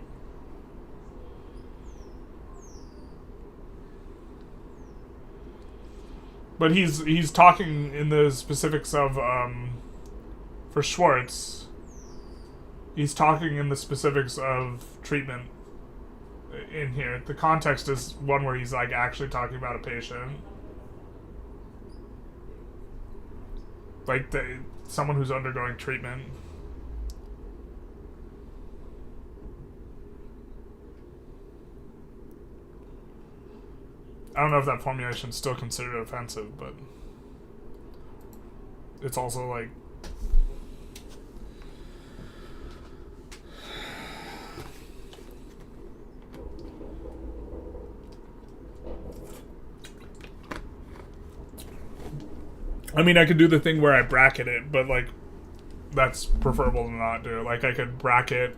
But he's talking in the specifics of for Schwartz. He's talking in the specifics of treatment in here. The context is one where he's like actually talking about a patient. Like someone who's undergoing treatment. I don't know if that formulation is still considered offensive, but it's also like I mean, I could do the thing where I bracket it, but like that's preferable to not do. Like I could bracket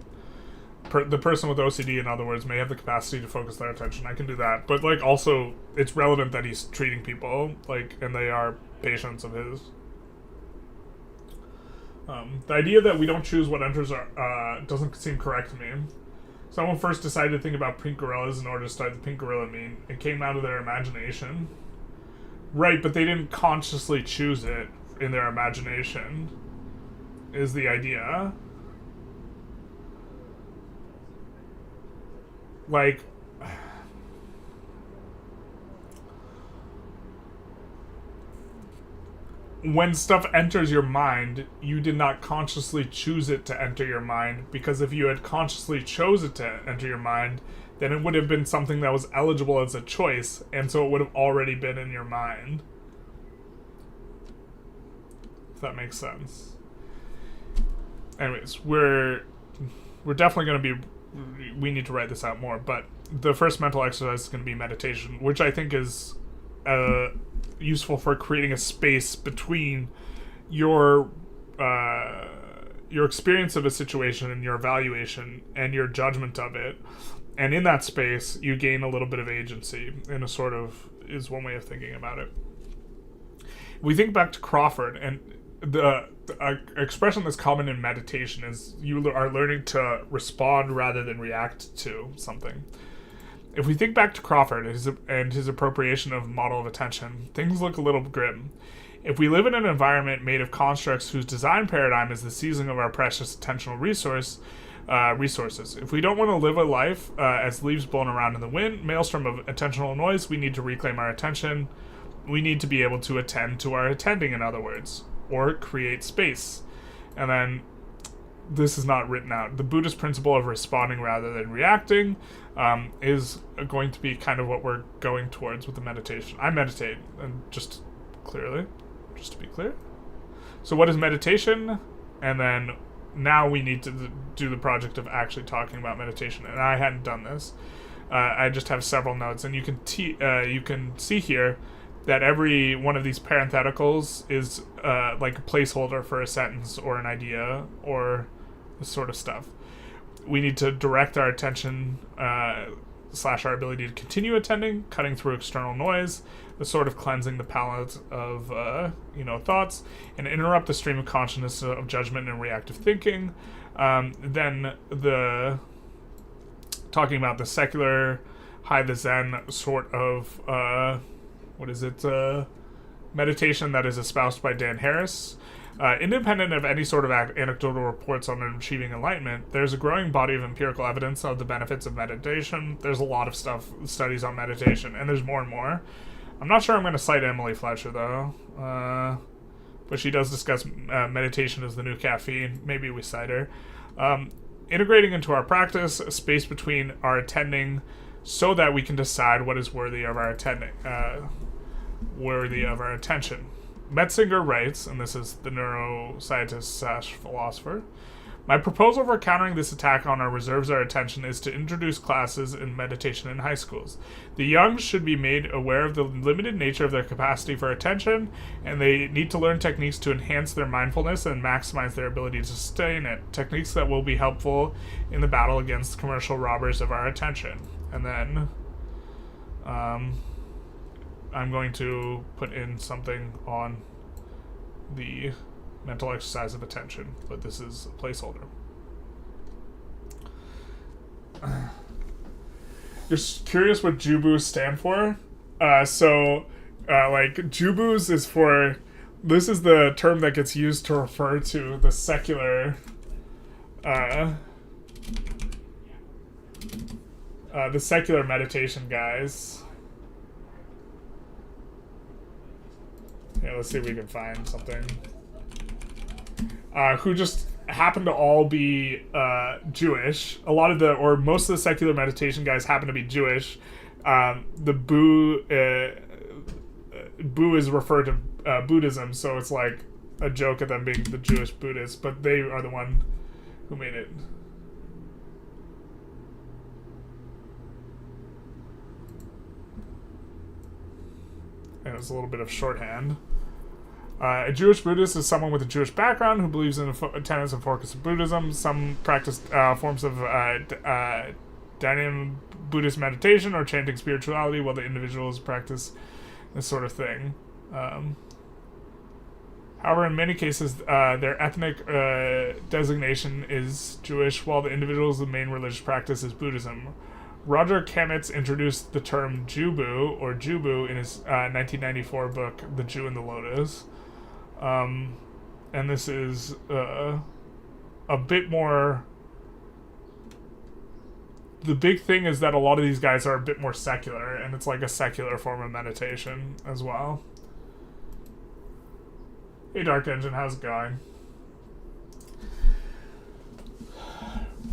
the person with OCD, in other words, may have the capacity to focus their attention. I can do that, but like also it's relevant that he's treating people, like, and they are patients of his. The idea that we don't choose what enters our doesn't seem correct to me. Someone first decided to think about pink gorillas in order to start the pink gorilla meme. It came out of their imagination. Right, but they didn't consciously choose it in their imagination, is the idea. Like, when stuff enters your mind, you did not consciously choose it to enter your mind, because if you had consciously chose it to enter your mind, then it would have been something that was eligible as a choice, and so it would have already been in your mind. If that makes sense. Anyways, we're definitely going to be... We need to write this out more, but the first mental exercise is going to be meditation, which I think is useful for creating a space between your experience of a situation and your evaluation and your judgment of it. And in that space, you gain a little bit of agency, in a sort of, is one way of thinking about it. We think back to Crawford, and the expression that's common in meditation is you are learning to respond rather than react to something. If we think back to Crawford and his appropriation of model of attention, things look a little grim. If we live in an environment made of constructs whose design paradigm is the seizing of our precious attentional resources, if we don't want to live a life as leaves blown around in the wind, maelstrom of attentional noise, we need to reclaim our attention. We need to be able to attend to our attending, in other words, or create space. And then, this is not written out. The Buddhist principle of responding rather than reacting is going to be kind of what we're going towards with the meditation. I meditate, and just to be clear. So what is meditation? And then now we need to do the project of actually talking about meditation. And I hadn't done this. I just have several notes, and you can see here that every one of these parentheticals is like a placeholder for a sentence or an idea or this sort of stuff. We need to direct our attention / our ability to continue attending, cutting through external noise, the sort of cleansing the palate of thoughts, and interrupt the stream of consciousness of judgment and reactive thinking. Then the talking about the secular, high the Zen sort of meditation that is espoused by Dan Harris. Independent of any sort of anecdotal reports on achieving enlightenment, there's a growing body of empirical evidence of the benefits of meditation. There's a lot of studies on meditation, and there's more and more. I'm not sure I'm going to cite Emily Fletcher, though, but she does discuss meditation as the new caffeine. Maybe we cite her. Integrating into our practice a space between our attending so that we can decide what is worthy of our attention. Metzinger writes, and this is the neuroscientist / philosopher, My proposal for countering this attack on our reserves our attention is to introduce classes in meditation in high schools. The young should be made aware of the limited nature of their capacity for attention, and they need to learn techniques to enhance their mindfulness and maximize their ability to sustain it. Techniques that will be helpful in the battle against commercial robbers of our attention. And then I'm going to put in something on the mental exercise of attention, but this is a placeholder. You're curious what JUBUs stand for? Like, JUBUs is for... This is the term that gets used to refer to the secular... the secular meditation guys. Yeah, let's see if we can find something. Who just happen to all be Jewish. A lot of or most of the secular meditation guys happen to be Jewish. The Boo is referred to Buddhism, so it's like a joke at them being the Jewish Buddhists, but they are the one who made it. And it's a little bit of shorthand. A Jewish Buddhist is someone with a Jewish background who believes in the tenets and focus of Buddhism. Some practice forms of Dhyana Buddhist meditation or chanting spirituality, while the individuals practice this sort of thing. However, in many cases, their ethnic designation is Jewish, while the individual's main religious practice is Buddhism. Roger Kamitz introduced the term Jubu, or Jubu, in his 1994 book, The Jew and the Lotus. And this is a bit more... The big thing is that a lot of these guys are a bit more secular, and it's like a secular form of meditation as well. Hey Dark Engine, how's it going?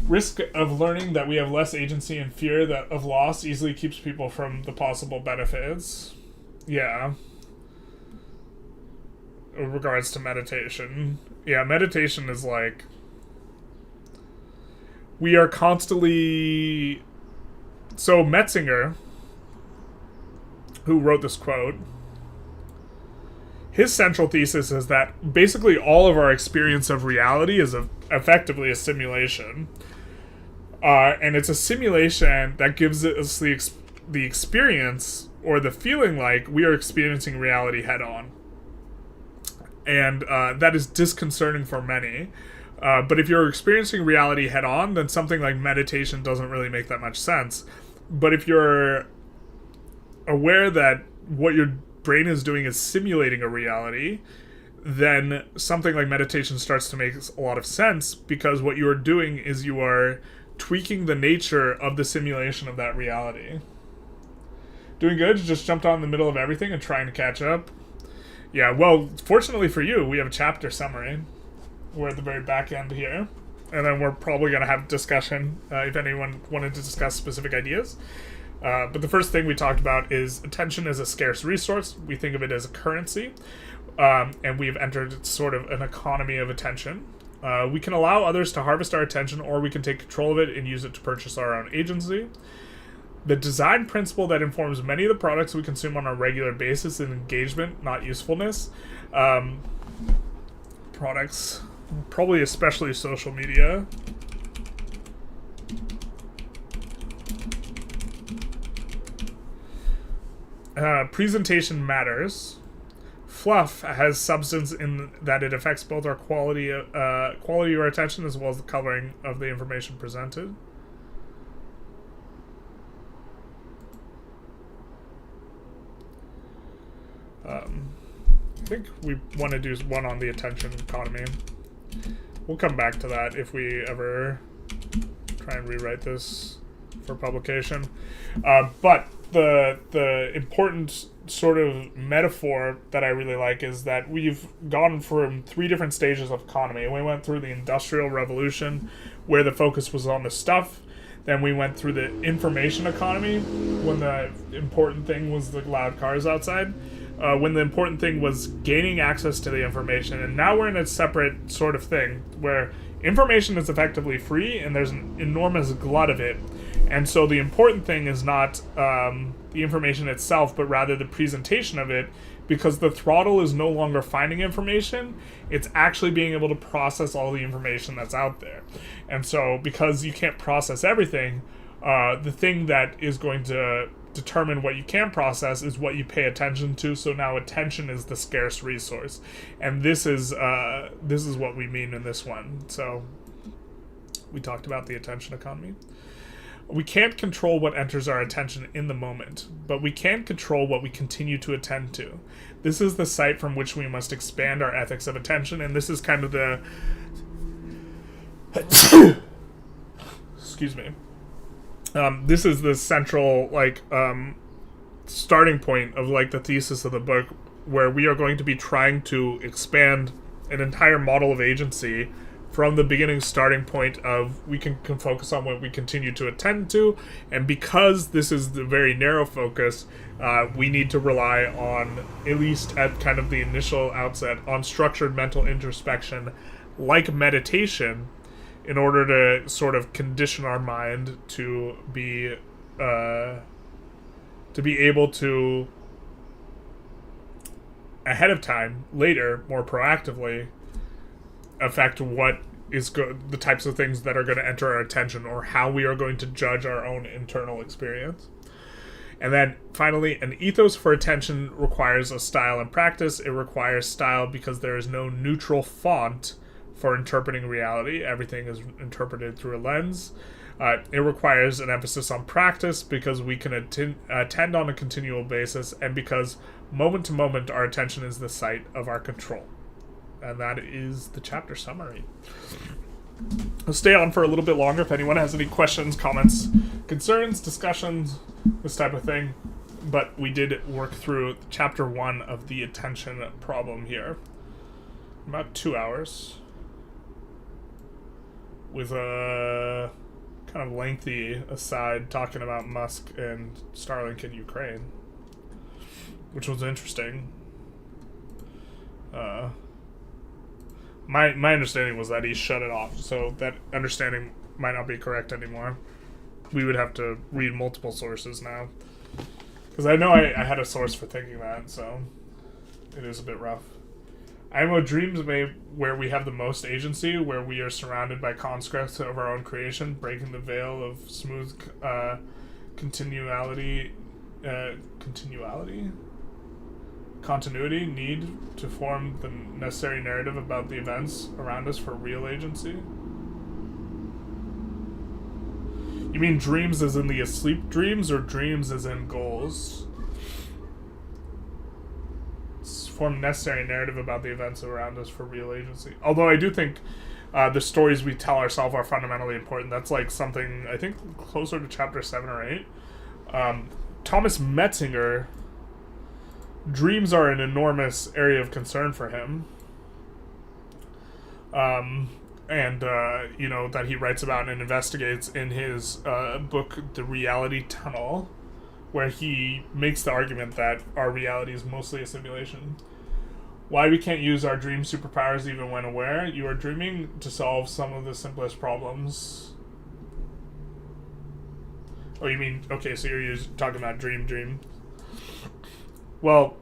Risk of learning that we have less agency and fear that of loss easily keeps people from the possible benefits. Yeah. In regards to meditation. Yeah, meditation is like... We are constantly... So Metzinger, who wrote this quote, his central thesis is that basically all of our experience of reality is effectively a simulation. And it's a simulation that gives us the experience or the feeling like we are experiencing reality head on. And that is disconcerting for many. But if you're experiencing reality head on, then something like meditation doesn't really make that much sense. But if you're aware that what your brain is doing is simulating a reality, then something like meditation starts to make a lot of sense, because what you are doing is you are tweaking the nature of the simulation of that reality. Doing good? Just jumped on in the middle of everything and trying to catch up? Yeah, well, fortunately for you, we have a chapter summary. We're at the very back end here. And then we're probably going to have discussion if anyone wanted to discuss specific ideas. But the first thing we talked about is attention is a scarce resource. We think of it as a currency. And we've entered sort of an economy of attention. We can allow others to harvest our attention, or we can take control of it and use it to purchase our own agency. The design principle that informs many of the products we consume on a regular basis is engagement, not usefulness. Products, probably especially social media. Presentation matters. Fluff has substance in that it affects both our quality of our attention as well as the coloring of the information presented. I think we want to do one on the attention economy. We'll come back to that if we ever try and rewrite this for publication. But the important sort of metaphor that I really like is that we've gone from 3 different stages of economy. We went through the Industrial Revolution, where the focus was on the stuff. Then we went through the information economy, when the important thing was the loud cars outside. When the important thing was gaining access to the information. And now we're in a separate sort of thing, where Information is effectively free, and there's an enormous glut of it. And so the important thing is not the information itself, but rather the presentation of it, because the throttle is no longer finding information, it's actually being able to process all the information that's out there. And so because you can't process everything, the thing that is going to determine what you can process is what you pay attention to. So now attention is the scarce resource, and this is what we mean in this one. So we talked about the attention economy. We can't control what enters our attention in the moment, but we can control what we continue to attend to. This is the site from which we must expand our ethics of attention, and this is kind of the excuse me. This is the central starting point of the thesis of the book, where we are going to be trying to expand an entire model of agency from the beginning starting point of we can focus on what we continue to attend to, and because this is the very narrow focus, we need to rely on, at least at kind of the initial outset, on structured mental introspection like meditation, in order to sort of condition our mind to be able to, ahead of time, later, more proactively, affect what is the types of things that are going to enter our attention, or how we are going to judge our own internal experience. And then finally, an ethos for attention requires a style and practice. It requires style because there is no neutral font for interpreting reality. Everything is interpreted through a lens. It requires an emphasis on practice because we can attend on a continual basis, and because moment to moment our attention is the site of our control. And that is the chapter summary. I'll stay on for a little bit longer if anyone has any questions, comments, concerns, discussions, this type of thing. But we did work through chapter 1 of the attention problem here. About 2 hours. With a kind of lengthy aside talking about Musk and Starlink in Ukraine, which was interesting. My understanding was that he shut it off, so that understanding might not be correct anymore. We would have to read multiple sources now, because I know I had a source for thinking that, so it is a bit rough. IMO dreams where we have the most agency, where we are surrounded by constructs of our own creation, breaking the veil of smooth continuity, continuity, need to form the necessary narrative about the events around us for real agency. You mean dreams as in the asleep dreams, or dreams as in goals? Form necessary narrative about the events around us for real agency. Although I do think the stories we tell ourselves are fundamentally important. That's something, I think, closer to chapter 7 or 8. Thomas Metzinger, dreams are an enormous area of concern for him. That he writes about and investigates in his book, The Reality Tunnel, where he makes the argument that our reality is mostly a simulation. Why we can't use our dream superpowers even when aware? You are dreaming to solve some of the simplest problems. Oh, you mean, okay, so you're talking about dream. Well,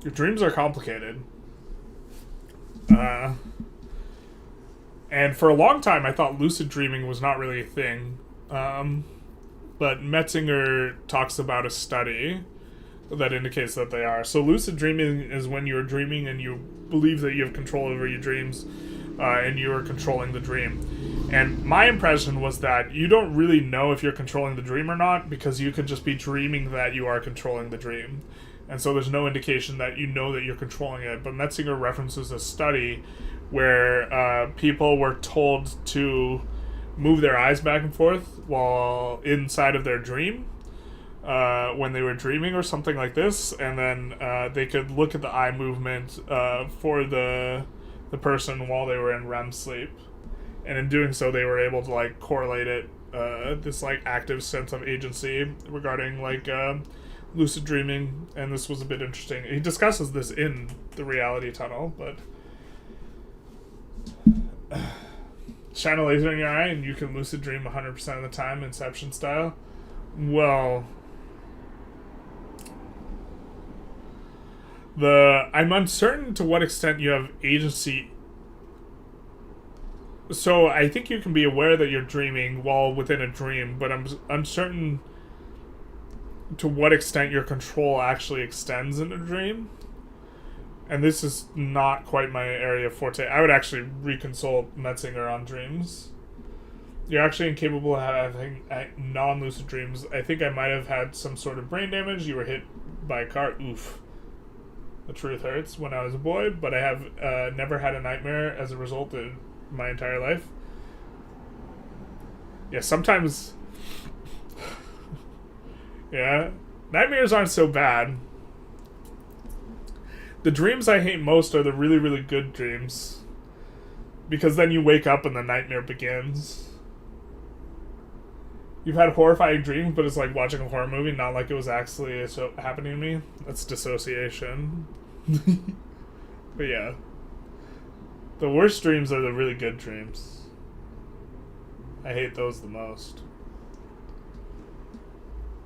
your dreams are complicated. And for a long time, I thought lucid dreaming was not really a thing. But Metzinger talks about a study that indicates that they are. So lucid dreaming is when you're dreaming and you believe that you have control over your dreams, and you are controlling the dream. And my impression was that you don't really know if you're controlling the dream or not, because you could just be dreaming that you are controlling the dream. And so there's no indication that you know that you're controlling it. But Metzinger references a study where people were told to move their eyes back and forth while inside of their dream, when they were dreaming or something like this, and then they could look at the eye movement for the person while they were in REM sleep, and in doing so they were able to correlate it, this active sense of agency regarding lucid dreaming. And this was a bit interesting. He discusses this in The Reality Tunnel, but shine a laser in your eye and you can lucid dream 100% of the time, Inception style. Well, I'm uncertain to what extent you have agency. So I think you can be aware that you're dreaming while within a dream, but I'm uncertain to what extent your control actually extends in a dream. And this is not quite my area of forte. I would actually reconsult Metzinger on dreams. You're actually incapable of having non-lucid dreams. I think I might have had some sort of brain damage. You were hit by a car. Oof. The truth hurts when I was a boy, but I have never had a nightmare as a result of my entire life. Yeah, sometimes... yeah. Nightmares aren't so bad. The dreams I hate most are the really, really good dreams. Because then you wake up and the nightmare begins. You've had horrifying dreams, but it's like watching a horror movie, not like it was actually happening to me. That's dissociation. But yeah. The worst dreams are the really good dreams. I hate those the most.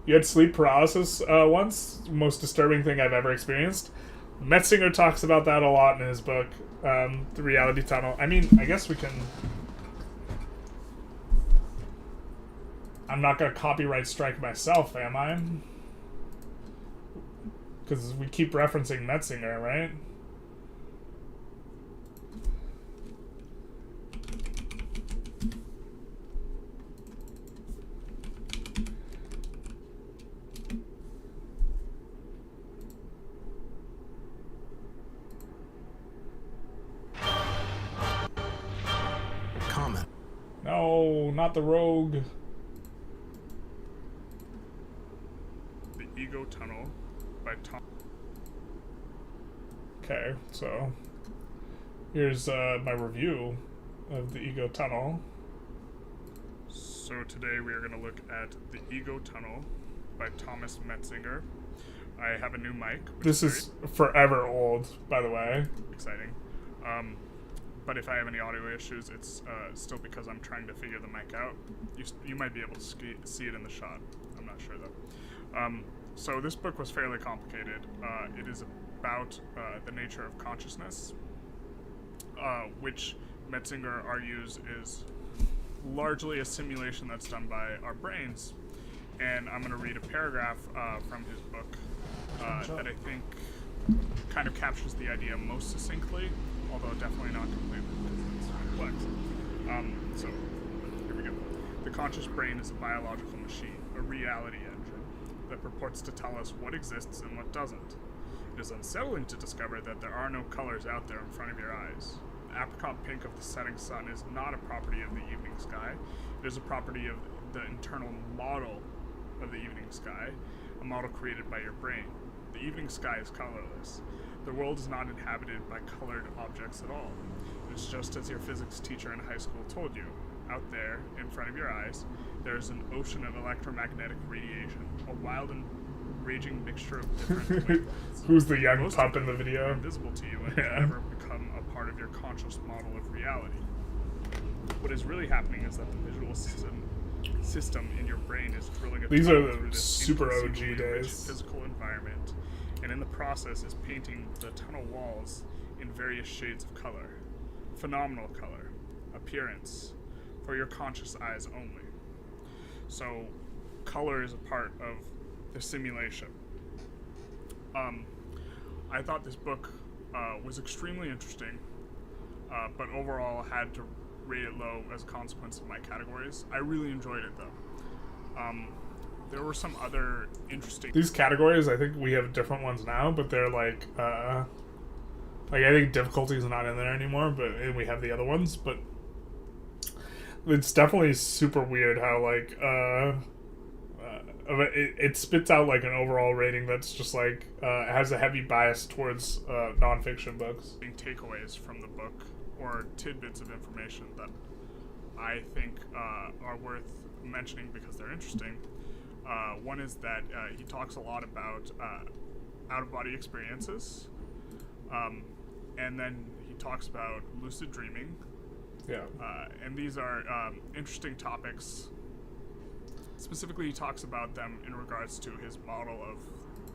You had sleep paralysis once? Most disturbing thing I've ever experienced. Metzinger talks about that a lot in his book, The Reality Tunnel. I mean, I guess we can... I'm not going to copyright strike myself, am I? Because we keep referencing Metzinger, right? Comment. No, not the rogue. The Ego Tunnel by Tom. Okay, so here's my review of the Ego Tunnel. So today we are going to look at the Ego Tunnel by Thomas Metzinger. I have a new mic. This is forever old, by the way. Exciting. But if I have any audio issues, it's still because I'm trying to figure the mic out. You might be able to see it in the shot. I'm not sure though. So this book was fairly complicated. It is about the nature of consciousness, which Metzinger argues is largely a simulation that's done by our brains. And I'm going to read a paragraph from his book that I think kind of captures the idea most succinctly, although definitely not completely because it's complex. So, here we go. The conscious brain is a biological machine, a reality engine, that purports to tell us what exists and what doesn't. It is unsettling to discover that there are no colors out there in front of your eyes. The apricot pink of the setting sun is not a property of the evening sky. It is a property of the internal model of the evening sky, a model created by your brain. The evening sky is colorless. The world is not inhabited by colored objects at all. It is just as your physics teacher in high school told you. Out there, in front of your eyes, there is an ocean of electromagnetic radiation, a wild and raging mixture of different wavelengths. Who's the young pup in the video? Invisible to you and can never become a part of your conscious model of reality. What is really happening is that the visual system in your brain is drilling a These tunnel are through the this super OG inconceivably rich days. physical environment, and in the process is painting the tunnel walls in various shades of color. Phenomenal color, appearance, for your conscious eyes only. So, color is a part of the simulation. I thought this book was extremely interesting, but overall had to rate it low as a consequence of my categories. I really enjoyed it though. There were some other interesting... These categories, I think we have different ones now, but they're like I think difficulty is not in there anymore, but and we have the other ones, but it's definitely super weird how like it spits out like an overall rating that's just like has a heavy bias towards nonfiction books. Takeaways from the book or tidbits of information that I think are worth mentioning because they're interesting. One is that he talks a lot about out-of-body experiences, and then he talks about lucid dreaming, Yeah. And these are interesting topics. Specifically, he talks about them in regards to his model of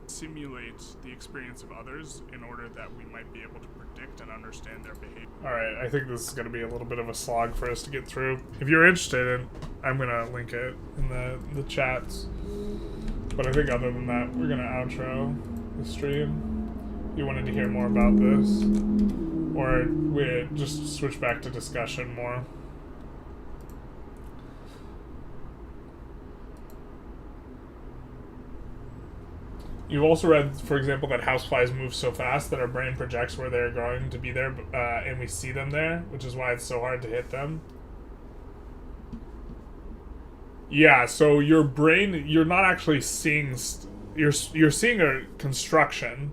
simulate the experience of others in order that we might be able to predict and understand their behavior. Alright, I think this is going to be a little bit of a slog for us to get through. If you're interested, I'm going to link it in the chats. But I think other than that, we're going to outro the stream. If you wanted to hear more about this, or we just switch back to discussion more. You've also read, for example, that houseflies move so fast that our brain projects where they're going to be there, and we see them there, which is why it's so hard to hit them. Yeah, so your brain, you're not actually seeing, you're seeing a construction,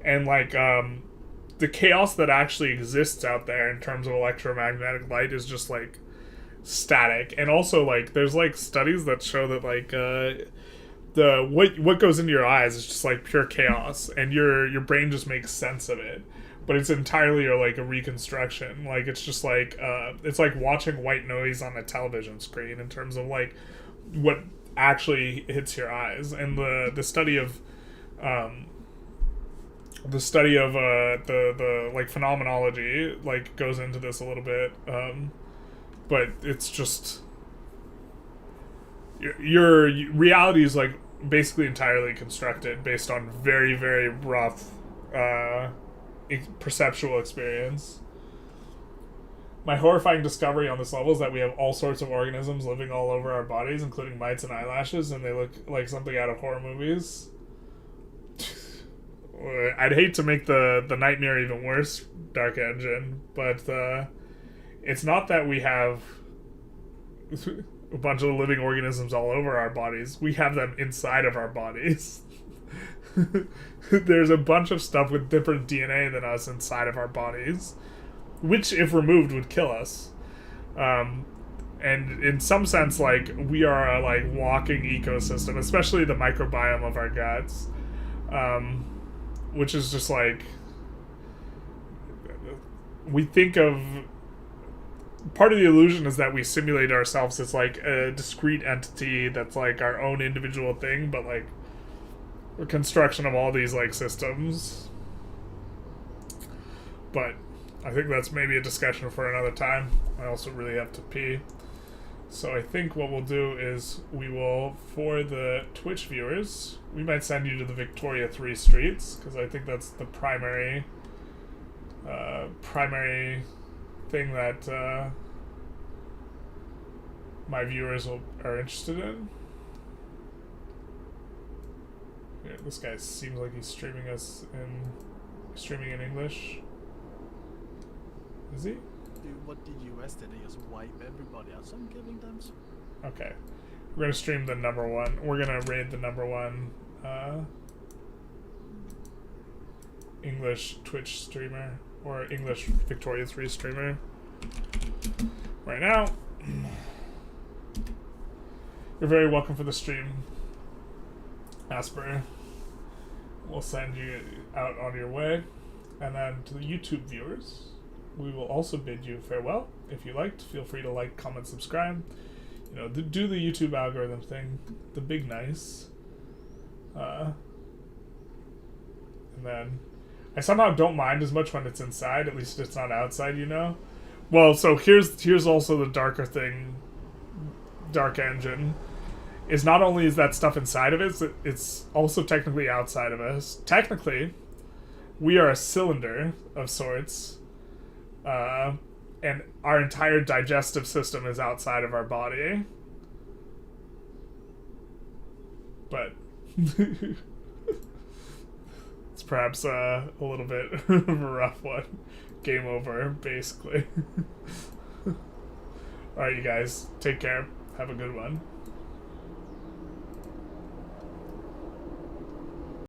and like the chaos that actually exists out there in terms of electromagnetic light is just like static. And also like there's like studies that show that like what goes into your eyes is just like pure chaos, and your brain just makes sense of it, but it's entirely like a reconstruction. Like it's just like it's like watching white noise on a television screen in terms of like what actually hits your eyes. And the study of the like phenomenology like goes into this a little bit, but it's just your reality is like basically entirely constructed based on very, very rough perceptual experience. My horrifying discovery on this level is that we have all sorts of organisms living all over our bodies, including mites and eyelashes, and they look like something out of horror movies. I'd hate to make the nightmare even worse, Dark Engine, but it's not that we have a bunch of living organisms all over our bodies. We have them inside of our bodies. There's a bunch of stuff with different DNA than us inside of our bodies, which, if removed, would kill us. And in some sense, like, we are a like walking ecosystem, especially the microbiome of our guts, which is just like, we think of, part of the illusion is that we simulate ourselves as like a discrete entity that's like our own individual thing, but like a construction of all these like systems. But I think that's maybe a discussion for another time. I also really have to pee. So I think what we'll do is we will, for the Twitch viewers, we might send you to the Victoria 3 streets, because I think that's the primary thing that my viewers are interested in. Yeah, this guy seems like he's streaming in English. Is he? Dude, what did you yesterday? Just wipe everybody out. So I'm giving them some. Okay. We're gonna stream the number one. We're gonna raid the number one English Twitch streamer, or English Victoria 3 streamer right now. You're very welcome for the stream, Asper. We'll send you out on your way. And then to the YouTube viewers, we will also bid you farewell. If you liked, feel free to like, comment, subscribe. You know, do the YouTube algorithm thing, the big nice. And then I somehow don't mind as much when it's inside. At least it's not outside, you know. Well, so here's also the darker thing. Dark Engine is not only is that stuff inside of it, it's also technically outside of us. Technically, we are a cylinder of sorts, and our entire digestive system is outside of our body. But it's perhaps a little bit of a rough one. Game over, basically. Alright, you guys, take care. Have a good one.